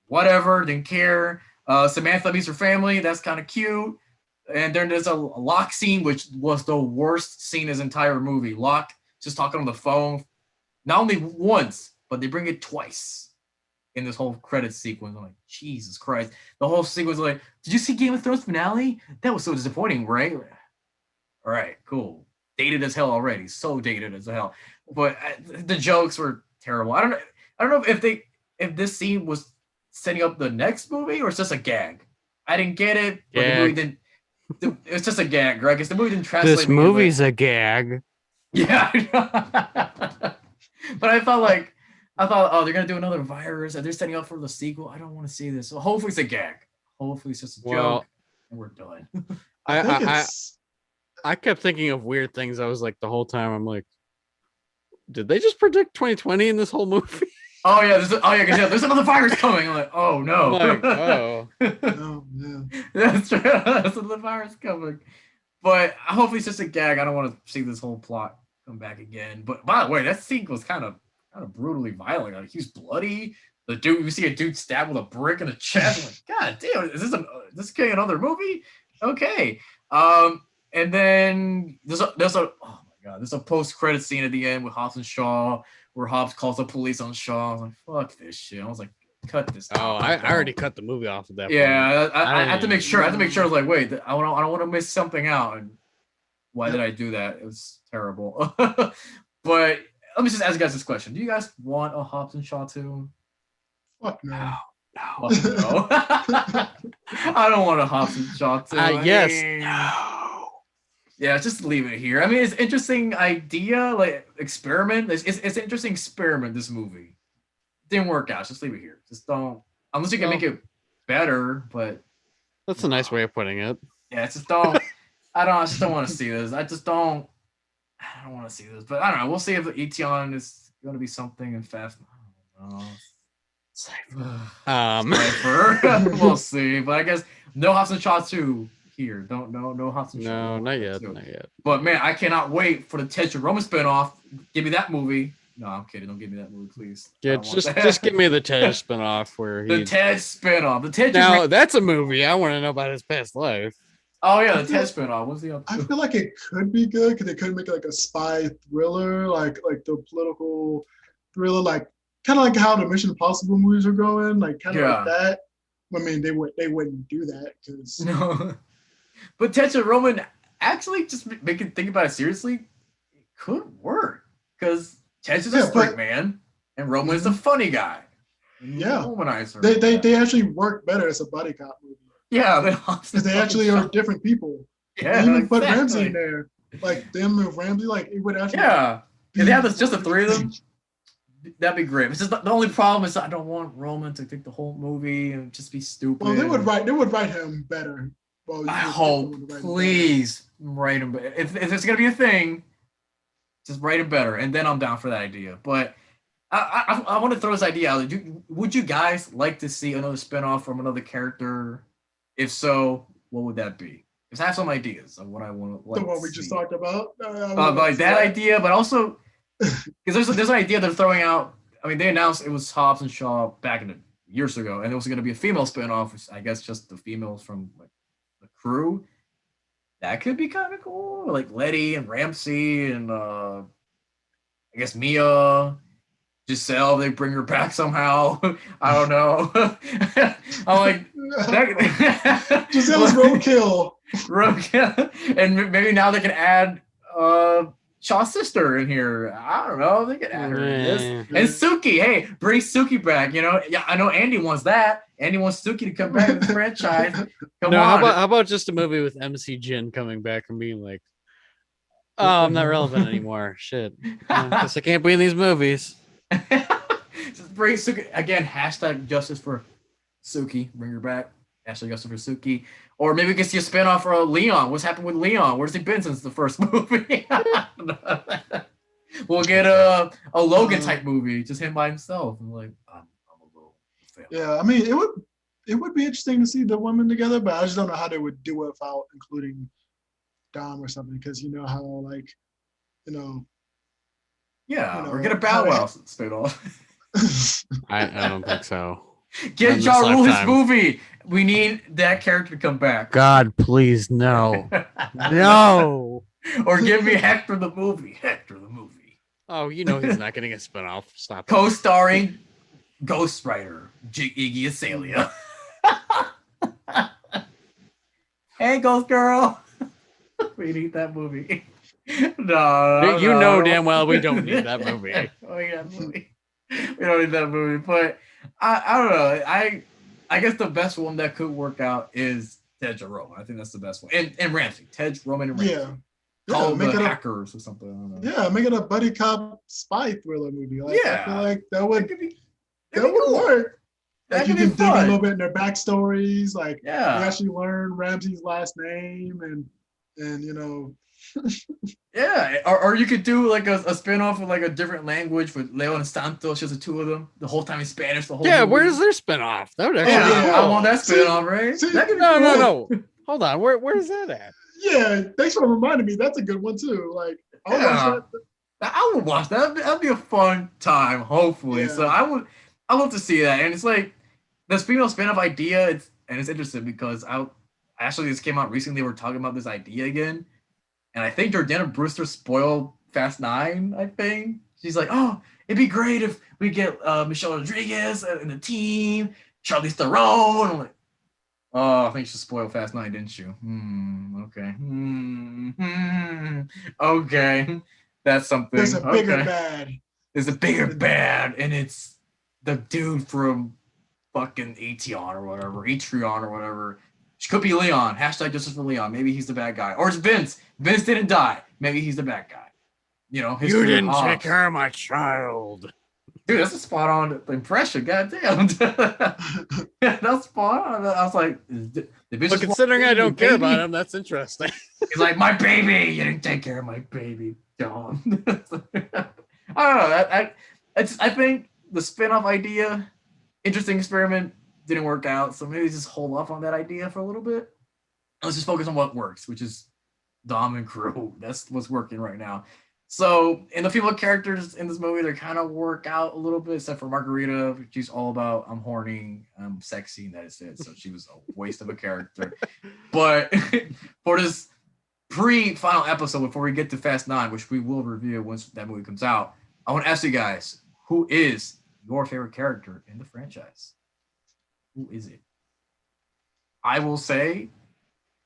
[SPEAKER 1] Whatever, didn't care. Samantha meets her family. That's kind of cute. And then there's a Locke scene, which was the worst scene in his entire movie. Locke just talking on the phone, not only once, but they bring it twice in this whole credit sequence. I'm like, Jesus Christ. The whole sequence was like, did you see Game of Thrones finale? That was so disappointing, right? All right, cool. Dated as hell already. So dated as hell. But the jokes were terrible. I don't know if this scene was setting up the next movie or it's just a gag. I didn't get it. But the movie didn't. It's just a gag, right? Because the movie didn't translate.
[SPEAKER 3] This movie's a gag.
[SPEAKER 1] Yeah, but I thought, oh, they're gonna do another virus. They're setting up for the sequel. I don't want to see this. So hopefully it's a gag. Hopefully it's just a joke, and we're done.
[SPEAKER 3] I kept thinking of weird things. I was like, the whole time, I'm like, did they just predict 2020 in this whole movie?
[SPEAKER 1] Oh yeah, there's another virus coming. I'm like, oh no.
[SPEAKER 3] I'm like, oh.
[SPEAKER 2] Oh, yeah.
[SPEAKER 1] That's true. There's another virus coming. But hopefully it's just a gag. I don't want to see this whole plot come back again. But by the way, that scene was kind of brutally violent. Like, he was bloody. The dude, you see a dude stabbed with a brick in the chest. I'm like, God damn, is this getting another movie? Okay. And then there's a post-credit scene at the end with Hobbs and Shaw, where Hobbs calls the police on Shaw. I was like, fuck this shit. I was like, cut this.
[SPEAKER 3] Oh, I already cut the movie off at that point.
[SPEAKER 1] Yeah, I have to make sure. I have to
[SPEAKER 3] even-
[SPEAKER 1] make sure. I was like, wait, I don't want to miss something out. And why did I do that? It was terrible. But let me just ask you guys this question: do you guys want a Hobbs and Shaw 2?
[SPEAKER 2] Fuck no.
[SPEAKER 1] No. I don't want a Hobbs and Shaw 2.
[SPEAKER 3] Yes.
[SPEAKER 1] No. Yeah, just leave it here. I mean, it's an interesting idea, like experiment. It's an interesting experiment. This movie didn't work out. Just leave it here. Just don't, unless you can make it better. But
[SPEAKER 3] That's a nice way of putting it.
[SPEAKER 1] yeah, just don't. I just don't want to see this. I don't want to see this. But I don't know. We'll see if Etion is going to be something in Fast. I don't know. Cypher. We'll see. But I guess no Hobbs and Shaw 2 here. No Hobbs and Shaw.
[SPEAKER 3] No, not yet.
[SPEAKER 1] 2.
[SPEAKER 3] Not yet.
[SPEAKER 1] But man, I cannot wait for the Ted Roman spinoff. Give me that movie. No, I'm kidding. Don't give me that movie, please.
[SPEAKER 3] Yeah, just give me the Ted spinoff where
[SPEAKER 1] the Ted spinoff. The Ted.
[SPEAKER 3] Now that's a movie. I want to know about his past life.
[SPEAKER 1] Oh yeah, the Ted spinoff. What's the other?
[SPEAKER 2] I feel like it could be good because they could make it like a spy thriller, like the political thriller, like kind of like how the Mission Impossible movies are going, like kind of like that. I mean, they wouldn't do that because
[SPEAKER 1] no. But Ted Roman actually just make it think about it seriously. It could work because Ted's is a straight man and Roman is a funny guy.
[SPEAKER 2] Yeah,
[SPEAKER 1] womanizer.
[SPEAKER 2] They actually work better as a buddy cop movie.
[SPEAKER 1] Yeah,
[SPEAKER 2] because they actually are different people.
[SPEAKER 1] Yeah,
[SPEAKER 2] and even put Ramsey in there, like them and Ramsey, like it would actually.
[SPEAKER 1] Yeah, if they have just the three of them, that'd be great. It's just the only problem is I don't want Roman to take the whole movie and just be stupid.
[SPEAKER 2] Well, they would write him better. Well,
[SPEAKER 1] I hope, please write him. If it's gonna be a thing, just write it better, and then I'm down for that idea. But I want to throw this idea out there. Would you guys like to see another spinoff from another character? If so, what would that be? Because I have some ideas of what I want to like.
[SPEAKER 2] The one we just talked about.
[SPEAKER 1] Like that idea, but also because there's an idea they're throwing out. I mean, they announced it was Hobbs and Shaw back in the years ago, and it was going to be a female spinoff, which I guess just the females from like the crew. That could be kind of cool, like Letty and Ramsey and I guess Mia. Giselle, they bring her back somehow. I don't know. I'm like,
[SPEAKER 2] Giselle's roadkill.
[SPEAKER 1] Roadkill, and maybe now they can add Shaw's sister in here. I don't know. They can add her in this. And Suki, hey, bring Suki back. You know, yeah, I know Andy wants that. Andy wants Suki to come back in the franchise. Come on.
[SPEAKER 3] How about just a movie with MC Jin coming back and being like, "Oh, I'm not relevant anymore. Shit, guess I can't be in these movies."
[SPEAKER 1] Just bring Suki again. Hashtag justice for Suki. Bring her back. Hashtag justice for Suki. Or maybe we can see a spinoff for Leon. What's happened with Leon? Where's he been since the first movie? We'll get a Logan type movie, just him by himself. I'm like, I'm a little fan.
[SPEAKER 2] Yeah, I mean, it would be interesting to see the women together, but I just don't know how they would do it without including Dom or something, because you know how like, you know.
[SPEAKER 1] Yeah, or get a Bow Wow spinoff.
[SPEAKER 3] I don't think so.
[SPEAKER 1] Get Ja Rule his movie. We need that character to come back.
[SPEAKER 3] God, please, no. No.
[SPEAKER 1] Or give me Hector the movie. Hector the movie.
[SPEAKER 3] Oh, you know he's not getting a spinoff. Stop.
[SPEAKER 1] Co-starring Ghost Rider, Iggy Azalea. Hey, Ghost Girl. We need that movie. No,
[SPEAKER 3] you know damn well we don't need that movie.
[SPEAKER 1] We don't need that movie. But I don't know. I guess the best one that could work out is Ted Roman. I think that's the best one. And Ramsey. Ted Roman and Ramsey.
[SPEAKER 2] Yeah,
[SPEAKER 1] make it hackers or something. I don't know.
[SPEAKER 2] Yeah, make it a buddy cop spy thriller movie. Like,
[SPEAKER 1] yeah,
[SPEAKER 2] I feel like that would
[SPEAKER 1] cool.
[SPEAKER 2] work. Like you can dig
[SPEAKER 1] fun.
[SPEAKER 2] a little bit in their backstories. Like you
[SPEAKER 1] yeah,
[SPEAKER 2] actually learn Ramsey's last name and you know.
[SPEAKER 1] Yeah, or you could do like a spinoff with like a different language with Leo and Santos, just the two of them, the whole time in Spanish, the whole movie.
[SPEAKER 3] Where's their spinoff? That would actually be cool.
[SPEAKER 1] I want that spinoff, right?
[SPEAKER 2] That could be
[SPEAKER 3] no. Hold on, where's that at?
[SPEAKER 2] Yeah, thanks for reminding me. That's a good one too. Like
[SPEAKER 1] I would watch that. That'd be a fun time, hopefully.
[SPEAKER 2] Yeah.
[SPEAKER 1] So I love to see that. And it's like the female spinoff idea, it's interesting because actually this came out recently, we're talking about this idea again. And I think Jordana Brewster spoiled Fast 9, I think. She's like, oh, it'd be great if we get Michelle Rodriguez and the team, Charlize Theron. I'm like, oh, I think you should spoil Fast 9, didn't you? Okay. Okay. That's something.
[SPEAKER 2] There's a bigger
[SPEAKER 1] okay.
[SPEAKER 2] bad.
[SPEAKER 1] There's a bigger bad, and it's the dude from fucking Aeon or whatever. She could be Leon. Hashtag justice for Leon. Maybe he's the bad guy. Or it's Vince. Vince didn't die. Maybe he's the bad guy. You know,
[SPEAKER 3] you didn't take care of my child.
[SPEAKER 1] Dude, that's a spot on impression. Goddamn. That's spot on. I was like,
[SPEAKER 3] but considering I don't care about him, that's interesting.
[SPEAKER 1] He's like, my baby. You didn't take care of my baby, John. I don't know. I think the spin-off idea, interesting experiment, didn't work out. So maybe just hold off on that idea for a little bit. Let's just focus on what works, which is Dom and crew. That's what's working right now. So, and the female characters in this movie, they kind of work out a little bit, except for Margarita. She's all about, I'm horny, I'm sexy, and that is it. So she was a waste of a character. But for this pre-final episode, before we get to Fast 9, which we will review once that movie comes out, I want to ask you guys, who is your favorite character in the franchise? Who is it? I will say,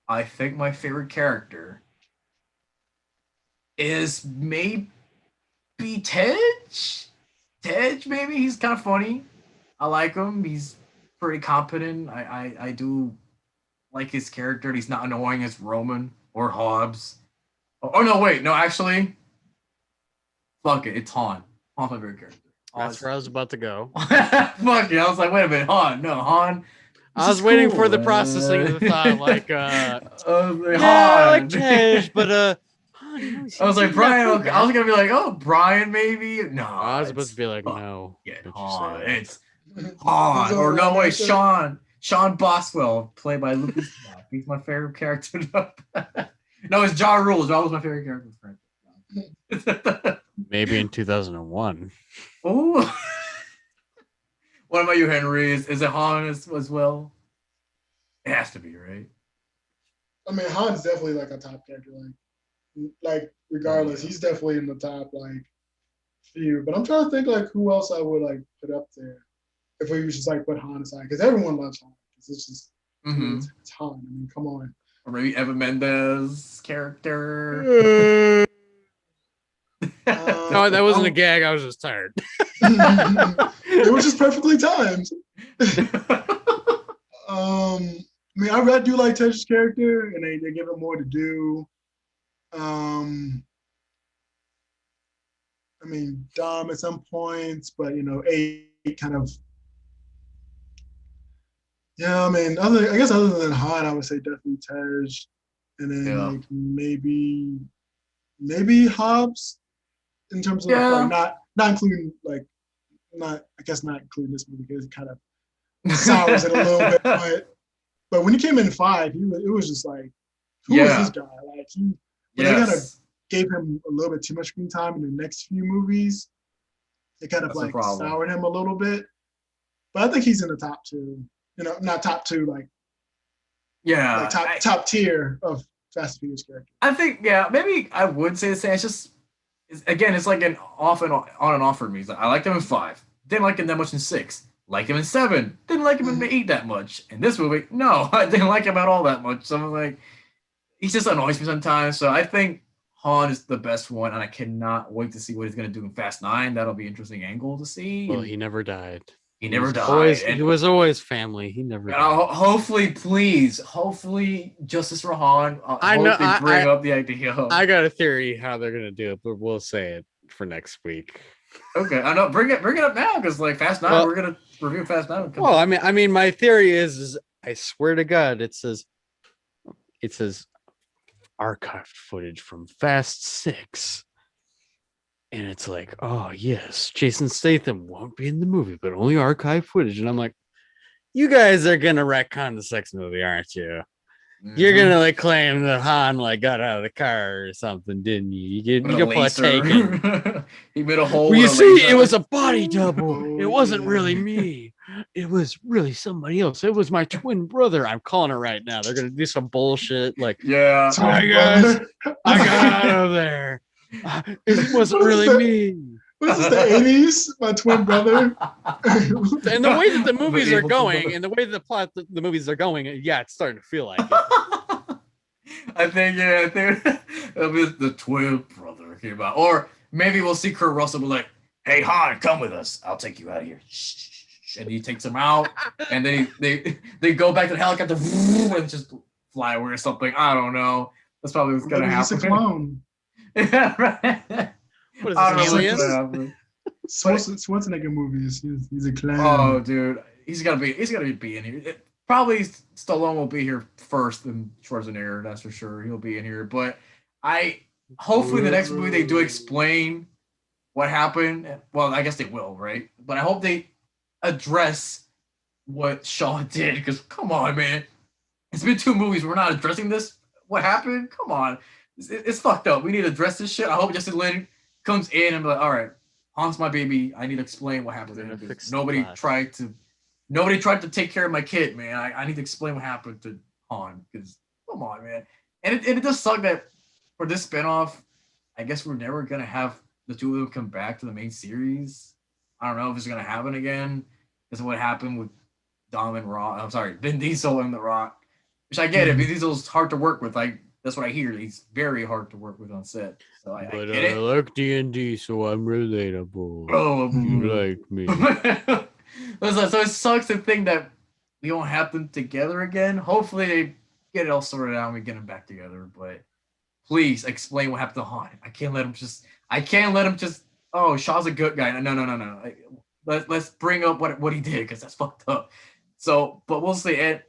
[SPEAKER 1] I think my favorite character is maybe Tej. Tej, maybe. He's kind of funny. I like him. He's pretty competent. I do like his character. He's not annoying as Roman or Hobbs. Oh no, wait. No, actually. Fuck it. It's Han. Han's my favorite character.
[SPEAKER 3] That's where I was about to go.
[SPEAKER 1] Fuck it. I was like, wait a minute. Han. No, Han.
[SPEAKER 3] I was waiting for the processing of the thought, like,
[SPEAKER 1] Han.
[SPEAKER 3] I like Tej, but
[SPEAKER 1] I was like, Brian. Okay. I was gonna be like, oh, Brian, maybe. No,
[SPEAKER 3] I was supposed to be like, no.
[SPEAKER 1] Yeah, Han. It's Han. Or no, wait, Sean Boswell, played by Lucas. He's my favorite character. No, it's Ja Rule. Ja Rule's my favorite character.
[SPEAKER 3] Maybe in 2001.
[SPEAKER 1] Oh. What about you, Henry? Is it Han as well? It has to be, right?
[SPEAKER 2] I mean, Han's definitely like a top character. Like regardless, he's definitely in the top like few. But I'm trying to think like who else I would like put up there if we just like put Han aside, because everyone loves Han. It's just it's Han. I mean, come on.
[SPEAKER 1] Or maybe Eva Mendes character.
[SPEAKER 3] No, that wasn't a gag. I was just tired.
[SPEAKER 2] It was just perfectly timed. I mean, I do like Tej's character, and they give him more to do. I mean, Dom at some points, but you know, A kind of. Yeah, I mean, I guess other than Han, I would say definitely Tej, and then like maybe Hobbs, in terms of like, not including like not including this movie because it kind of sours it a little bit, but when he came in 5, it was just like, who is this guy? Like they kind of gave him a little bit too much screen time in the next few movies. It kind of like soured him a little bit, but I think he's in the top 2. You know, not top 2, like top tier of Fast and Furious characters.
[SPEAKER 1] I think maybe I would say the same. It's just it's like an off and on and off for me. I liked him in 5, didn't like him that much in 6. Liked him in 7, didn't like him in 8 that much. In this movie, no, I didn't like him at all that much. So I'm like, he just annoys me sometimes. So I think Han is the best one, and I cannot wait to see what he's gonna do in Fast 9. That'll be an interesting angle to see.
[SPEAKER 3] Well, he never died.
[SPEAKER 1] He never died.
[SPEAKER 3] He was always family. He never died.
[SPEAKER 1] Hopefully, Justice for Han.
[SPEAKER 3] I know.
[SPEAKER 1] Bring up the idea.
[SPEAKER 3] I got a theory how they're gonna do it, but we'll say it for next week.
[SPEAKER 1] Okay, I know. Bring it up now, because like Fast 9, we're gonna review Fast 9.
[SPEAKER 3] Well, I mean, my theory is I swear to God, it says archived footage from Fast 6. And it's like, oh, yes, Jason Statham won't be in the movie, but only archive footage. And I'm like, you guys are going to retcon the sex movie, aren't you? Mm-hmm. You're going to like claim that Han like got out of the car or something, didn't you? You get taken.
[SPEAKER 1] He made a hole.
[SPEAKER 3] Well, you see, it was a body double. It wasn't really me. It was really somebody else. It was my twin brother. I'm calling it right now. They're going to do some bullshit. Like, hi guys, I got out of there. It wasn't really me.
[SPEAKER 2] Was this the 80s? My twin brother.
[SPEAKER 3] And the way that the movies are
[SPEAKER 1] able to
[SPEAKER 3] going,
[SPEAKER 1] brother.
[SPEAKER 3] and the way the plot the movies are going, yeah, it's starting to feel like it.
[SPEAKER 1] I think it'll be the twin brother came out, or maybe we'll see Kurt Russell be like, "Hey Han, come with us. I'll take you out of here." And he takes him out, and then they go back to the helicopter and just fly away or something. I don't know. That's probably what's gonna
[SPEAKER 2] Maybe he's a
[SPEAKER 1] happen.
[SPEAKER 2] clone.
[SPEAKER 1] Yeah, right.
[SPEAKER 3] What is
[SPEAKER 1] I don't
[SPEAKER 3] this,
[SPEAKER 1] know what's
[SPEAKER 3] aliens?
[SPEAKER 1] gonna happen.
[SPEAKER 2] Schwarzenegger movies. He's a clown.
[SPEAKER 1] Oh, dude, he's gotta be in here. Probably Stallone will be here first than Schwarzenegger. That's for sure. He'll be in here, but hopefully the next movie they do explain what happened. Well, I guess they will, right? But I hope they address what Shaw did, because come on, man, it's been 2 movies. We're not addressing this. What happened? Come on, it's fucked up. We need to address this shit. I hope Justin Lin comes in and be like, all right, Han's my baby. I need to explain what happened to him. Nobody tried to take care of my kid, man. I need to explain what happened to Han, because come on, man. And it does suck that for this spinoff, I guess we're never gonna have the 2 of them come back to the main series. I don't know if it's gonna happen again. Because what happened with Dom and Rock. I'm sorry, Vin Diesel and The Rock. Which I get it. Vin Diesel's hard to work with. That's what I hear. He's very hard to work with on set. So I get it.
[SPEAKER 3] like D&D, so I'm relatable.
[SPEAKER 1] Oh,
[SPEAKER 3] You like me.
[SPEAKER 1] So it sucks to think that we don't have them together again. Hopefully they get it all sorted out and we get them back together. But please explain what happened to Han. I can't let him just. Oh, Shaw's a good guy. No. Let's bring up what he did, because that's fucked up. So, but we'll see. And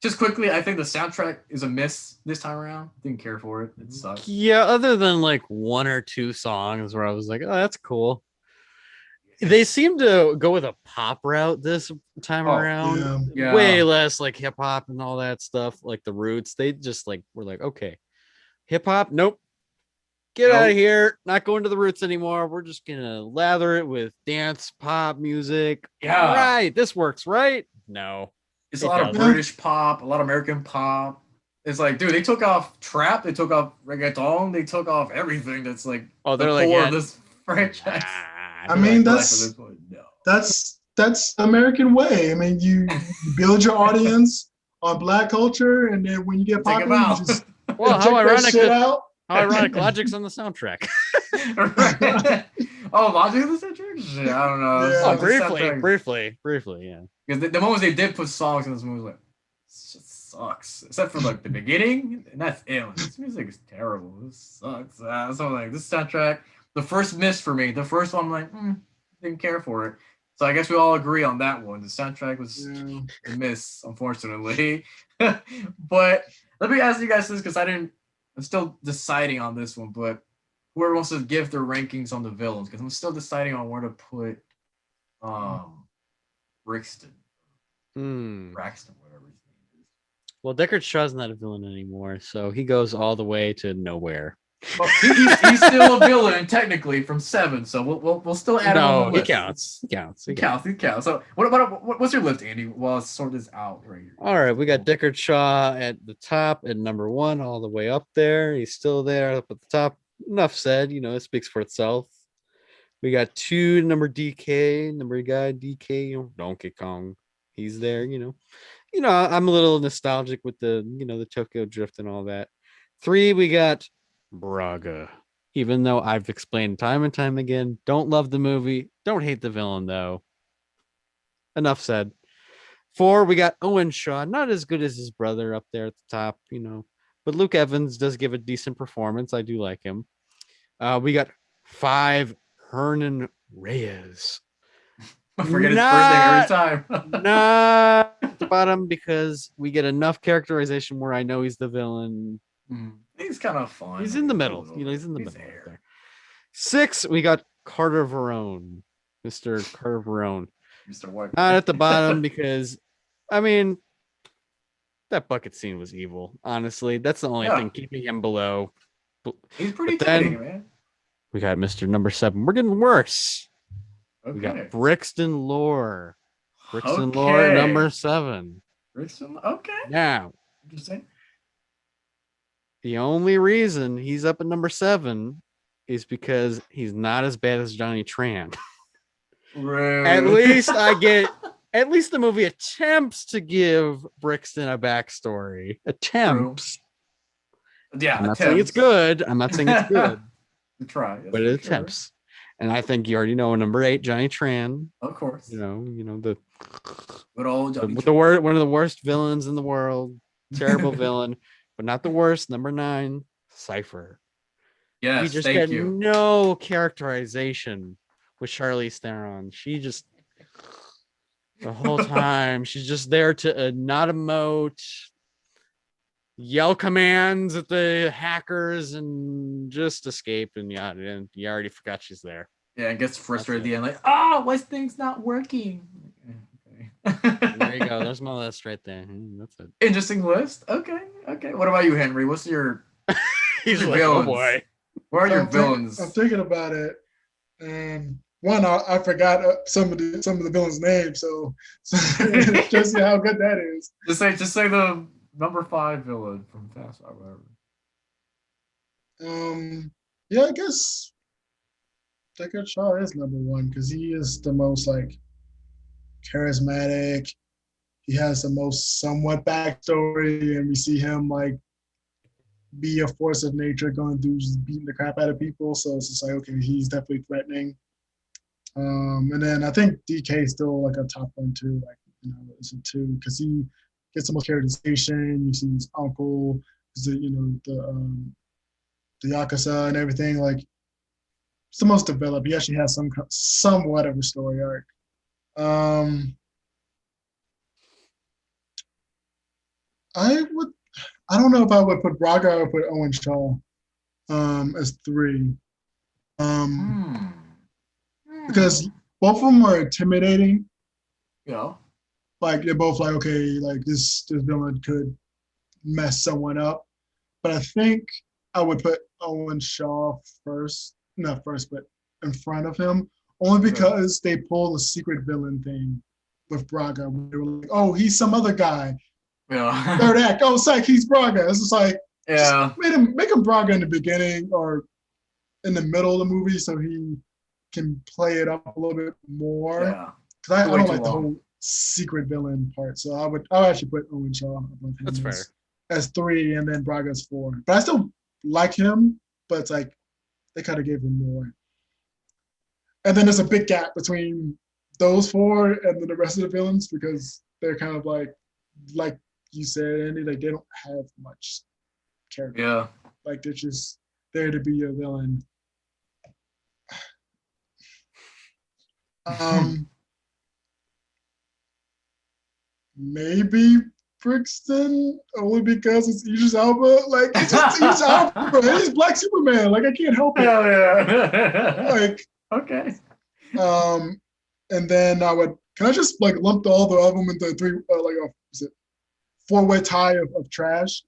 [SPEAKER 1] just quickly, I think the soundtrack is a miss this time around. Didn't care for it. It sucks.
[SPEAKER 3] Yeah, other than like 1 or 2 songs where I was like, oh, that's cool. They seem to go with a pop route this time around.
[SPEAKER 2] Yeah.
[SPEAKER 3] Way less like hip hop and all that stuff, like the roots. They just like were like, okay, hip hop, nope. Get out of here. Not going to the roots anymore. We're just gonna lather it with dance pop music.
[SPEAKER 1] Yeah.
[SPEAKER 3] Right. This works, right? No.
[SPEAKER 1] It's a lot of British pop, a lot of American pop. It's like, dude, they took off trap, they took off reggaeton, they took off everything that's like
[SPEAKER 3] they're
[SPEAKER 1] the
[SPEAKER 3] like,
[SPEAKER 1] core
[SPEAKER 3] yeah,
[SPEAKER 1] of this franchise.
[SPEAKER 2] I mean, that's American way. I mean, you build your audience on Black culture, and then when you get popular, you just
[SPEAKER 3] well,
[SPEAKER 2] check
[SPEAKER 3] how
[SPEAKER 2] that
[SPEAKER 3] ironic!
[SPEAKER 2] shit out.
[SPEAKER 3] How ironic! Logic's on the soundtrack.
[SPEAKER 1] Oh, Logic is the soundtrack? Shit, I don't know.
[SPEAKER 2] Yeah.
[SPEAKER 3] Oh, briefly, yeah.
[SPEAKER 1] Because the moments they did put songs in this movie, like, this just sucks. Except for like the beginning, and that's it. Like, this music is terrible. This sucks. So like this soundtrack, the first miss for me. The first one, I'm like, didn't care for it. So I guess we all agree on that one. The soundtrack was a miss, unfortunately. But let me ask you guys this, because I'm still deciding on this one, but whoever wants to give their rankings on the villains, because I'm still deciding on where to put Brixton. Braxton, whatever his name is.
[SPEAKER 3] Well, Deckard Shaw's not a villain anymore, so he goes all the way to nowhere.
[SPEAKER 1] Well, he's still a villain technically from 7, so we'll still add him on the list.
[SPEAKER 3] He counts.
[SPEAKER 1] So what's your list, Andy? While I sort this out right here.
[SPEAKER 3] All right, we got Deckard Shaw at the top at number 1, all the way up there. He's still there up at the top. Enough said. It speaks for itself. We got 2 number DK, number guy DK, Donkey Kong. He's there. I'm a little nostalgic with the Tokyo Drift and all that. 3, we got Braga. Even though I've explained time and time again, don't love the movie, don't hate the villain though. Enough said. 4, we got Owen Shaw, not as good as his brother up there at the top, but Luke Evans does give a decent performance. I do like him. We got 5, Hernan Reyes.
[SPEAKER 1] I forget his first name every time.
[SPEAKER 3] Not at the bottom, because we get enough characterization where I know he's the villain.
[SPEAKER 1] He's kind of fun.
[SPEAKER 3] He's in the middle. He's in the middle. There. 6, we got Carter Verone. Mr. Carter Verone.
[SPEAKER 1] Mr. White.
[SPEAKER 3] Not at the bottom, because, I mean, that bucket scene was evil. Honestly, that's the only thing keeping him below.
[SPEAKER 1] He's pretty intimidating, man.
[SPEAKER 3] We got Mr. Number 7. We're getting worse.
[SPEAKER 1] Okay.
[SPEAKER 3] We got Brixton Lore. Lore, number 7.
[SPEAKER 1] Brixton, okay.
[SPEAKER 3] Now,
[SPEAKER 1] Interesting.
[SPEAKER 3] the only reason he's up at number 7 is because he's not as bad as Johnny Tran.
[SPEAKER 1] Rude.
[SPEAKER 3] At least the movie attempts to give Brixton a backstory. Attempts.
[SPEAKER 1] Yeah,
[SPEAKER 3] I'm not saying it's good.
[SPEAKER 1] We try,
[SPEAKER 3] but it attempts. And I think you already know number 8, Johnny Tran.
[SPEAKER 1] Of course.
[SPEAKER 3] You know the
[SPEAKER 1] good old Johnny
[SPEAKER 3] one of the worst villains in the world. Terrible villain, but not the worst. Number 9, Cypher.
[SPEAKER 1] Yes,
[SPEAKER 3] we just get no characterization with Charlize Theron. She just the whole time she's just there to not emote, yell commands at the hackers, and just escape. And you already forgot she's there.
[SPEAKER 1] Yeah, and gets frustrated at the end, like, oh, why things not working? Okay.
[SPEAKER 3] There you go. There's my list right there. That's it.
[SPEAKER 1] Interesting list. Okay. What about you, Henry? What's your
[SPEAKER 3] He's like, oh boy.
[SPEAKER 1] Where are your villains?
[SPEAKER 2] I'm thinking about it, and one I forgot some of the villains' names, so just see how good that is.
[SPEAKER 1] Just say the number 5 villain from Fast or
[SPEAKER 2] whatever. Yeah, I guess Deckard Shaw is number 1 because he is the most like charismatic. He has the most somewhat backstory, and we see him like be a force of nature going through just beating the crap out of people. So it's just like, okay, he's definitely threatening. And then I think DK is still like a top one too, like, it's a 2 because he gets the most characterization. You see his uncle, the Yakuza and everything. Like, it's the most developed. He actually has somewhat of a story arc. I don't know if I would put Braga or put Owen Shaw as 3. Because both of them are intimidating.
[SPEAKER 1] Yeah.
[SPEAKER 2] Like, they're both like, okay, like this villain could mess someone up. But I think I would put Owen Shaw not first, but in front of him, only because they pulled a secret villain thing with Braga. They were like, oh, he's some other guy.
[SPEAKER 1] Yeah.
[SPEAKER 2] Third act, oh, psych, he's Braga. It's just like,
[SPEAKER 1] yeah,
[SPEAKER 2] make him Braga in the beginning or in the middle of the movie so he can play it up a little bit more.
[SPEAKER 1] Yeah.
[SPEAKER 2] Because I don't like the whole secret villain part. So I'll actually put Owen Shaw above him.
[SPEAKER 3] That's fair.
[SPEAKER 2] As 3, and then Braga's 4. But I still like him, but it's like they kind of gave him more. And then there's a big gap between those 4 and then the rest of the villains because they're kind of like you said, Andy, like they don't have much character.
[SPEAKER 1] Yeah.
[SPEAKER 2] Like they're just there to be a villain. Maybe Brixton, only because it's Idris Elba. Like, it's just Idris Elba, bro. He's Black Superman. Like, I can't help it.
[SPEAKER 1] Hell yeah.
[SPEAKER 2] Like,
[SPEAKER 1] okay.
[SPEAKER 2] And then can I just like lump all the album into 3, is it 4-way tie of trash?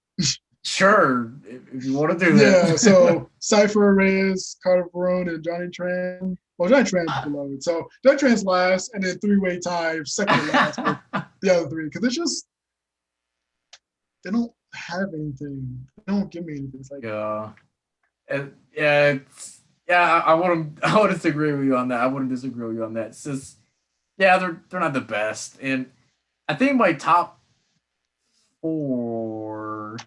[SPEAKER 1] Sure, if you want to do that.
[SPEAKER 2] Yeah, so Cypher, Reyes, Carter Verone, and Johnny Tran. Well, Johnny Tran's below it. So Johnny Tran's last, and then 3-way tie, second to last with the other 3. Because it's just, they don't have anything. They don't give me anything. It's like,
[SPEAKER 1] I wouldn't disagree with you on that. I wouldn't disagree with you on that. It's just, they're not the best. And I think my top 4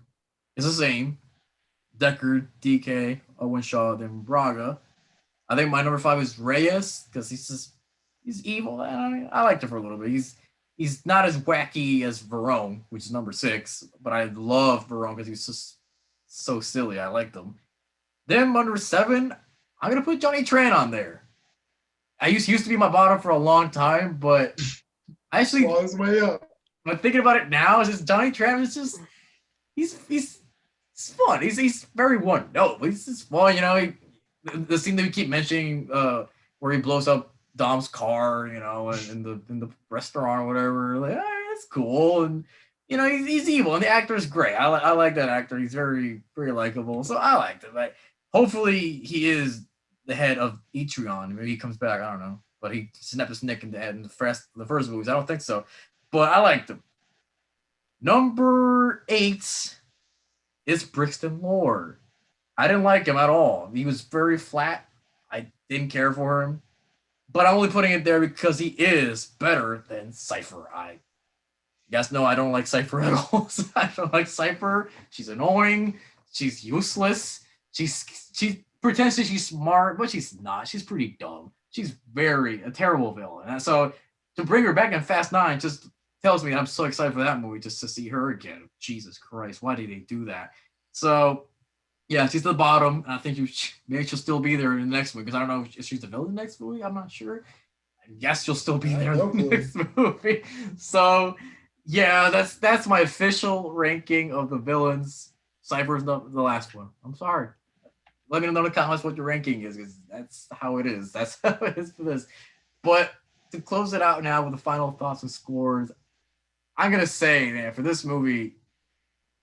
[SPEAKER 1] is the same. Deckard, DK, Owen Shaw, then Braga. I think my number 5 is Reyes because he's evil. And I liked him for a little bit. He's not as wacky as Verone, which is number 6, but I love Verone because he's just so silly. I liked him. Then number 7, I'm gonna put Johnny Tran on there. I used to be my bottom for a long time, but I actually
[SPEAKER 2] his way up.
[SPEAKER 1] When thinking about it now, it's just Johnny Tran is just he's fun. He's very one note. He's just fun, the scene that we keep mentioning, where he blows up Dom's car, in the restaurant or whatever. Like, that's cool, and he's evil, and the actor is great. I like that actor. He's very, very likable, so I liked him. Hopefully, he is the head of Etrion. Maybe he comes back. I don't know, but he snapped his neck in the first movies. I don't think so, but I liked him. Number 8 is Brixton Lord. I didn't like him at all. He was very flat. I didn't care for him. But I'm only putting it there because he is better than Cypher. I guess no, I don't like Cypher at all. I don't like Cypher. She's annoying. She's useless. She pretends that she's smart, but she's not. She's pretty dumb. She's very a terrible villain. And so to bring her back in Fast 9 just tells me I'm so excited for that movie just to see her again. Jesus Christ, why did they do that? So yeah, she's the bottom, and I think maybe she'll still be there in the next movie because I don't know if she's the villain in the next movie. I'm not sure. I guess she'll still be there in the next movie. So yeah, that's my official ranking of the villains. Cypher's the last one. I'm sorry. Let me know in the comments what your ranking is, because that's how it is. That's how it is for this. But to close it out now with the final thoughts and scores, I'm gonna say, man, for this movie,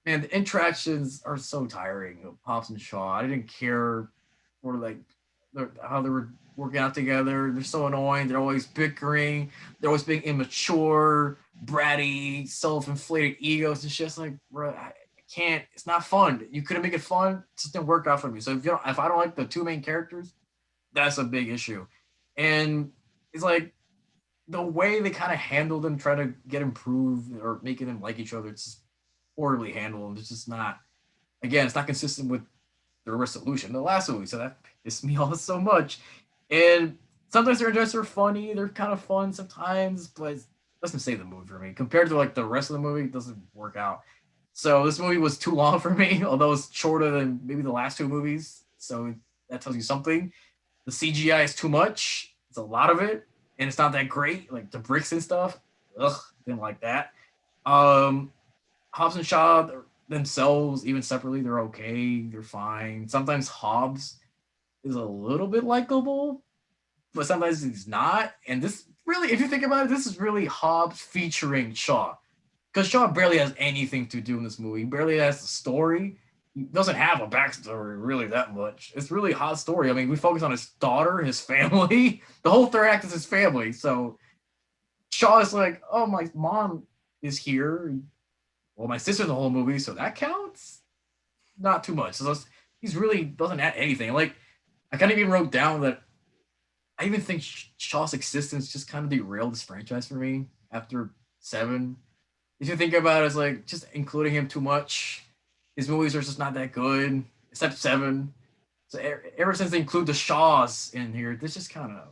[SPEAKER 1] man, the interactions are so tiring of Hobbs and Shaw. I didn't care for like how they were working out together. They're so annoying. They're always bickering. They're always being immature, bratty, self-inflated egos. It's just like, bro, I can't. It's not fun. You couldn't make it fun. It just didn't work out for me. So if I don't like the two main characters, that's a big issue. And it's like the way they kind of handle them, trying to get improved or making them like each other. It's just poorly handled. It's just not. Again, it's not consistent with the resolution the last movie. So that pissed me off so much. And sometimes their jokes are funny. They're kind of fun sometimes, but it doesn't save the movie for me. Compared to like the rest of the movie, it doesn't work out. So this movie was too long for me, although it's shorter than maybe the last two movies. So that tells you something. The CGI is too much. It's a lot of it, and it's not that great. Like the bricks and stuff. Ugh, didn't like that. Hobbs and Shaw themselves, even separately, they're okay. They're fine. Sometimes Hobbs is a little bit likable, but sometimes he's not. And this really, if you think about it, this is really Hobbs featuring Shaw. Because Shaw barely has anything to do in this movie. He barely has a story. He doesn't have a backstory really that much. It's really Hobbs' story. I mean, we focus on his daughter, his family. The whole third act is his family. So Shaw is like, oh, my mom is here. Well, my sister's in the whole movie, so that counts? Not too much. So he's really doesn't add anything. Like, I kind of even wrote down that I even think Shaw's existence just kind of derailed this franchise for me after 7. If you think about it, it's like just including him too much. His movies are just not that good, except 7. So ever since they include the Shaws in here, this just kind of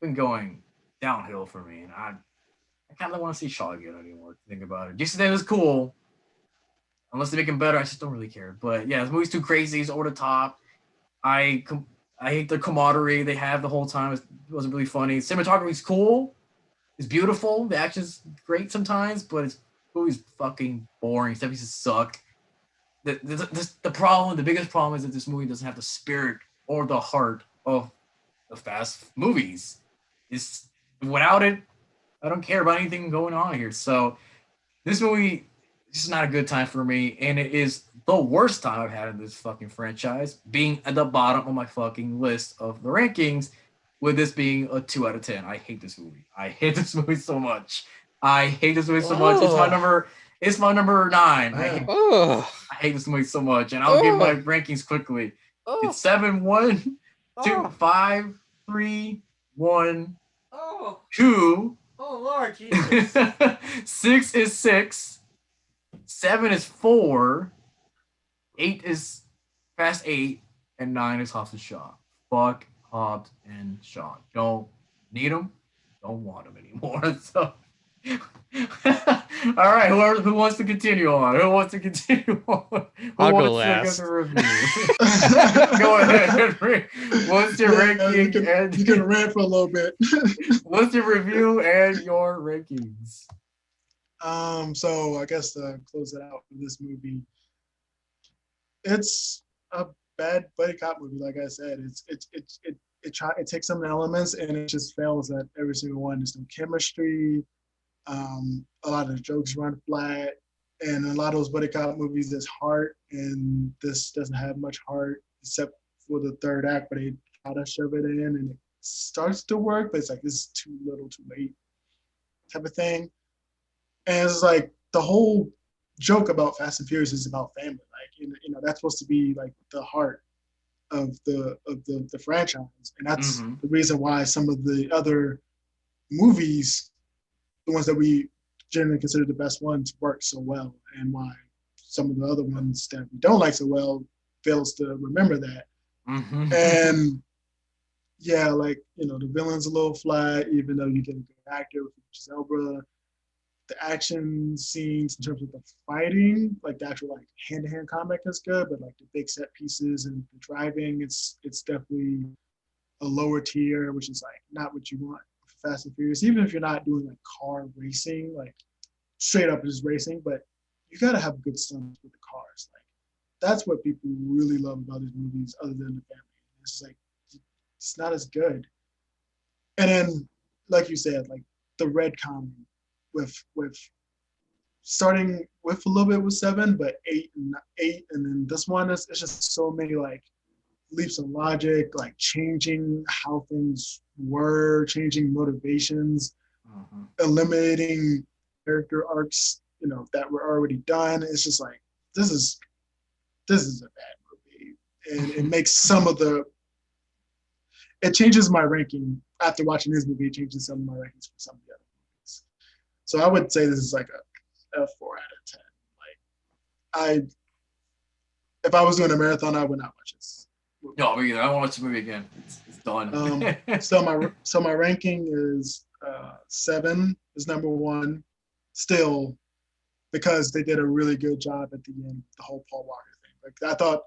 [SPEAKER 1] been going downhill for me, and I kind of don't want to see Shaw again anymore. Think about it. Jason Statham is cool. Unless they make him better, I just don't really care. But yeah, this movie's too crazy. It's over the top. I hate the camaraderie they have the whole time. It wasn't really funny. Cinematography's cool. It's beautiful. The action's great sometimes, but it's movie's fucking boring. Except pieces suck. The biggest problem is that this movie doesn't have the spirit or the heart of the Fast movies. It's without it, I don't care about anything going on here. So this movie is just not a good time for me, and it is the worst time I've had in this fucking franchise, being at the bottom of my fucking list of the rankings, with this being a 2 out of 10. I hate this movie. I hate this movie so much. I hate this movie so much. It's my number 9. I hate this movie so much, and I'll give my rankings quickly. It's 7, 1, 2, 5, 3, 1, 2.
[SPEAKER 3] Oh Lord Jesus.
[SPEAKER 1] 6 is 6. 7 is 4. 8 is Fast 8, and 9 is Hobbs and Shaw. Fuck Hobbs and Shaw. Don't need them. Don't want them anymore. So, all right. Who wants to continue on? Who wants to continue on?
[SPEAKER 3] I'll go last.
[SPEAKER 1] Go ahead, Henry. What's your ranking?
[SPEAKER 2] You can rant for a little bit.
[SPEAKER 1] What's your review and your rankings?
[SPEAKER 2] So I guess to close it out for this movie, it's a bad buddy cop movie. Like I said, it takes some elements and it just fails at every single one. There's no chemistry. A lot of the jokes run flat, and a lot of those buddy cop movies, there's heart, and this doesn't have much heart except for the third act. But they try to shove it in, and it starts to work, but it's like this is too little, too late, type of thing. And it's like the whole joke about Fast and Furious is about family. Like, you know, that's supposed to be like the heart the franchise, and that's
[SPEAKER 1] Mm-hmm.
[SPEAKER 2] the reason why some of the other movies, the ones that we generally consider the best ones, work so well, and why some of the other ones that we don't like so well fails to remember that.
[SPEAKER 1] Mm-hmm.
[SPEAKER 2] And yeah, like the villain's a little flat, even though you get a good actor with Elba. The action scenes in terms of the fighting, like the actual like hand-to-hand combat is good, but like the big set pieces and the driving, it's definitely a lower tier, which is like not what you want for Fast and Furious. Even if you're not doing like car racing, like straight up just racing, but you gotta have good stunts with the cars. Like that's what people really love about these movies, other than the family. It's like it's not as good. And then, like you said, like the red comedy with starting with a little bit with 7, but 8, and then this one is it's just so many like leaps of logic, like changing how things were, changing motivations, eliminating character arcs, that were already done. It's just like this is a bad movie, and it makes it changes my ranking after watching this movie. It changes some of my rankings for some of the other movies. So I would say this is like a 4 out of 10. Like if I was doing a marathon, I would not watch this.
[SPEAKER 1] No, me either. I don't watch the movie again. It's done.
[SPEAKER 2] So my ranking is 7 is number 1, still, because they did a really good job at the end. The whole Paul Walker thing. Like I thought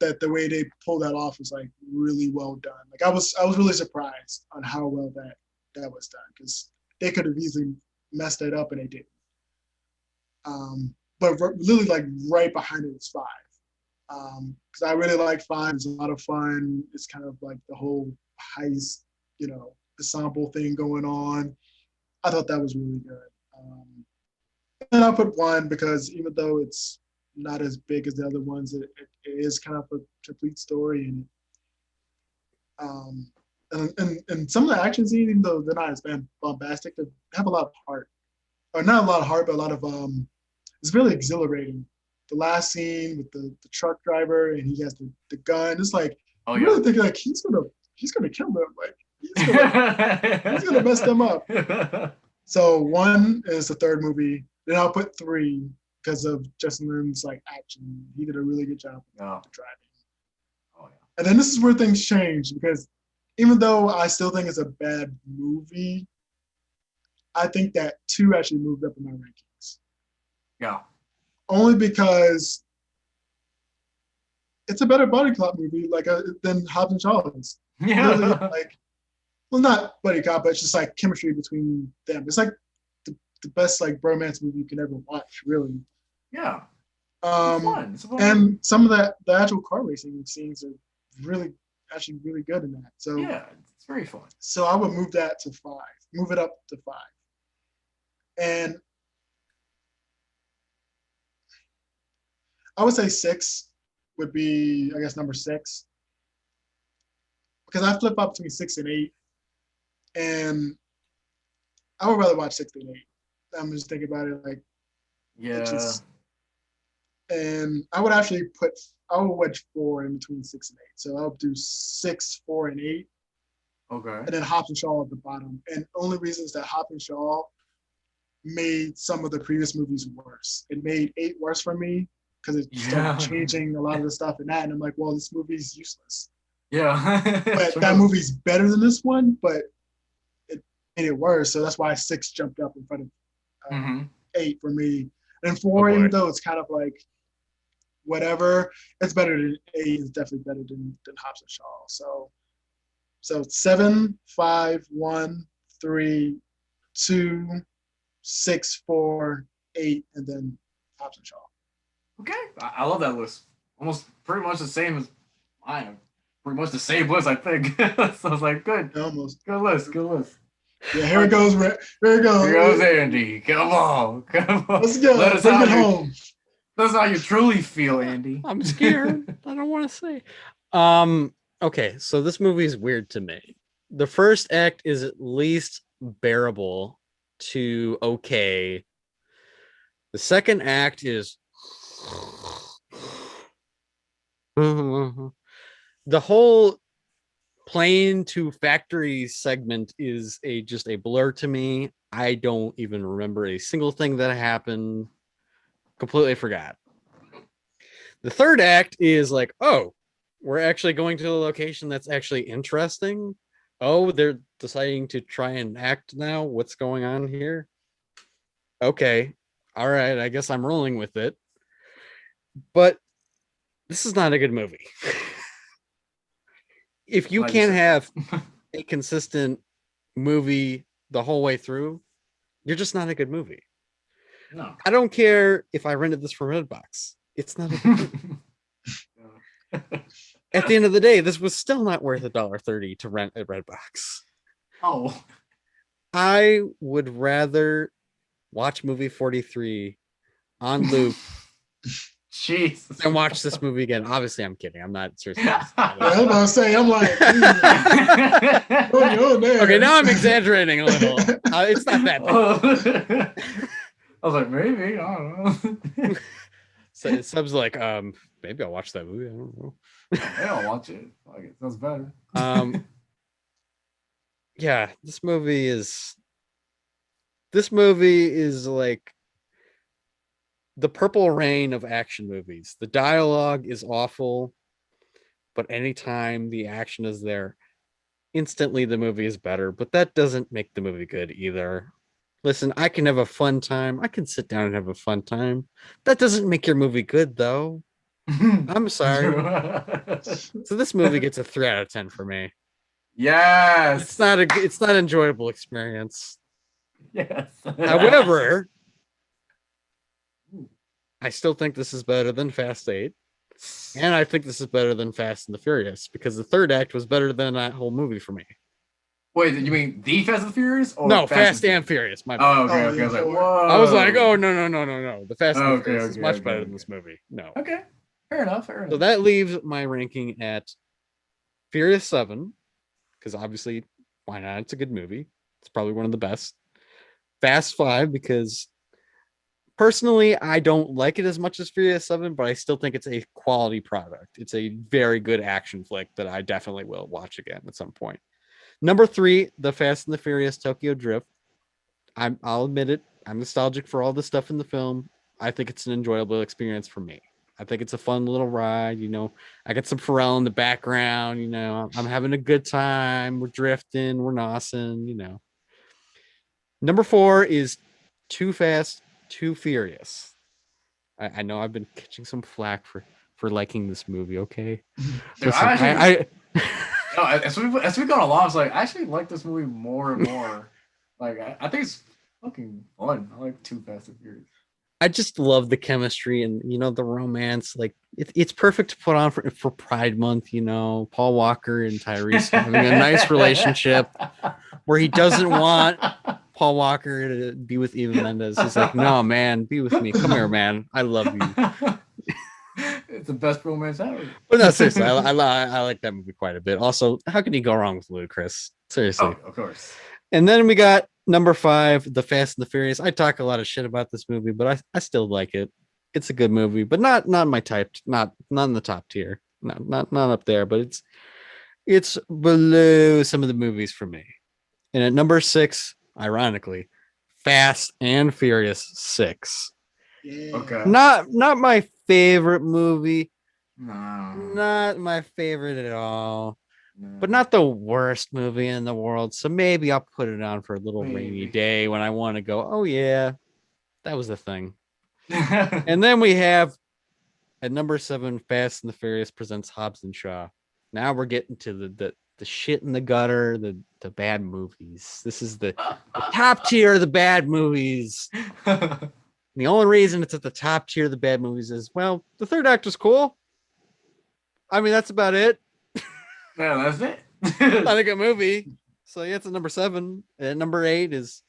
[SPEAKER 2] that the way they pulled that off was like really well done. Like I was really surprised on how well that was done, because they could have easily messed it up and they didn't. But really, like right behind it is 5. Because I really like 5. It's a lot of fun. It's kind of like the whole heist, ensemble thing going on. I thought that was really good. And I'll put 1 because even though it's not as big as the other ones, it is kind of a complete story, and some of the action scenes, even though they're not as bombastic, they have a lot of heart, or not a lot of heart, but a lot of it's really exhilarating. The last scene with the truck driver and he has the gun. It's like you really think like he's gonna kill them. Like he's gonna mess them up. So 1 is the third movie. Then I'll put 3 because of Justin Lin's like action. He did a really good job with the driving.
[SPEAKER 1] Oh yeah.
[SPEAKER 2] And then this is where things change, because even though I still think it's a bad movie, I think that 2 actually moved up in my rankings.
[SPEAKER 1] Yeah.
[SPEAKER 2] Only because it's a better buddy cop movie, like than Hobbs and Shaw is.
[SPEAKER 1] Yeah.
[SPEAKER 2] Really, like, well, not buddy cop, but it's just like chemistry between them. It's like the best like bromance movie you can ever watch, really.
[SPEAKER 1] Yeah. It's fun.
[SPEAKER 2] It's fun. And some of the actual car racing scenes are actually really good in that. So
[SPEAKER 1] yeah, it's very fun.
[SPEAKER 2] So I would move that to 5. Move it up to 5. And I would say 6 would be, I guess, number 6. Because I flip up between 6 and 8. And I would rather watch 6 than 8. I'm just thinking about it like,
[SPEAKER 1] yeah.
[SPEAKER 2] And I would actually I would wedge 4 in between 6 and 8. So I'll do 6, 4, and 8.
[SPEAKER 1] Okay.
[SPEAKER 2] And then Hobbs and Shaw at the bottom. And only reason is that Hobbs and Shaw made some of the previous movies worse. It made 8 worse for me because it started changing a lot of the stuff in that. And I'm like, well, this movie's useless.
[SPEAKER 1] Yeah.
[SPEAKER 2] But that movie's better than this one, but it made it worse. So that's why 6 jumped up in front of 8 for me. And 4, even though it's kind of like whatever, it's better than 8. It's definitely better than Hobbs and Shaw. So 7, 5, 1, 3, 2, 6, 4, 8, and then Hobbs and Shaw.
[SPEAKER 1] Okay, I love that list. Almost pretty much the same as mine. Pretty much the same list, I think. So I was like, good.
[SPEAKER 2] Almost.
[SPEAKER 1] Good list.
[SPEAKER 2] Yeah, here it goes. Here it goes.
[SPEAKER 1] Here goes Andy. Come on.
[SPEAKER 2] Let's go. Let us bring it home.
[SPEAKER 1] That's how you truly feel, Andy.
[SPEAKER 3] I'm scared. I don't want to say. Okay, so this movie is weird to me. The first act is at least bearable to okay. The second act is The whole plane to factory segment is just a blur to me. I don't even remember a single thing that happened. Completely forgot. The third act is like, oh, we're actually going to a location that's actually interesting. Oh, they're deciding to try and act now. What's going on here? Okay. All right. I guess I'm rolling with it. But this is not a good movie. If you can't have a consistent movie the whole way through, you're just not a good movie.
[SPEAKER 1] No.
[SPEAKER 3] I don't care if I rented this from Redbox. It's not a good movie. At the end of the day, this was still not worth $1.30 to rent at Redbox.
[SPEAKER 1] Oh.
[SPEAKER 3] I would rather watch movie 43 on loop
[SPEAKER 1] Jesus.
[SPEAKER 3] and watch this movie again. Obviously, I'm kidding. I'm not seriously.
[SPEAKER 2] I was about to say, I'm like,
[SPEAKER 3] Okay, now I'm exaggerating a little. It's not that bad.
[SPEAKER 1] I was like, maybe, I don't know.
[SPEAKER 3] So Sub's like, maybe I'll watch that movie. I don't know.
[SPEAKER 1] Yeah, I'll watch it. Like, it sounds better.
[SPEAKER 3] Yeah, this movie is like the Purple Rain of action movies. The dialogue is awful, but anytime the action is there, instantly the movie is better. But that doesn't make the movie good either. Listen, I can have a fun time. I can sit down and have a fun time. That doesn't make your movie good, though. I'm sorry. So this movie gets a 3 out of 10 for me.
[SPEAKER 1] Yes.
[SPEAKER 3] It's not an enjoyable experience.
[SPEAKER 1] Yes.
[SPEAKER 3] However, I still think this is better than Fast 8. And I think this is better than Fast and the Furious because the third act was better than that whole movie for me.
[SPEAKER 1] Wait, you mean the Fast and the Furious? Or
[SPEAKER 3] no, Fast and Furious. My bad.
[SPEAKER 1] Oh, okay. I was like, whoa.
[SPEAKER 3] I was like, oh, no. The Fast and the Furious is much better than this movie. No.
[SPEAKER 1] Okay. Fair enough.
[SPEAKER 3] So that leaves my ranking at Furious 7, because obviously, why not? It's a good movie. It's probably one of the best. Fast 5, because personally, I don't like it as much as Furious 7, but I still think it's a quality product. It's a very good action flick that I definitely will watch again at some point. Number 3, The Fast and the Furious Tokyo Drift. I'll admit it. I'm nostalgic for all the stuff in the film. I think it's an enjoyable experience for me. I think it's a fun little ride. You know, I got some Pharrell in the background. You know, I'm having a good time. We're drifting. We're nosing. You know. Number 4 is Too Fast, Too Furious. I know I've been catching some flack for liking this movie. Okay.
[SPEAKER 1] Dude,
[SPEAKER 3] Listen,
[SPEAKER 1] no, as we go along, it's like I actually like this movie more and more. Like I think it's fucking fun. I like Too Fast and Furious.
[SPEAKER 3] I just love the chemistry and the romance. Like it's perfect to put on for Pride Month. You know, Paul Walker and Tyrese having a nice relationship where he doesn't want Paul Walker to be with Eva Mendes. He's like, no, man, be with me. Come here, man. I love you.
[SPEAKER 1] It's the best romance ever.
[SPEAKER 3] But no, seriously, I like that movie quite a bit. Also, how can you go wrong with Ludacris? Seriously.
[SPEAKER 1] Oh, of course.
[SPEAKER 3] And then we got number 5, The Fast and the Furious. I talk a lot of shit about this movie, but I still like it. It's a good movie, but not my type. Not in the top tier. Not up there, but it's below some of the movies for me. And at number 6, ironically, Fast and Furious 6.
[SPEAKER 2] Yeah.
[SPEAKER 1] Okay.
[SPEAKER 3] Not my favorite movie.
[SPEAKER 1] No.
[SPEAKER 3] Not my favorite at all.
[SPEAKER 1] No.
[SPEAKER 3] But not the worst movie in the world. So maybe I'll put it on for a little rainy day when I want to go, oh yeah, that was the thing. And then we have at number 7, Fast and the Furious presents Hobbs and Shaw. Now we're getting to the shit in the gutter, the bad movies. This is the top tier of the bad movies. The only reason it's at the top tier of the bad movies is, well, the third act was cool. I mean, that's about it.
[SPEAKER 1] Yeah, that's it.
[SPEAKER 3] Not a good movie. So yeah, it's at number 7. And number 8 is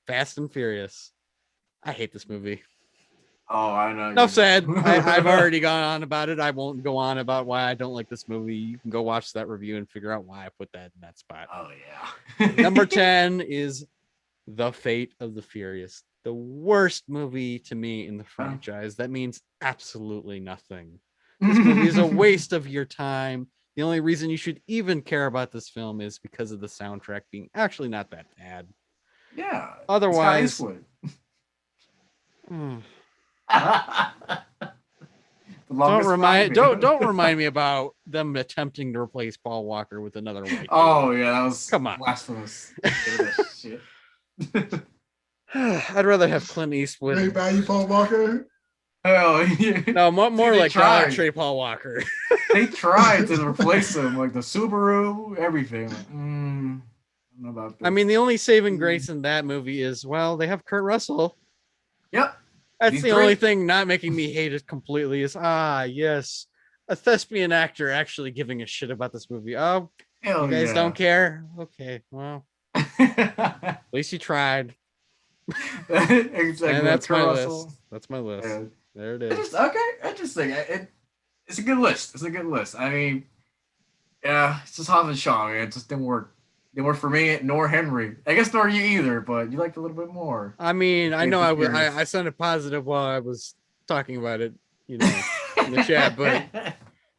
[SPEAKER 3] Fast and Furious. I hate this movie.
[SPEAKER 1] Oh, I know.
[SPEAKER 3] Enough said. I've already gone on about it. I won't go on about why I don't like this movie. You can go watch that review and figure out why I put that in that spot.
[SPEAKER 1] Oh yeah.
[SPEAKER 3] Number 10 is The Fate of the Furious. The worst movie to me in the franchise. That means absolutely nothing. This movie is a waste of your time. The only reason you should even care about this film is because of the soundtrack being actually not that bad.
[SPEAKER 1] Yeah.
[SPEAKER 3] Otherwise,
[SPEAKER 1] Scott Eastwood.
[SPEAKER 3] mm,
[SPEAKER 1] The longest ride.
[SPEAKER 3] don't remind me about them attempting to replace Paul Walker with another white dude.
[SPEAKER 1] Oh yeah, that was
[SPEAKER 3] Come on.
[SPEAKER 1] blasphemous. That shit.
[SPEAKER 3] I'd rather have Clint Eastwood.
[SPEAKER 2] Great value, Paul Walker.
[SPEAKER 1] Hell yeah.
[SPEAKER 3] No, more
[SPEAKER 1] They
[SPEAKER 3] like
[SPEAKER 1] tried.
[SPEAKER 3] Dollar Tree Paul Walker.
[SPEAKER 1] They tried to replace him, like the Subaru, everything. Like, I don't know about this.
[SPEAKER 3] I mean, the only saving grace in that movie is, well, they have Kurt Russell.
[SPEAKER 1] Yep.
[SPEAKER 3] That's
[SPEAKER 1] He's
[SPEAKER 3] the
[SPEAKER 1] great.
[SPEAKER 3] only thing not making me hate it completely is, yes, a thespian actor actually giving a shit about this movie. Oh,
[SPEAKER 1] Hell
[SPEAKER 3] you guys
[SPEAKER 1] yeah.
[SPEAKER 3] don't care? Okay, well, at least you tried.
[SPEAKER 1] Exactly.
[SPEAKER 3] And that's
[SPEAKER 1] Kurt
[SPEAKER 3] my
[SPEAKER 1] Russell.
[SPEAKER 3] list. That's my list.
[SPEAKER 1] Yeah.
[SPEAKER 3] There it
[SPEAKER 1] It's
[SPEAKER 3] is.
[SPEAKER 1] just, okay, interesting. It's a good list. It's a good list. I mean, yeah, it's just Hobbs and Shaw, man. It just didn't work. Didn't work for me, nor Henry. I guess nor you either, but you liked it a little bit more.
[SPEAKER 3] I mean, I
[SPEAKER 1] Yeah,
[SPEAKER 3] know
[SPEAKER 1] for curious.
[SPEAKER 3] I sounded positive while I was talking about it, in the chat, but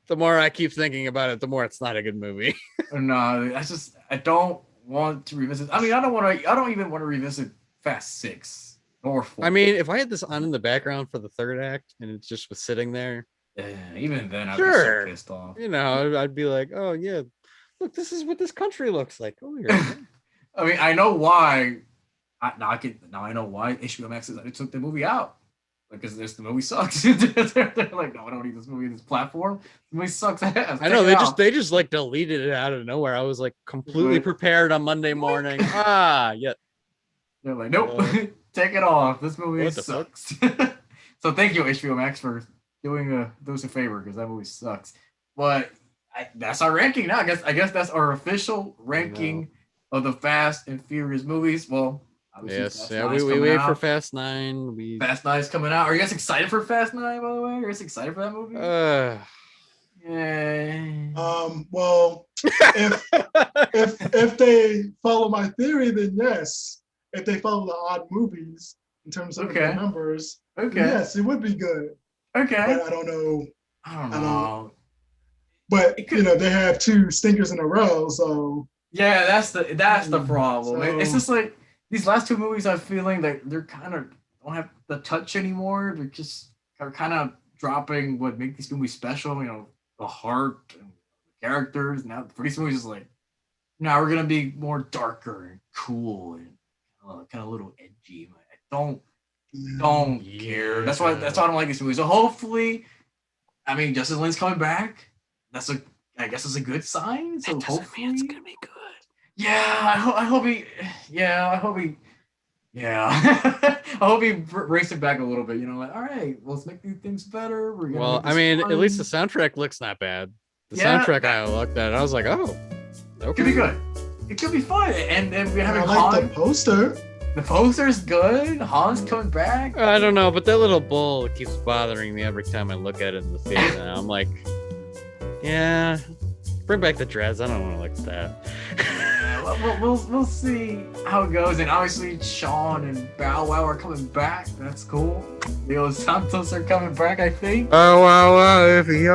[SPEAKER 3] the more I keep thinking about it, the more it's not a good movie.
[SPEAKER 1] No, I don't want to revisit. I mean, I don't even want to revisit Fast 6 or 4.
[SPEAKER 3] I mean, if I had this on in the background for the third act and it just was sitting there,
[SPEAKER 1] yeah, even then I'd
[SPEAKER 3] Sure.
[SPEAKER 1] be so pissed off.
[SPEAKER 3] I'd be like, oh yeah, look, this is what this country looks like. Oh yeah.
[SPEAKER 1] I mean, I know why. Now I know why HBO Max took the movie out. Because the movie sucks. They're like, no, I don't need this movie on this platform. The movie sucks ass.
[SPEAKER 3] I know
[SPEAKER 1] Take it
[SPEAKER 3] they
[SPEAKER 1] out.
[SPEAKER 3] just like deleted it out of nowhere. I was like completely
[SPEAKER 1] Right.
[SPEAKER 3] prepared on Monday morning. Yeah.
[SPEAKER 1] They're like, nope, take it off. This movie
[SPEAKER 3] What the fuck?
[SPEAKER 1] sucks. So thank you, HBO Max, for doing us a favor because that movie sucks. But that's our ranking now. I guess that's our official ranking of the Fast and Furious movies. Well, obviously
[SPEAKER 3] Yes.
[SPEAKER 1] Fast
[SPEAKER 3] Yeah.
[SPEAKER 1] 9's
[SPEAKER 3] We
[SPEAKER 1] coming
[SPEAKER 3] wait
[SPEAKER 1] out.
[SPEAKER 3] for Fast 9.
[SPEAKER 1] Fast 9's coming out. Are you guys excited for Fast 9? By the way, are you guys excited for that movie? Yeah.
[SPEAKER 2] Well, if they follow my theory, then yes. If they follow the odd movies in terms of
[SPEAKER 1] Okay.
[SPEAKER 2] the numbers,
[SPEAKER 1] Okay.
[SPEAKER 2] yes, it would be good.
[SPEAKER 1] Okay.
[SPEAKER 2] But I don't know.
[SPEAKER 1] I don't
[SPEAKER 2] I
[SPEAKER 1] know.
[SPEAKER 2] But
[SPEAKER 1] It could-
[SPEAKER 2] they have 2 stinkers in a row, so
[SPEAKER 1] Yeah, that's the problem.
[SPEAKER 2] So-
[SPEAKER 1] It's just like these last 2 movies. I'm feeling that they're kind of don't have the touch anymore. They're just are kind of dropping what make these movies special. The heart and the characters. Now for these movies, is like now we're gonna be more darker and cool and kind of a little edgy. I don't care. That's why I don't like these movies. So hopefully, I mean, Justin Lin's coming back. I guess it's a good sign. So hopefully,
[SPEAKER 3] it's gonna be good.
[SPEAKER 1] yeah, I hope he. Yeah, I hope he. Yeah, I hope he brings it back a little bit. Like, all right, let's make these things better. We're gonna.
[SPEAKER 3] Well,
[SPEAKER 1] make this
[SPEAKER 3] I mean,
[SPEAKER 1] fun.
[SPEAKER 3] at least the soundtrack looks not bad. The
[SPEAKER 1] Yeah,
[SPEAKER 3] soundtrack I looked at, I was like, oh,
[SPEAKER 1] it
[SPEAKER 3] okay.
[SPEAKER 1] could be good. It could be fun, and we
[SPEAKER 2] I
[SPEAKER 1] having
[SPEAKER 2] like
[SPEAKER 1] Han.
[SPEAKER 2] the poster.
[SPEAKER 1] The poster's good. Han's coming back.
[SPEAKER 3] I don't know, but that little bull keeps bothering me every time I look at it in the theater. And I'm like, yeah, bring back the dreads. I don't want to look at that.
[SPEAKER 1] Yeah, we'll see how it goes. And obviously, Sean and Bow Wow are coming back. That's cool. Leo Santos are coming back, I think.
[SPEAKER 3] Oh wow, if you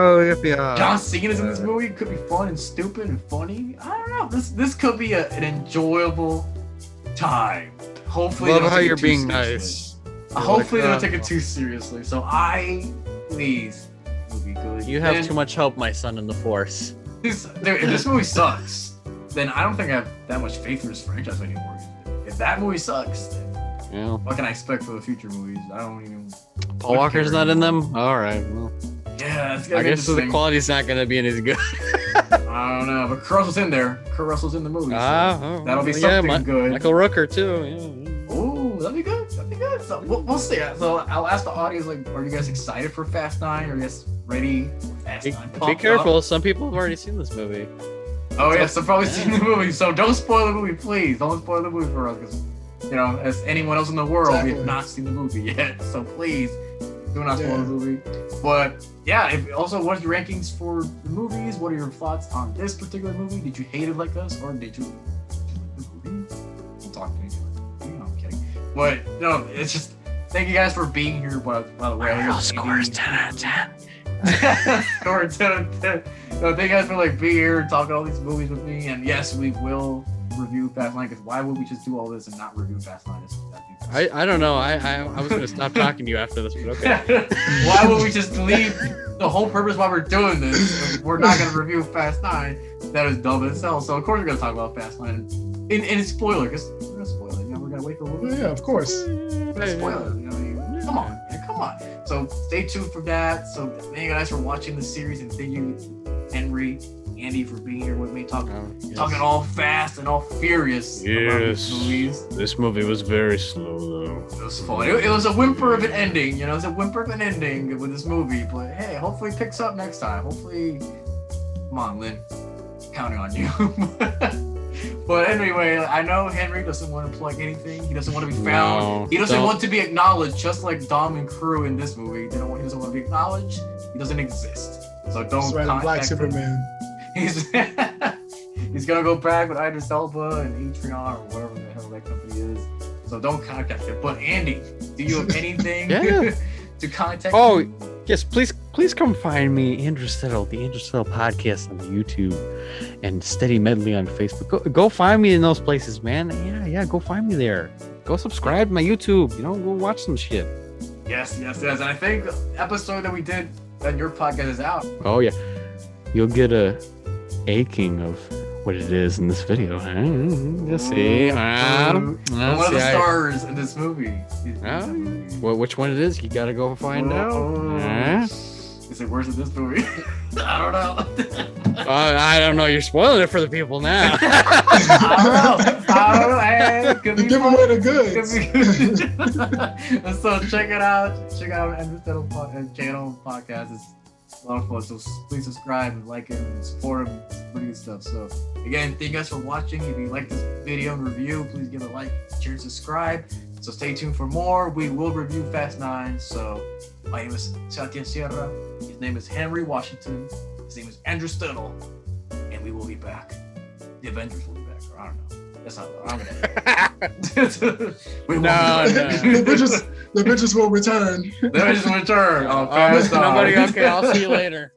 [SPEAKER 1] John Cena's in this movie. It could be fun and stupid and funny. I don't know. This could be an enjoyable time. Hopefully, they
[SPEAKER 3] love
[SPEAKER 1] don't
[SPEAKER 3] how
[SPEAKER 1] take it
[SPEAKER 3] you're
[SPEAKER 1] too
[SPEAKER 3] being
[SPEAKER 1] seriously.
[SPEAKER 3] nice.
[SPEAKER 1] Hopefully, they
[SPEAKER 3] Like,
[SPEAKER 1] don't take it too seriously. So please, will be good.
[SPEAKER 3] You have
[SPEAKER 1] And
[SPEAKER 3] too much help, my son, in the force.
[SPEAKER 1] Dude, if this movie sucks, then I don't think I have that much faith in this franchise anymore. If that movie sucks, then
[SPEAKER 3] Yeah.
[SPEAKER 1] what can I expect for the future movies? I don't even.
[SPEAKER 3] Paul Walker's not in them. All right. Well,
[SPEAKER 1] Yeah, it's gonna
[SPEAKER 3] I
[SPEAKER 1] be
[SPEAKER 3] guess the
[SPEAKER 1] interesting.
[SPEAKER 3] quality's not going to be as good.
[SPEAKER 1] I don't know, but Kurt Russell's in there. Kurt Russell's in the movie. So that'll be
[SPEAKER 3] yeah,
[SPEAKER 1] something good.
[SPEAKER 3] Michael Rooker too. Yeah.
[SPEAKER 1] Oh, that'd be good. That'd be good. So we'll see. So I'll ask the audience, like, are you guys excited for Fast 9? Are you guys ready for Fast 9?
[SPEAKER 3] Be
[SPEAKER 1] Pumped
[SPEAKER 3] careful.
[SPEAKER 1] up?
[SPEAKER 3] Some people have already seen this movie.
[SPEAKER 1] Oh yeah, so probably seen the movie. So don't spoil the movie, please. Don't spoil the movie for us, because as anyone else in the world, we have
[SPEAKER 2] Exactly.
[SPEAKER 1] not seen the movie yet. So please do not spoil
[SPEAKER 2] Yeah.
[SPEAKER 1] the movie. But yeah, also, what are your rankings for the movies? What are your thoughts on this particular movie? Did you hate it like us, or did you like the movie? Don't talk to me. No, I'm kidding. But no, it's just thank you guys for being here. By the way,
[SPEAKER 3] Real scores 10 out of 10.
[SPEAKER 1] So thank you guys for like being here and talking all these movies with me. And yes, we will review Fast 9, because why would we just do all this and not review Fast 9?
[SPEAKER 3] I don't know. I was gonna stop talking to you after this, but okay.
[SPEAKER 1] Why would we just leave the whole purpose why we're doing this? We're not gonna review Fast 9. That is dumb as hell. So of course we're gonna talk about Fast 9 and it's spoiler, because we're gonna spoil it. You know, we're gonna wait for a little bit.
[SPEAKER 2] Yeah, of course.
[SPEAKER 1] Spoiler. You know, come on, man, come on. So stay tuned for that. So thank you guys for watching the series, and thank you, Henry, Andy, for being here with me, talking all fast and all furious about these movies.
[SPEAKER 3] This movie was very slow though.
[SPEAKER 1] It was fun. It was a whimper of an ending, you know. It was a whimper of an ending with this movie, but hey, hopefully it picks up next time. Hopefully, come on, Lynn, counting on you. But anyway, I know Henry doesn't want to plug anything. He doesn't want to be found.
[SPEAKER 3] No,
[SPEAKER 1] He doesn't want to be acknowledged, just like Dom and Crew in this movie. He doesn't want to be acknowledged. He doesn't exist. So don't
[SPEAKER 2] That's right,
[SPEAKER 1] contact
[SPEAKER 2] Black
[SPEAKER 1] him.
[SPEAKER 2] Superman.
[SPEAKER 1] He's gonna go back with Idris Elba and Patreon or whatever the hell that company is. So don't contact him. But Andy, do you have anything to contact?
[SPEAKER 3] Oh,
[SPEAKER 1] you?
[SPEAKER 3] yes, please come find me, Andrew Settle, the Andrew Settle podcast on YouTube, and Steady Medley on Facebook. Go find me in those places, man. Yeah, go find me there. Go subscribe to my YouTube. You know, go watch some shit.
[SPEAKER 1] Yes. And I think the episode that we did on your podcast is out.
[SPEAKER 3] Oh yeah, you'll get a aching of what it is in this video. Just see.
[SPEAKER 1] One of the stars in this movie.
[SPEAKER 3] Well, which one it is, you gotta go find out.
[SPEAKER 1] Is it worse than this movie? I don't know.
[SPEAKER 3] I don't know. You're spoiling it for the people now.
[SPEAKER 1] I don't know. Hey, could be
[SPEAKER 2] Give
[SPEAKER 1] fun.
[SPEAKER 2] away the goods.
[SPEAKER 1] So check it out. Check out Andrew Settle channel podcast. It's a lot of fun. So please subscribe and like it and support him. It's pretty good stuff. So again, thank you guys for watching. If you like this video and review, please give it a like, share, and subscribe. So stay tuned for more. We will review Fast 9. So my name is Satya Sierra. His name is Henry Washington. His name is Andrew Stennell. And we will be back. The Avengers will be back. Or I don't know. That's not I'm gonna
[SPEAKER 2] The bitches will return.
[SPEAKER 1] The Avengers will return. Oh, Fast 9.
[SPEAKER 3] Nobody. Okay, I'll see you later.